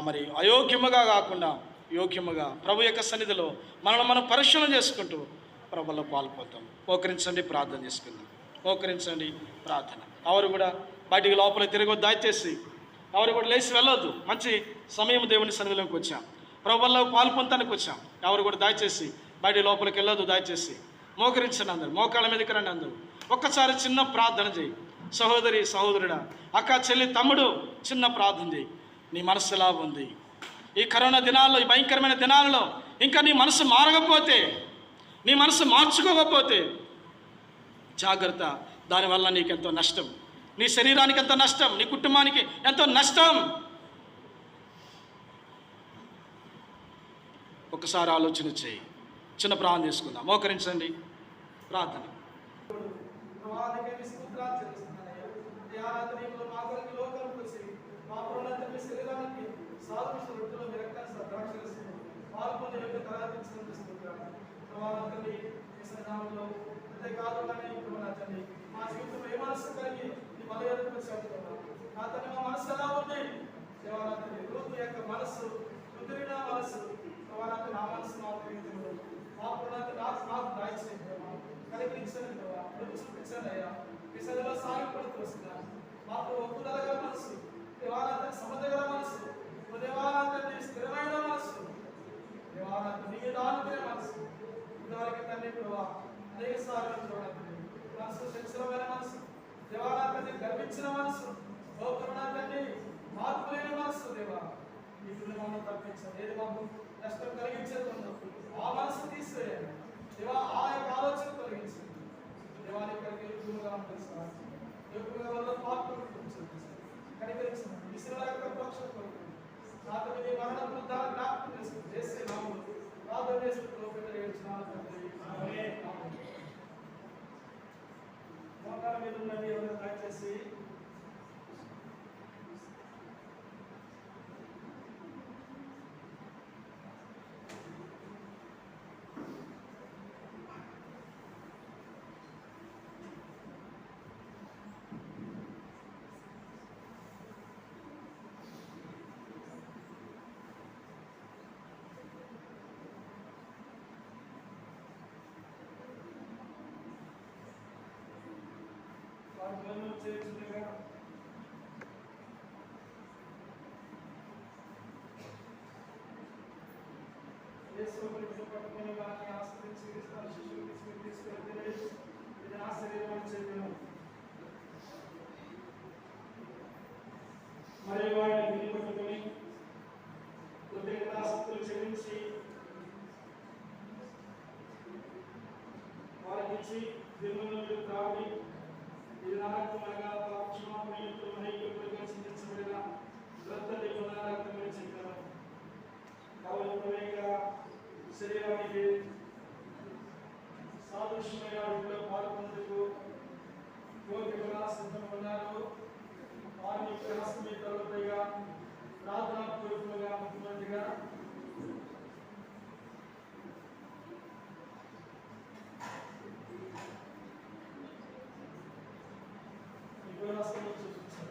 మరి అయోగ్యముగా కాకుండా యోగ్యముగా ప్రభు యొక్క సన్నిధిలో మనల్ని మనం పరిశీలన చేసుకుంటూ ప్రభులో పాల్పొందాం. మోకరించండి, ప్రార్థన చేసుకుందాం. మోకరించండి, ప్రార్థన. ఎవరు కూడా బయటికి లోపల తిరగొద్దు, దయచేసి ఎవరు కూడా లేచి వెళ్ళొద్దు. మంచి సమయం దేవుని సన్నిధిలోకి వచ్చాం, ప్రభుల్లో పాల్పొందానికి వచ్చాం. ఎవరు కూడా దయచేసి బయట లోపలికి వెళ్ళొద్దు. దయచేసి మోకరించండి, అందరు మోకాళ్ళ మీదకి రండి. అందరూ ఒక్కసారి చిన్న ప్రార్థన చేయి. సహోదరి, సహోదరుడా, అక్క, చెల్లి, తమ్ముడు, చిన్న ప్రార్థన చేయి. నీ మనసు ఎలా ఉంది? ఈ కరోనా దినాల్లో, ఈ భయంకరమైన దినాలలో ఇంకా నీ మనసు మారకపోతే, నీ మనసు మార్చుకోకపోతే జాగ్రత్త. దానివల్ల నీకెంతో నష్టం, నీ శరీరానికి ఎంతో నష్టం, నీ కుటుంబానికి ఎంతో నష్టం. ఒకసారి ఆలోచన చేయి. చిన్న ప్రార్థన చేసుకుందాం. మోకరించండి, ప్రార్థన. మా జీవితంలో ఏ మనసు కలిగి నీ బలయోధకు చెబుతున్నాం. నా తన మా మనసు ఎలా ఉంది దేవాలయాన్ని రూపు యొక్క మనసు, కుదిరిన మనసు దేవాలయాన్ని నా మనసు మాత్రమే మా పునాది నాకు దాయించండి, కలిగించండి, చూపించండి అయ్యా. ఈ సరిలో సాగిపడుతూ వస్తున్నాను. మాకు ఒప్పుదలగల మనసు, దేవాలయాన్ని సమర్థగల మనసు, దేవాలయాన్ని స్థిరమైన మనసు, దేవాలయాన్ని నీ దానిపై మనసు. ఇంతవరకు తండ్రి ప్రభావ అనేక సార్లు మనసు శిక్షణమైన మనసు, దేవాలయాన్ని గర్వించిన మనసు, ఓ కరుణాన్ని మార్పు లేని మనసు దేవా, నీకు మమ్మల్ని తప్పించాలి. ఏది మాకు నష్టం కలిగించేది ఆ మనసు తీసివేయండి దేవా, ఆ యొక్క ఆలోచన తొలగించండి దేవాలయ ఎక్కువగా ఉంటుంది సార్. ఎక్కువగా వల్ల పాత్రలు కనికరించండి. విశ్వ యొక్క పక్షం నాకు మీ మరణ వృద్ధాలు జ్ఞాపకం చేసుకుంది. చేసే నామములు ప్రార్థన చేసుకుంటూ మోకాల మీద ఉన్నది ఎవరైనా దయచేసి చేస్తుండగా పట్టుకుని వారిని ఆశ్రయించి శిశువుకి తీసుకెళ్తే ఇది నా శరీరం అని చెప్పాను. మరియు వాడిని విని పట్టుకుని కృతజ్ఞతాస్తుతులు చెల్లించి వారికి ఇచ్చి దిగులు త్రాగి, ఇది నా రక్తమనగా పాపక్షమాపణ నిమిత్తం అనేకులుగా చిందించబడిన రక్త నిబంధన రక్తమని చెప్పాను. కాబట్టి శరీరానికి సాదృశ్యమైన వాటిలో పాల్గొనేందుకు యోగ్యులుగా సిద్ధంగా ఉన్నారు. వారిని హస్తమీతలుగా ప్రార్థనాపూర్వకంగా ముఖ్యమంత్రిగా చూపించారు.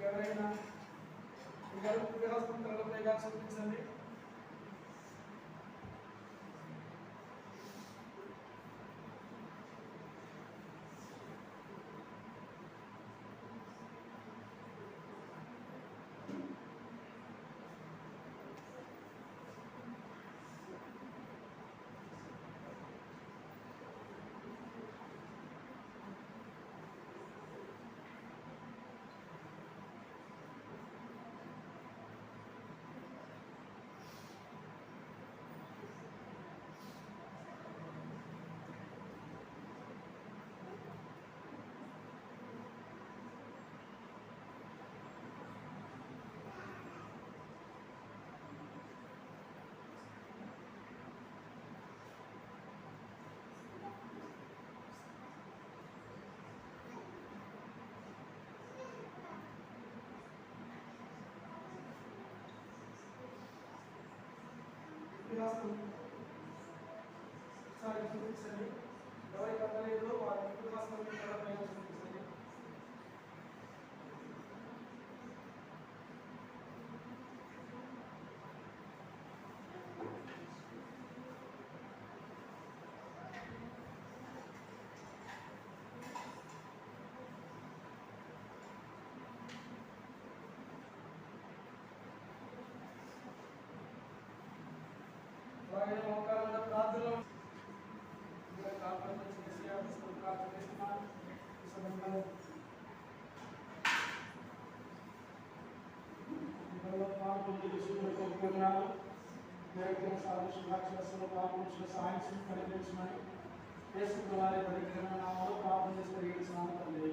ఎవరైనా విహాసం తలపైగా చూపించండి. విహాసం ఒకసారి చూపించండి. ఎవరికి అవ్వలేదో వారి విహాసం తలపైగా చూపించండి. అలాగే మోకాళ్ళ ప్రార్థన ప్రార్థన చేసి ప్రార్థన చేస్తున్నాను. ఈ సమయంలో పాల్గొంటున్నాను. సాక్షరస్సులో పాల్గొంచిన సాయం కలిగించమని చేసుకున్న వారి పరిగ్రహణ నామంలో ప్రార్థన చేసి పరిగణించినాను తండ్రి.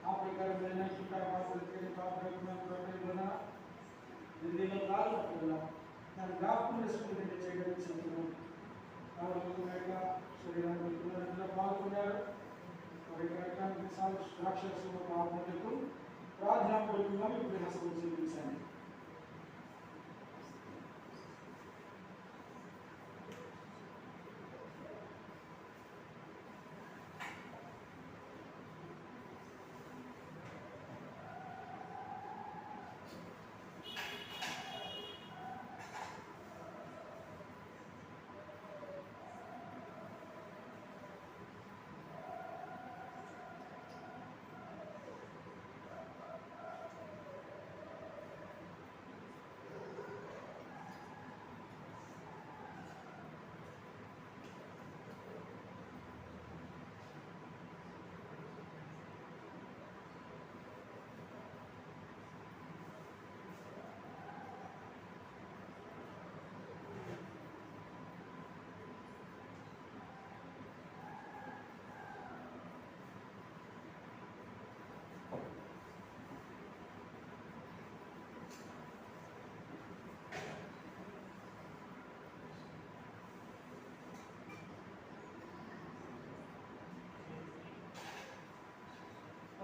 ఆ ప్రకారమైన ఢిల్లీలో రాళ్ళు దాన్ని జ్ఞాపకం చేసుకుని చేయడం చెప్తున్నాను. శరీరాన్ని పాల్గొన్నారు. మరి రాక్షసులు పాల్గొనేందుకు ప్రార్థనాపూర్వకంగా మీకు విహాసం చూపించండి.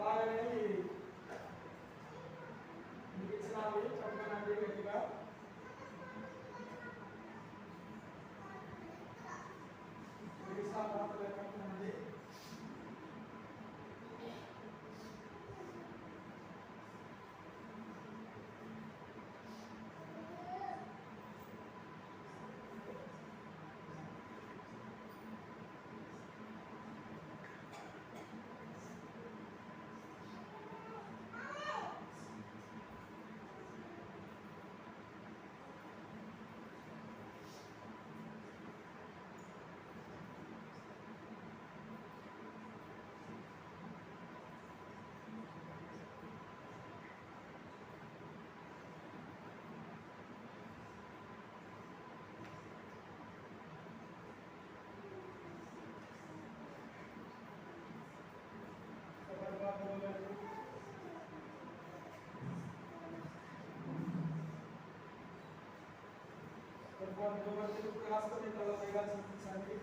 అలాగే మీకు ఇచ్చినవి చెప్పనండి గట్టిగా. చెప్పండి. హాస్పిటల్ చూపించండి.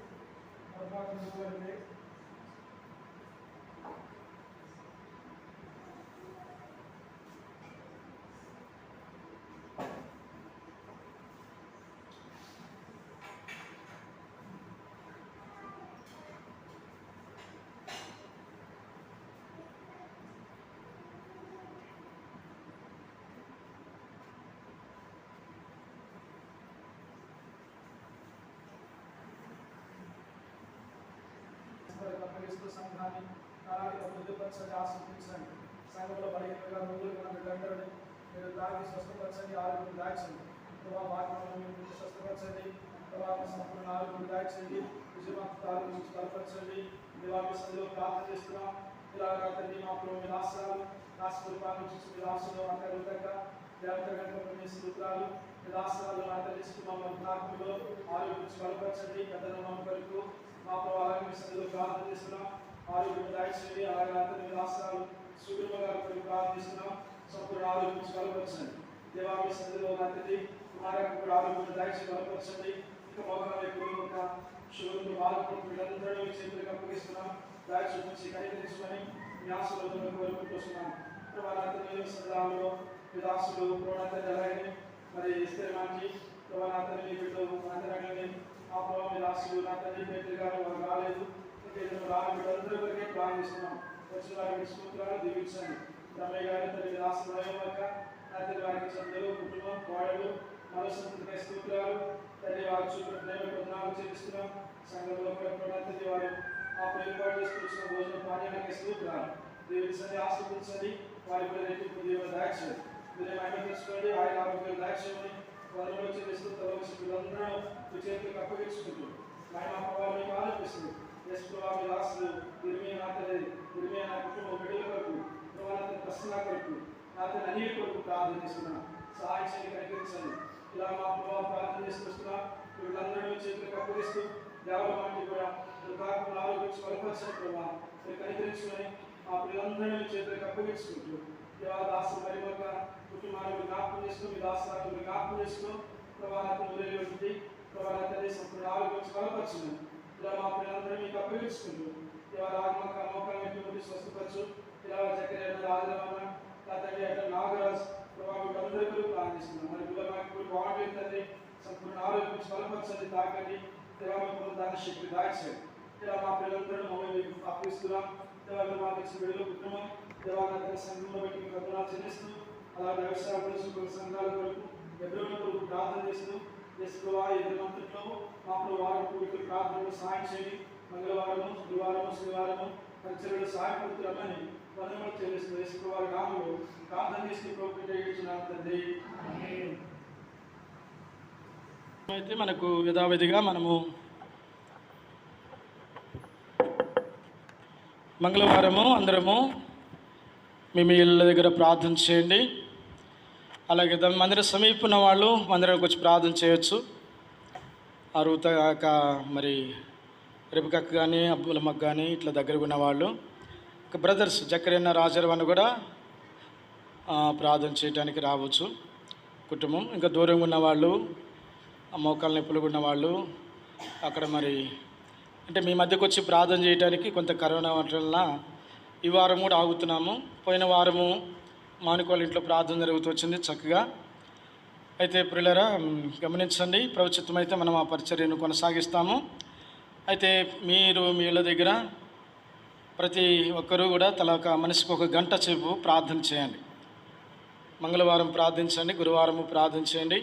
సంఘాన్ని అలాగే వృద్ధిపరచండి, ఆశీర్వదించండి. సంఘంలో బలహీనంగా ముందుకు ఉన్న బిడ్డలందరినీ మీరు తాగి స్వస్థపరచండి, ఆరోగ్యం దాచండి. ప్రభావ వాక్యాలను మీరు స్వస్థపరచండి, ప్రభావ సంపూర్ణ ఆరోగ్యం దాచండి, విజయవంతాలు నుంచి బలపరచండి. దివాళి సంధిలో ప్రార్థన చేస్తున్నాం. ఇలాగా తండ్రి మా ప్రభు మీ ఆశయాలు నాశపరిపాలన చూసి మీ ఆశలు అంతర్గతంగా దేవతగా సూత్రాలు మీ ఆశయాలు ఆచరిస్తున్నాం. ఆత్మలో ఆరోగ్యం నుంచి బలపరచండి. పెద్దల కొరకు మా ప్రభు అలాగే మీ సంధిలో ప్రార్థన చేస్తున్నాం. ఆరోగ్యం దాచండి. అలాగే మీ ఆశయాలు సూర్యుల గారి కొరకు ప్రార్థిస్తున్నాం. సంపూర్ణ ఆరోగ్యం నుంచి బలపరచండి. దేవాలయ సంధిలో తండ్రి కుమారకు కూడా ఆరోగ్యం దాచి బలపరచండి. ఇంకా మోకాల ఎక్కువ ఒక శివుడు బాధపడి వీళ్ళందరూ చేతులకు అప్పగిస్తున్నాం. దాచి చూపించి కనికరించమని మీ ఆశలతో కోరుకుంటున్నాం. ప్రభానాథ సంగ్రామంలో మీ దాసులు ప్రోణాత జలాయని మరి స్థిరమాంచి ప్రభానాథ వీళ్ళు అంతరంగని ఆ ప్రభావ మీ దాసులు నా తండ్రి పేరు గారు వారు రాలేదు. ఇంకేదైనా రాని వీళ్ళందరూ వరకే ప్రారంభిస్తున్నాం. వచ్చిన వారికి సూత్రాలు దీవించండి. రమయ్య గారి తల్లి దాసులు యొక్క నా తల్లి వారికి సందులు కుటుంబం వాడలు మనస్సు సూత్రాలు తల్లి వారు చూపిన ప్రేమ పొందనాలు చేస్తున్నాం. సంఘంలో తండ్రి వారు ఆ ఏర్పాటు చేసుకొచ్చిన భోజన పానీయానికి సూత్రాలు దీవించండి, ఆశీర్వదించండి. వారి రెట్టింపు దేవుని దాక్ష మీరే మైండ్ తెచ్చుకోండి. ఆయన ఆరోగ్యం దాక్షని వరంలో చేస్తూ వీళ్ళందరూ మీ చేతులకు అప్పగించుకుంటూ ఆయన ప్రభావం మీకు ఆలోచిస్తుంది. యశ్వరామి రాసులు ఇరిమే నా కుటుంబం బిడ్డల కొరకు ప్రభావం ప్రశ్న కొరకు నాతో అనేక కొరకు ప్రార్థన చేస్తున్నాం. సహాయం చేయండి, కనికరించండి. ఇలా మా ప్రభావం ప్రార్థన చేసుకొస్తున్నాం. వీళ్ళందరూ చేతులకు అప్పగిస్తూ దేవాలయాన్ని కూడా కాకుండా ఆరోగ్యం బలపరచని ప్రభావం మీరు కనికరించుకొని ఆ పిల్లలందరూ చేతులకు అప్పగించుకుంటూ దాసు మరి ఒక కుటుంబాన్ని జ్ఞాపకం చేసుకుని మీ దాసులను జ్ఞాపకం చేసుకుని ప్రభావం ఊరేగింది. ప్రభావం సంపూర్ణ ఆరోగ్యం బలపరచును. ఇలా మా పిల్లలందరూ మీకు అప్పగించుకుంటూ ఇవాళ ఆత్మక మోకాన్ని ముందు స్వస్థపరచు. ఇలా చక్కెర రాజరమణ తండ్రి అట్లా నాగరాజ్ ప్రభావం అందరికీ ప్రార్థిస్తున్నాం. మరి పిల్లలకు బాగుంటుంది తండ్రి సంపూర్ణ ఆరోగ్యం బలపరచండి, తాకండి. దేవాలయం దాని శక్తి దాచండి. ఇలా మా పిల్లలందరూ మమ్మల్ని అప్పగిస్తున్నాం. దేవాలయం మాకు ఇచ్చిన బిడ్డలు కుటుంబం దేవాలయ సంఘంలో బట్టి మీకు వందనాలు చెల్లిస్తూ అలాగే వ్యవసాయ పరిశుభ్ర సంఘాల కొరకు ఎదురుల కొరకు ప్రార్థన చేస్తూ దేశంలో ఇద్దరు మంత్రుల్లో మాకు వారం కూడికి ప్రార్థనలు సహాయం చేయండి. మంగళవారము గురువారము శనివారము పరిచర్యలు సహాయపడుతున్నామని వందనాలు చెల్లిస్తూ దేశంలో వారి నామంలో ప్రార్థన చేస్తూ ప్రభుత్వం తండ్రి. అయితే మనకు యథావిధిగా మనము మంగళవారము అందరము మీ ఇళ్ళ దగ్గర ప్రార్థన చేయండి. అలాగే మందిరం సమీపన్న వాళ్ళు మందిరానికి వచ్చి ప్రార్థన చేయొచ్చు. అరువుతాక మరి రేపుకక్క కానీ అబ్బులమ్మకు కానీ ఇట్లా దగ్గరకు ఉన్న వాళ్ళు ఇంకా బ్రదర్స్ జక్కరన్న రాజరవన్న కూడా ప్రార్థన చేయడానికి రావచ్చు కుటుంబం. ఇంకా దూరంగా ఉన్న వాళ్ళు మోకాళ్ళ నొప్పులు ఉన్న వాళ్ళు అక్కడ మరి అంటే మీ మధ్యకు వచ్చి ప్రార్థన చేయడానికి కొంత కరోనా వల్ల ఈ వారం కూడా ఆగుతున్నాము. పోయిన వారము మానుకోళ్ళ ఇంట్లో ప్రార్థన జరుగుతూ వచ్చింది చక్కగా. అయితే ప్రియులారా గమనించండి, ప్రభుత్వం అయితే మనం ఆ పరిచర్యను కొనసాగిస్తాము. అయితే మీరు మీ ఇళ్ళ దగ్గర ప్రతి ఒక్కరూ కూడా తల ఒక మనిషికి ఒక గంట సేపు ప్రార్థన చేయండి. మంగళవారం ప్రార్థించండి, గురువారము ప్రార్థించండి,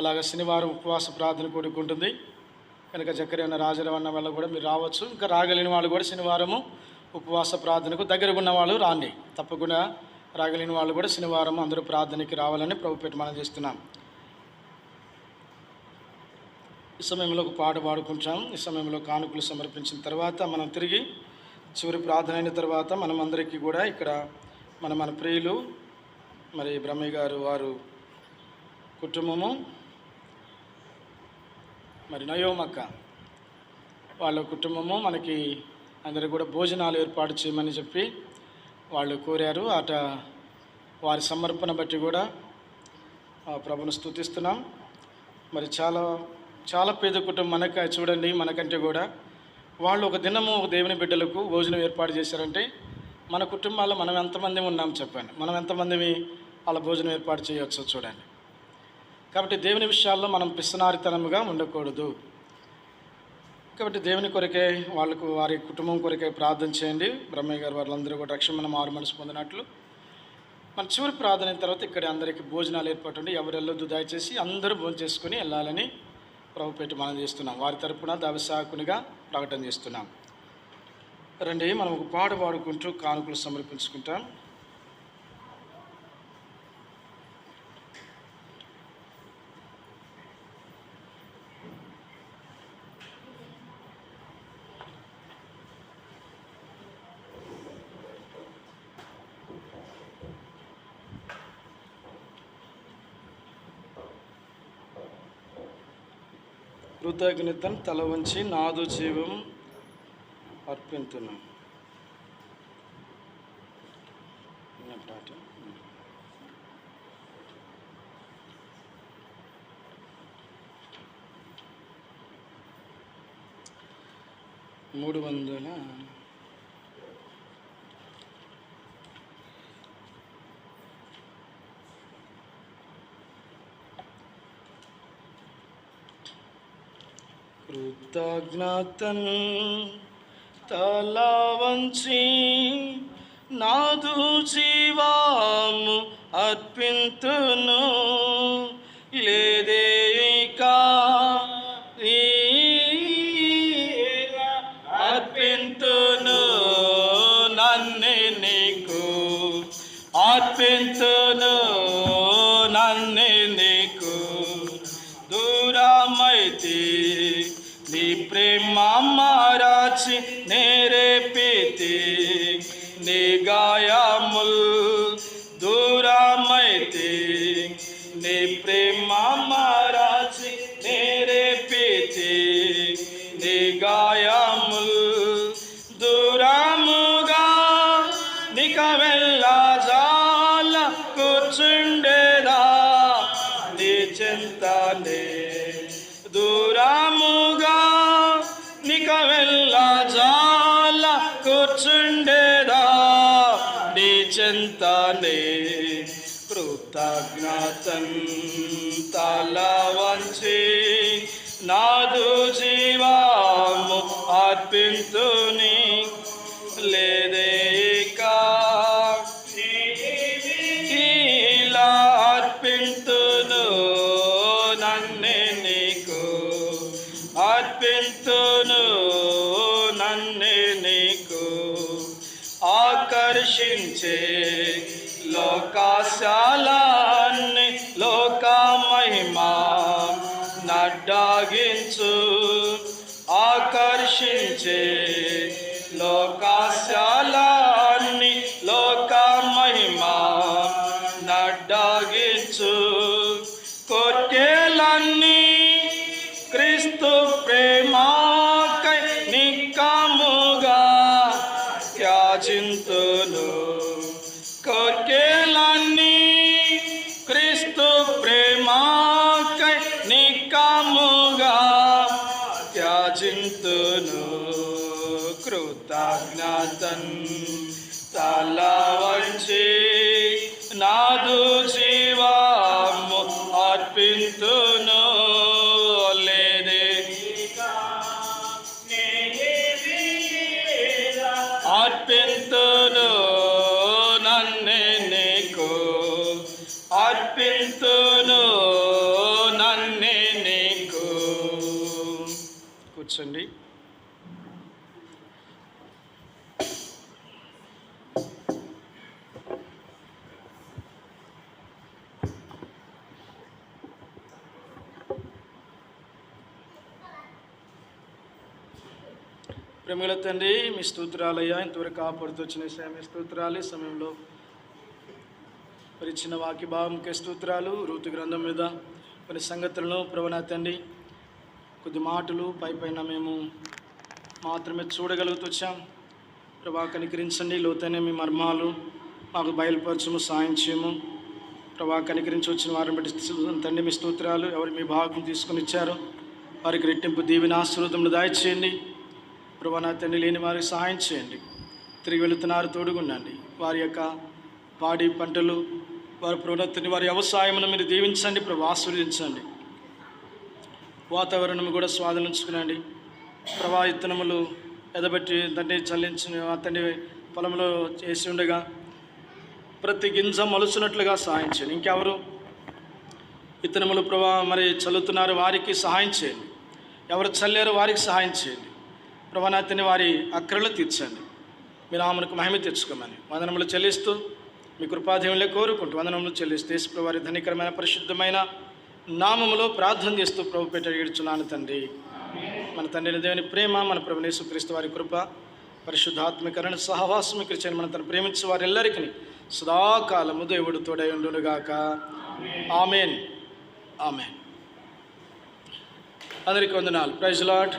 అలాగే శనివారం ఉపవాస ప్రార్థన కూడుకుంటుంది కనుక జక్కరన్న రాజరవన్న వల్ల కూడా మీరు రావచ్చు. ఇంకా రాగలిగిన వాళ్ళు కూడా శనివారము ఉపవాస ప్రార్థనకు దగ్గరకు ఉన్న వాళ్ళు రాండి. తప్పకుండా రాగలిగిన వాళ్ళు కూడా శనివారం అందరూ ప్రార్థనకి రావాలని ప్రభుపేట మనం చేస్తున్నాం. ఈ సమయంలో ఒక పాట పాడుకుంటాం. ఈ సమయంలో కానుకలు సమర్పించిన తర్వాత మనం తిరిగి చివరి ప్రార్థన అయిన తర్వాత మనం అందరికీ కూడా ఇక్కడ మన ప్రియులు మరి బ్రహ్మయ్య గారు వారు కుటుంబము మరి నయోమక్క వాళ్ళ కుటుంబము మనకి అందరూ కూడా భోజనాలు ఏర్పాటు చేయమని చెప్పి వాళ్ళు కోరారు. అట వారి సమర్పణ బట్టి కూడా ప్రభుని స్తుతిస్తున్నాం. మరి చాలా చాలా పేద కుటుంబం మనకు చూడండి, మనకంటే కూడా వాళ్ళు ఒక దినము దేవుని బిడ్డలకు భోజనం ఏర్పాటు చేశారంటే మన కుటుంబాల్లో మనం ఎంతమంది ఉన్నాం చెప్పండి, మనం ఎంతమంది వాళ్ళ భోజనం ఏర్పాటు చేయవచ్చు చూడండి. కాబట్టి దేవుని విషయాల్లో మనం పిసనారితనముగా ఉండకూడదు. కాబట్టి దేవుని కొరకే వాళ్ళకు వారి కుటుంబం కొరకే ప్రార్థన చేయండి. బ్రహ్మయ్య గారు వాళ్ళందరూ కూడా రక్షణ మారు మనసు పొందినట్లు మన చివరి ప్రార్థన అయిన తర్వాత ఇక్కడ అందరికీ భోజనాలు ఏర్పాటు ఉండి ఎవరు వెళ్ళొద్దు, దయచేసి అందరూ భోజనం చేసుకుని వెళ్ళాలని ప్రభుపేట మనం చేస్తున్నాం. వారి తరపున దైవ సేవకునిగా ప్రకటన చేస్తున్నాం. రండి మనం ఒక పాట పాడుకుంటూ కానుకలు సమర్పించుకుంటాం. కృతజ్ఞతను తల వంచి నాదు జీవం అర్పించున్నాం. మూడు వందల కృతజ్ఞతన్ తల వంచి నాదు జీవము అర్పింతును లేదేక అర్పింతును నన్ను నీకు అర్పింతును నన్ను నీకు దూరమైతే నీ ప్రేమ మరచి నేరేపితే నీ గాయముల్ దూరమైతే నీ ప్రేమ మరచి నేరేపితే నీ గాయముల్ దూరముగా నిక వెళ్ళా జాల కూర్చుండేదా నీ చింతనే దూరముగా నిక వెళ్ళా జాల కూర్చుండేదా నీ చింతనే కృతజ్ఞతన్ తల వంచి నాదు జీవము అర్పింతుని లేదేక ఇలా అర్పింతును నన్ను నీకు అర్పింతును నన్ను నీకు ఆకర్షించే లోకాశాలాన్ని లోక మహిమా నడ్డాగించు ఆకర్షించే లోకాశాలాన్ని లోక మహిమా నడ్డాగించు కోర్కెలన్నీ క్రీస్తు ప్రేమకై నిక్కముగా త్యాజింతును కోర్కెలన్నీ క్రీస్తు ప్రేమకై నిక్కముగా త్యాజింతును కృతజ్ఞతన్ తల వంచి నాదు జీవము అర్పింతును లేదే అర్పింతును నన్ను నీకు అర్పింతును నన్ను నీకు. కూర్చోండి. ప్రేమల తండ్రి మీ స్తోత్రాలయ్యా, ఇంతవరకు కాపాడుతూ వచ్చిన మీ స్తోత్రాలు. ఈ సమయంలో మరి ఇచ్చిన వాక్య భావంకే స్తోత్రాలు. రూతు గ్రంథం మీద కొన్ని సంగతులను ప్రభువా తండ్రి కొద్ది మాటలు పైన మేము మాత్రమే చూడగలుగుతూ వచ్చాం. ప్రభా కనికరించండి, లోతైన మీ మర్మాలు మాకు బయలుపరచము, సాయం చేయము. ప్రభా కనికరించి వచ్చిన వారిని బట్టి తండ్రి మీ స్తోత్రాలు. ఎవరు మీ భాగం తీసుకుని ఇచ్చారో వారికి రెట్టింపు దీవెన ఆశీర్వాదములు దయచేయండి. ప్రభా నా తండ్రి లేని వారికి సహాయం చేయండి. తిరిగి వెళుతున్నారు, తోడుగుండండి. వారి యొక్క పాడి పంటలు, వారి ప్రోన్నతిని, వారి వ్యవసాయమును మీరు దీవించండి ప్రభు, ఆశీర్వదించండి. వాతావరణం కూడా స్వాధీనించుకునండి ప్రభా. విత్తనములు ఎదబెట్టి తండ్రి చల్లించిన తండ్రి పొలంలో చేసి ఉండగా ప్రతి గింజ మలుచున్నట్లుగా సహాయం చేయండి. ఇంకెవరు విత్తనములు ప్రభా మరి చల్లుతున్నారు వారికి సహాయం చేయండి. ఎవరు చల్లారో వారికి సహాయం చేయండి ప్రభా. నా తండ్రి వారి అక్కరలు తీర్చండి. మీ నామమునకు మహిమ తెచ్చుకోమని వందనములు చెల్లిస్తూ మీ కృపాదేవులే కోరుకుంటూ వందనములు చెల్లిస్తూ యేసు వారి ధనికరమైన పరిశుద్ధమైన నామములో ప్రార్థన చేస్తూ ప్రభు పెట్ట ఏడుచున్నాను తండ్రి. మన తండ్రి దేవుని ప్రేమ, మన ప్రభువైన యేసుక్రీస్తు వారి కృప, పరిశుద్ధాత్మకరణ సహవాసం ఇక్కడ మనం తను ప్రేమించే వారెల్లరికీ సదాకాలము దేవుడు తోడై ఉండునుగాక. ఆమెన్. ఆమెన్. అందరికీ వందనాలు. Praise lord.